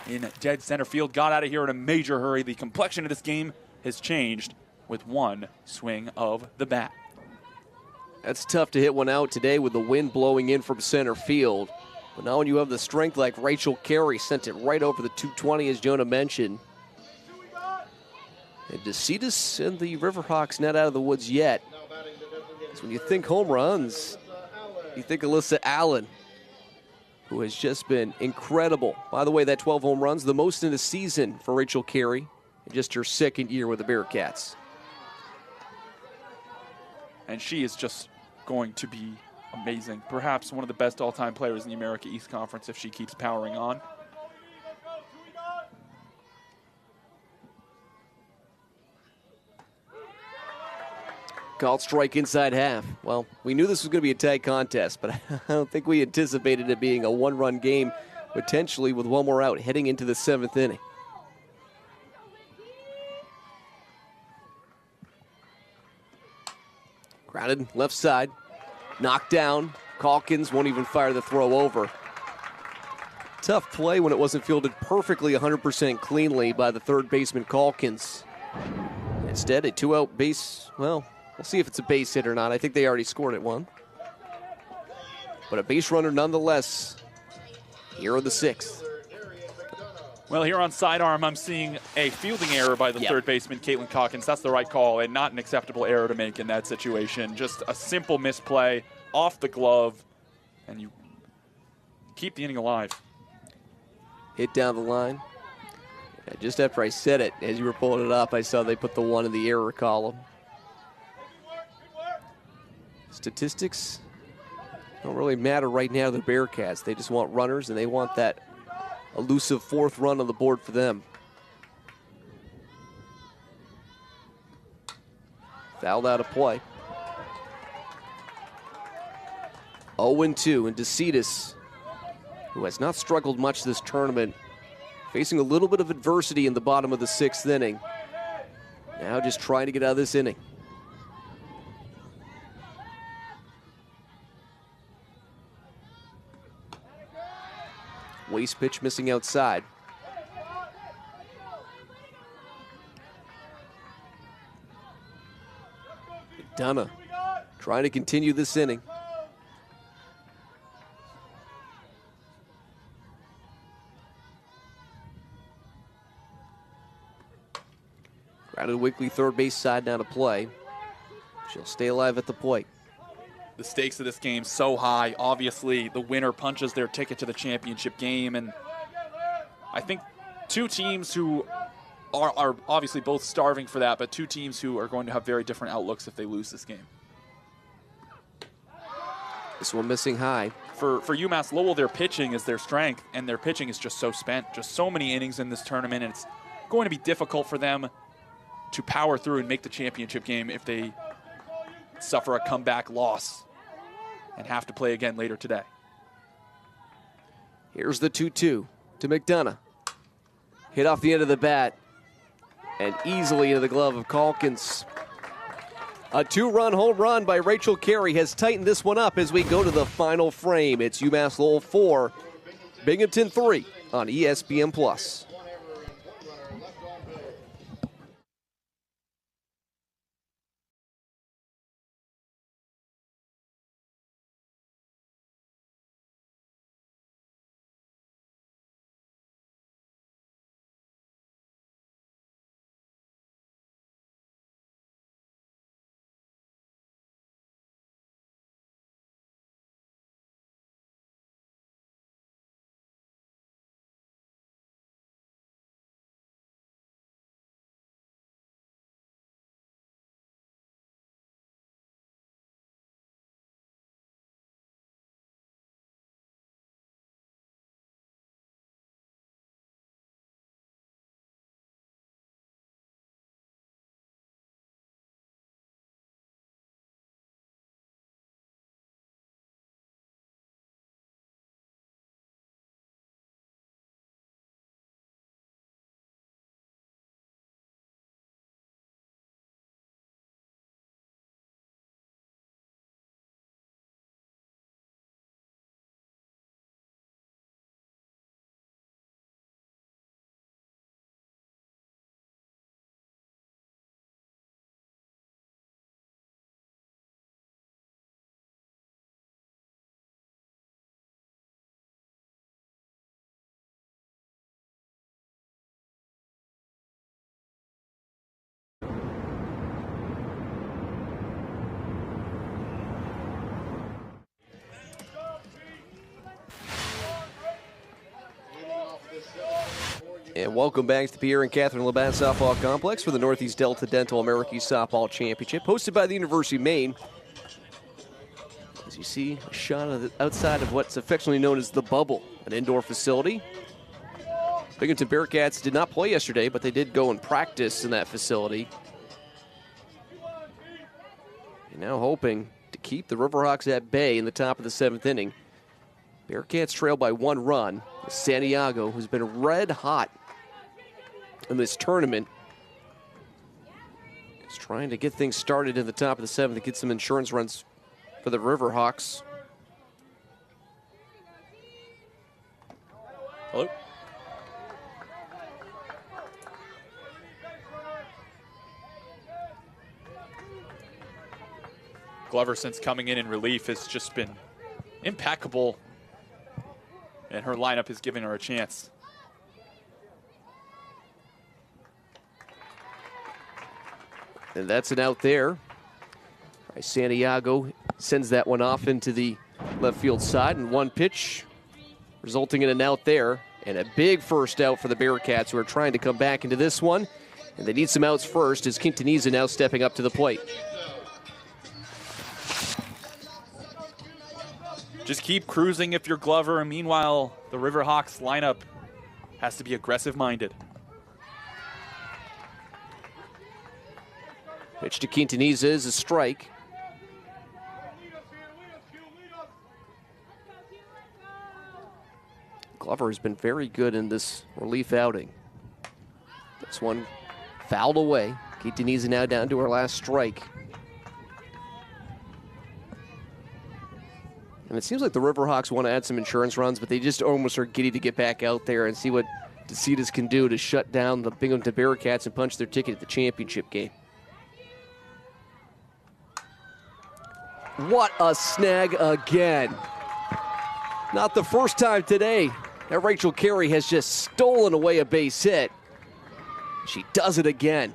in dead center field. Got out of here in a major hurry. The complexion of this game has changed with 1 swing of the bat. That's tough to hit one out today with the wind blowing in from center field. But now when you have the strength like Rachel Carey, sent it right over the 220, as Jonah mentioned. And DeCitas and the Riverhawks not out of the woods yet. So when you think home runs, you think Alyssa Allen, who has just been incredible. By the way, that 12 home runs, the most in a season for Rachel Carey in just her second year with the Bearcats. And she is just going to be amazing. Perhaps one of the best all-time players in the America East Conference if she keeps powering on. Called strike inside half. Well, we knew this was going to be a tight contest, but I don't think we anticipated it being a 1-run game, potentially with 1 more out heading into the 7th inning. Grounded left side. Knocked down. Calkins won't even fire the throw over. Tough play when it wasn't fielded perfectly 100% cleanly by the third baseman Calkins. Instead, a 2-out base. Well, we'll see if it's a base hit or not. I think they already scored at 1. But a base runner nonetheless here in the 6th. Well, here on sidearm, I'm seeing a fielding error by the third baseman, Caitlin Calkins. That's the right call and not an acceptable error to make in that situation. Just a simple misplay off the glove, and you keep the inning alive. Hit down the line. Yeah, just after I said it, as you were pulling it up, I saw they put the 1 in the error column. Statistics don't really matter right now to the Bearcats. They just want runners, and they want that elusive 4th run on the board for them. Fouled out of play. 0-2, and DeCitas, who has not struggled much this tournament, facing a little bit of adversity in the bottom of the 6th inning. Now just trying to get out of this inning. Waste pitch missing outside. McDonough trying to continue this inning. Grounded Wigley, third base side down to play. She'll stay alive at the plate. The stakes of this game so high. Obviously, the winner punches their ticket to the championship game, and I think two teams who are obviously both starving for that, but two teams who are going to have very different outlooks if they lose this game. This one missing high. For UMass Lowell, their pitching is their strength, and their pitching is just so spent. Just so many innings in this tournament, and it's going to be difficult for them to power through and make the championship game if they suffer a comeback loss and have to play again later today. Here's the 2-2 to McDonough. Hit off the end of the bat and easily into the glove of Calkins. A 2-run home run by Rachel Carey has tightened this one up as we go to the final frame. It's UMass Lowell 4, Binghamton 3 on ESPN+. And welcome back to the Pierre and Catherine Labatt Softball Complex for the Northeast Delta Dental American Softball Championship, hosted by the University of Maine. As you see, a shot of the outside of what's affectionately known as the Bubble, an indoor facility. Binghamton Bearcats did not play yesterday, but they did go and practice in that facility. And now hoping to keep the Riverhawks at bay in the top of the 7th inning. Bearcats trail by 1 run. Santiago, who's been red hot in this tournament, is trying to get things started in the top of the 7th to get some insurance runs for the Riverhawks. Hello? Glover, since coming in relief, has just been impeccable, and her lineup is giving her a chance. And that's an out there. Santiago sends that one off into the left field side, and one pitch resulting in an out there. And a big first out for the Bearcats, who are trying to come back into this one. And they need some outs first, as Quintaniza now stepping up to the plate. Just keep cruising if you're Glover, and meanwhile, the Riverhawks lineup has to be aggressive-minded. Pitch to Quintaniza is a strike. Glover has been very good in this relief outing. This one fouled away. Quintaniza now down to her last strike. And it seems like the Riverhawks want to add some insurance runs, but they just almost are giddy to get back out there and see what DeCitas can do to shut down the Binghamton Bearcats and punch their ticket at the championship game. What a snag again. Not the first time today that Rachel Carey has just stolen away a base hit. She does it again.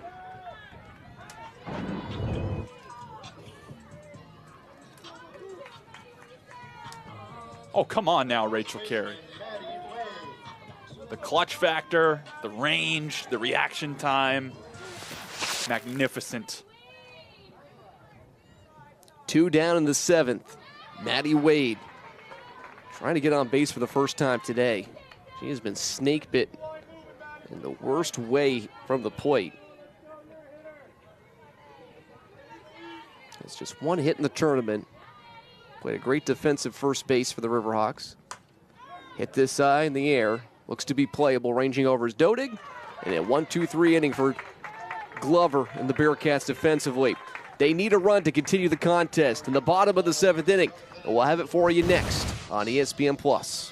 Oh, come on now, Rachel Carey. The clutch factor, the range, the reaction time, magnificent. 2 down in the 7th. Maddie Wade trying to get on base for the first time today. She has been snake bitten in the worst way from the plate. It's just one hit in the tournament. Played a great defensive first base for the Riverhawks. Hit this eye in the air. Looks to be playable, ranging over his Dodig. And a 1-2-3 inning for Glover and the Bearcats defensively. They need a run to continue the contest in the bottom of the 7th inning. And we'll have it for you next on ESPN+.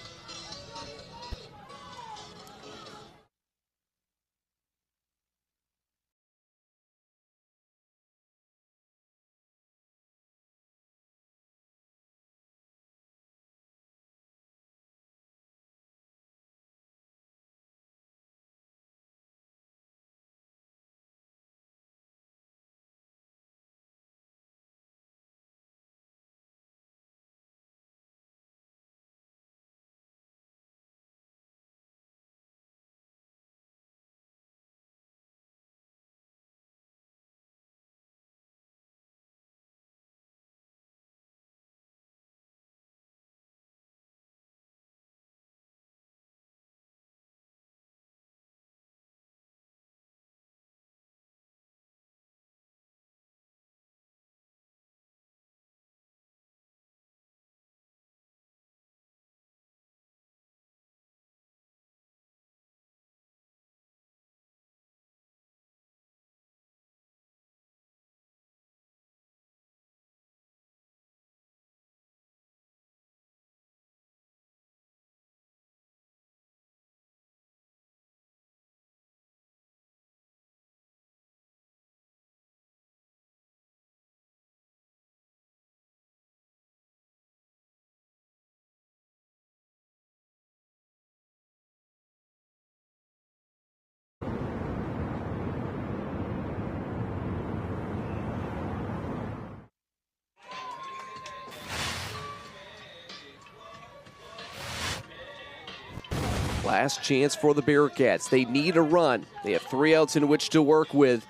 Last chance for the Bearcats. They need a run. They have 3 outs in which to work with.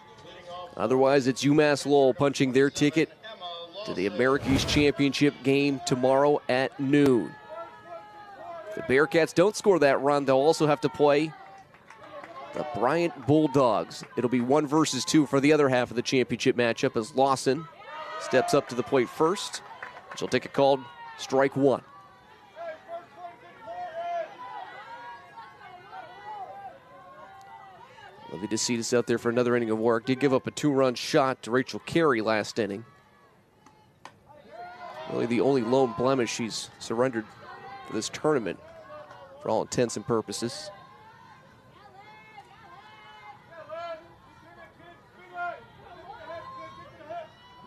Otherwise, it's UMass Lowell punching their ticket to the Americas Championship game tomorrow at noon. If the Bearcats don't score that run, they'll also have to play the Bryant Bulldogs. It'll be 1 versus 2 for the other half of the championship matchup as Lawson steps up to the plate first. She'll take a called strike 1. Lovely to see this out there for another inning of work. Did give up a 2-run shot to Rachel Carey last inning. Really the only lone blemish she's surrendered for this tournament for all intents and purposes.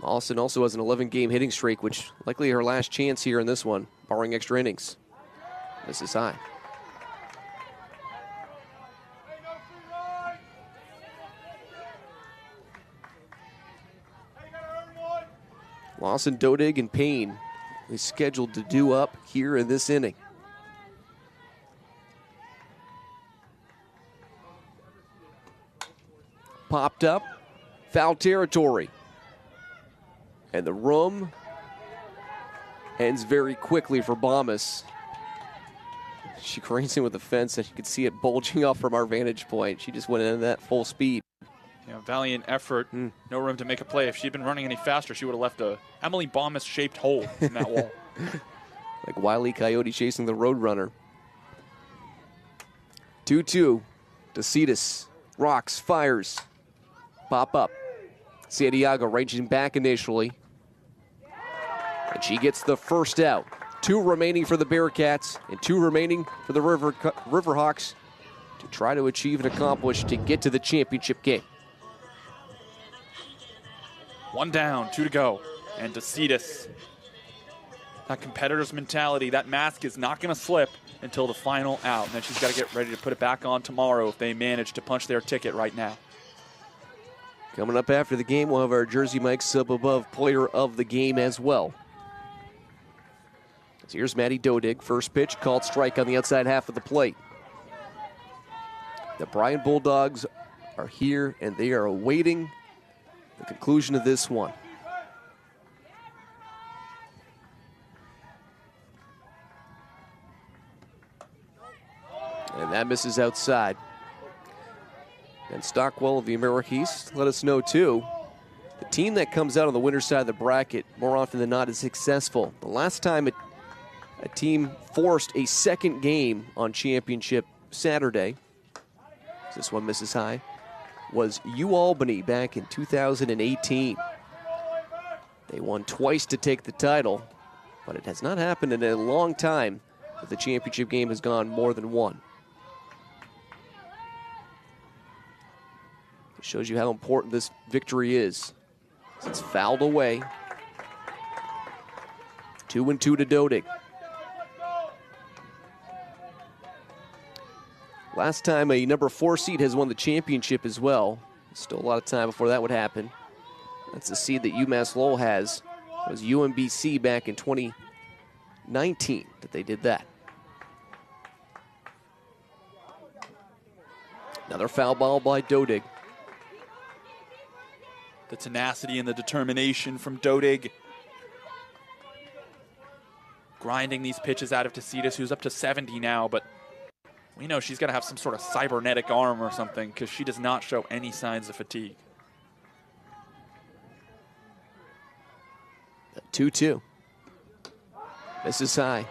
Austin also has an 11-game hitting streak, which likely her last chance here in this one, barring extra innings. This is high. Lawson, Dodig, and Payne is scheduled to do up here in this inning. Popped up, foul territory. And the room ends very quickly for Bombas. She cranes in with the fence, and you could see it bulging off from our vantage point. She just went into that full speed. Yeah, valiant effort. No room to make a play. If she'd been running any faster, she would have left a Emily Bombas-shaped hole in that wall. Like Wile E. Coyote chasing the Roadrunner. 2-2. DeCitas rocks, fires. Pop up. Santiago ranging back initially. And she gets the first out. 2 remaining for the Bearcats and 2 remaining for the Riverhawks to try to achieve and accomplish to get to the championship game. 1 down, 2 to go. And DeCitas, that competitor's mentality, that mask is not going to slip until the final out. And then she's got to get ready to put it back on tomorrow if they manage to punch their ticket right now. Coming up after the game, we'll have our Jersey Mike sub above player of the game as well. So here's Maddie Dodig. First pitch, called strike on the outside half of the plate. The Bryan Bulldogs are here, and they are awaiting the conclusion of this one. And that misses outside. And Stockwell of the Americas let us know, too, the team that comes out on the winner's side of the bracket more often than not is successful. The last time a team forced a second game on championship Saturday, this one misses high, was UAlbany back in 2018. They won twice to take the title, but it has not happened in a long time that the championship game has gone more than one. It shows you how important this victory is. It's fouled away. 2-2 to Dodig. Last time a number 4 seed has won the championship as well. Still a lot of time before that would happen. That's the seed that UMass Lowell has. It was UMBC back in 2019 that they did that. Another foul ball by Dodig. The tenacity and the determination from Dodig. Grinding these pitches out of DeCitas, who's up to 70 now, but we know she's got to have some sort of cybernetic arm or something because she does not show any signs of fatigue. 2-2. This is high.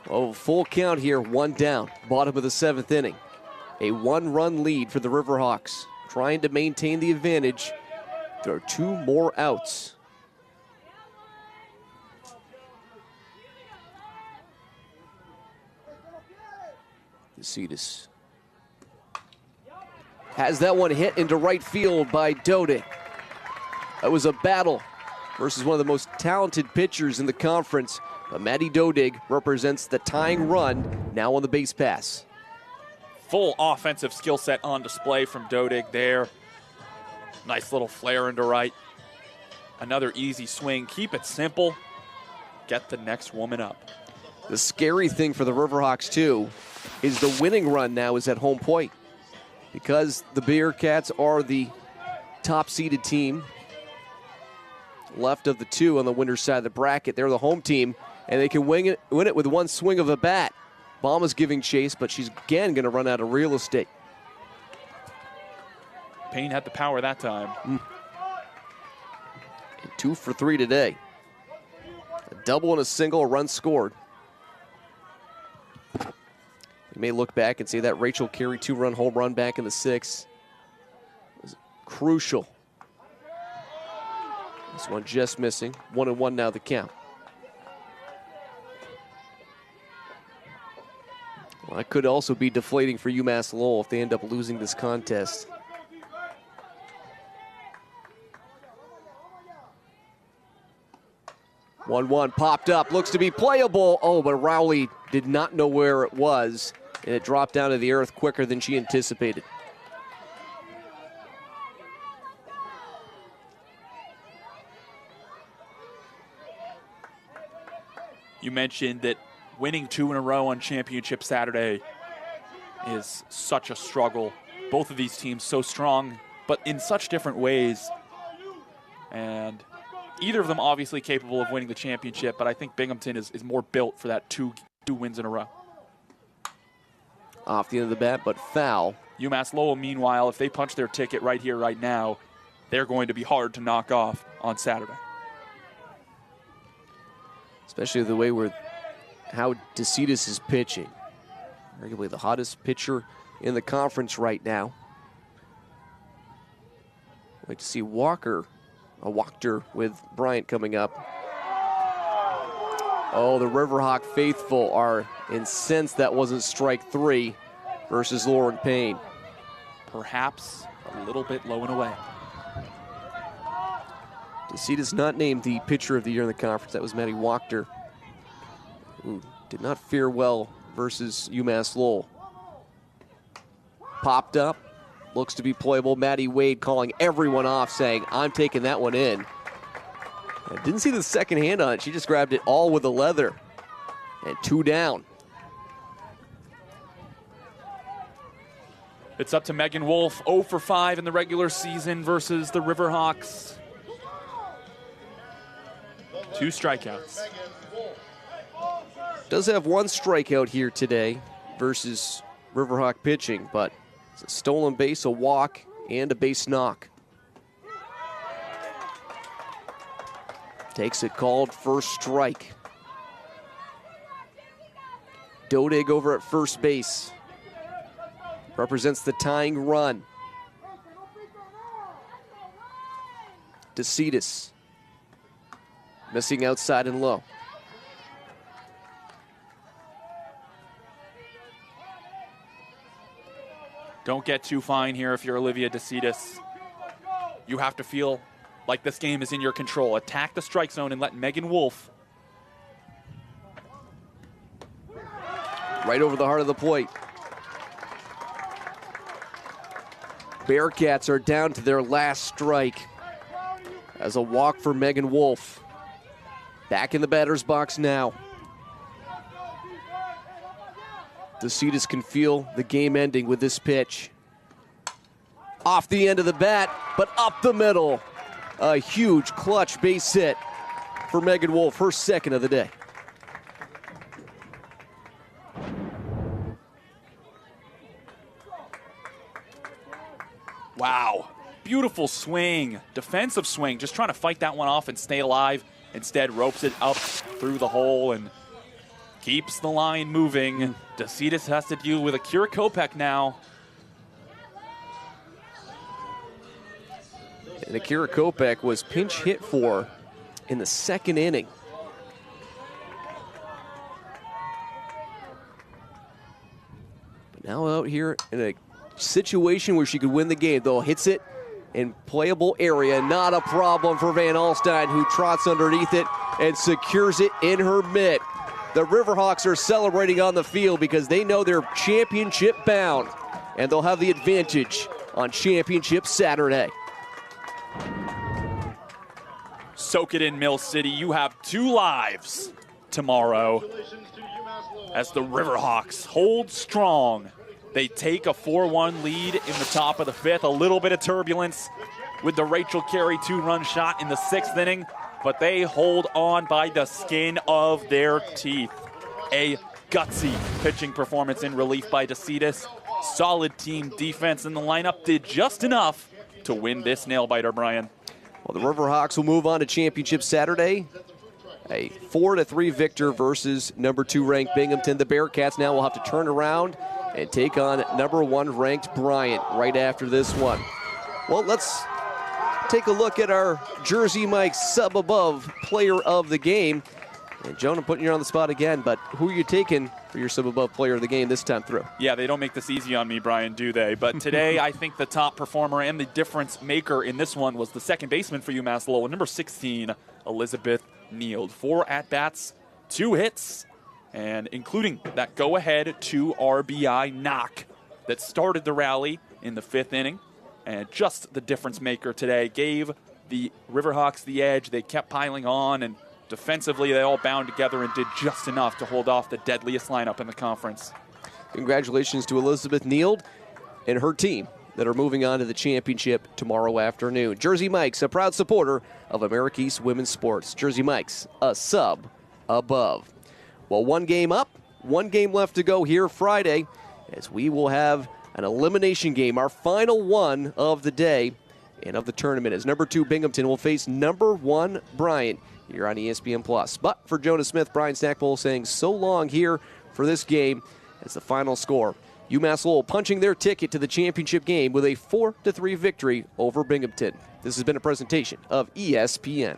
Oh, full count here, 1 down. Bottom of the 7th inning. A 1-run lead for the Riverhawks. Trying to maintain the advantage. There are 2 more outs. DeCitas has that one hit into right field by Dodig. That was a battle versus one of the most talented pitchers in the conference. But Maddie Dodig represents the tying run now on the base pass. Full offensive skill set on display from Dodig there. Nice little flare into right. Another easy swing. Keep it simple. Get the next woman up. The scary thing for the Riverhawks, too, is the winning run now is at home plate. Because the Bearcats are the top-seeded team, left of the 2 on the winner's side of the bracket, they're the home team, and they can win it with 1 swing of a bat. Bama's giving chase, but she's again going to run out of real estate. Payne had the power that time. And 2 for 3 today. A double and a single, a run scored. You may look back and say that Rachel Carey 2-run home run back in the 6th was crucial. This one just missing. 1-1 now the count. Well, that could also be deflating for UMass Lowell if they end up losing this contest. One popped up, looks to be playable. Oh, but Rowley did not know where it was, and it dropped down to the earth quicker than she anticipated. You mentioned that winning 2 in a row on Championship Saturday is such a struggle. Both of these teams so strong, but in such different ways. And either of them obviously capable of winning the championship, but I think Binghamton is more built for that two wins in a row. Off the end of the bat, but foul. UMass Lowell, meanwhile, if they punch their ticket right here, right now, they're going to be hard to knock off on Saturday. Especially the way how DeCitas is pitching. Arguably the hottest pitcher in the conference right now. I'd like to see Wachter with Bryant coming up. Oh, the Riverhawk faithful are incensed that wasn't strike 3 versus Lauren Payne. Perhaps a little bit low and away. DeCitas not named the pitcher of the year in the conference. That was Maddie Wachter, who did not fare well versus UMass Lowell. Popped up, looks to be playable. Maddie Wade calling everyone off, saying, I'm taking that one in. I didn't see the second hand on it. She just grabbed it all with the leather. And 2 down. It's up to Megan Wolf, 0 for 5 in the regular season versus the Riverhawks. 2 strikeouts. Does have 1 strikeout here today versus Riverhawk pitching, but it's a stolen base, a walk, and a base knock. Takes it called first strike. Dodig over at first base. Represents the tying run. DeCitas missing outside and low. Don't get too fine here if you're Olivia DeCitas. You have to feel like this game is in your control. Attack the strike zone and let Megan Wolf. Right over the heart of the plate. Bearcats are down to their last strike as a walk for Megan Wolf. Back in the batter's box now. DeCitas can feel the game ending with this pitch. Off the end of the bat, but up the middle. A huge clutch base hit for Megan Wolf, her second of the day. Wow, beautiful swing, defensive swing, just trying to fight that one off and stay alive. Instead, ropes it up through the hole and keeps the line moving. DeCitas has to deal with Akira Kopech now. And Akira Kopech was pinch hit for in the second inning. But now out here in a situation where she could win the game, though. Hits it in playable area. Not a problem for Van Alstyne, who trots underneath it and secures it in her mitt. The Riverhawks are celebrating on the field because they know they're championship bound, and they'll have the advantage on Championship Saturday. Soak it in, Mill City. You have 2 lives tomorrow as the Riverhawks hold strong. They take a 4-1 lead in the top of the 5th. A little bit of turbulence with the Rachel Carey 2-run shot in the 6th inning, but they hold on by the skin of their teeth. A gutsy pitching performance in relief by DeCitas. Solid team defense, and the lineup did just enough to win this nail-biter, Brian. Well, the Riverhawks will move on to Championship Saturday. A 4-3 victor versus number 2 ranked Binghamton. The Bearcats now will have to turn around and take on number 1 ranked Bryant right after this one. Well, let's take a look at our Jersey Mike sub-above player of the game. And Joan, I'm putting you on the spot again, but who are you taking for your sub-above player of the game this time through? Yeah, they don't make this easy on me, Brian, do they? But today, I think the top performer and the difference maker in this one was the second baseman for UMass Lowell, number 16, Elizabeth Neild. 4 at-bats, 2 hits, and including that go-ahead 2 RBI knock that started the rally in the 5th inning. And just the difference maker today gave the Riverhawks the edge. They kept piling on and defensively, they all bound together and did just enough to hold off the deadliest lineup in the conference. Congratulations to Elizabeth Neild and her team that are moving on to the championship tomorrow afternoon. Jersey Mike's a proud supporter of America East women's sports. Jersey Mike's, a sub above. Well, one game up, one game left to go here Friday, as we will have an elimination game, our final one of the day and of the tournament, as number 2 Binghamton will face number 1 Bryant here on ESPN+. But for Jonah Smith, Brian Stackpole saying so long here for this game as the final score. UMass Lowell punching their ticket to the championship game with a 4-3 victory over Binghamton. This has been a presentation of ESPN.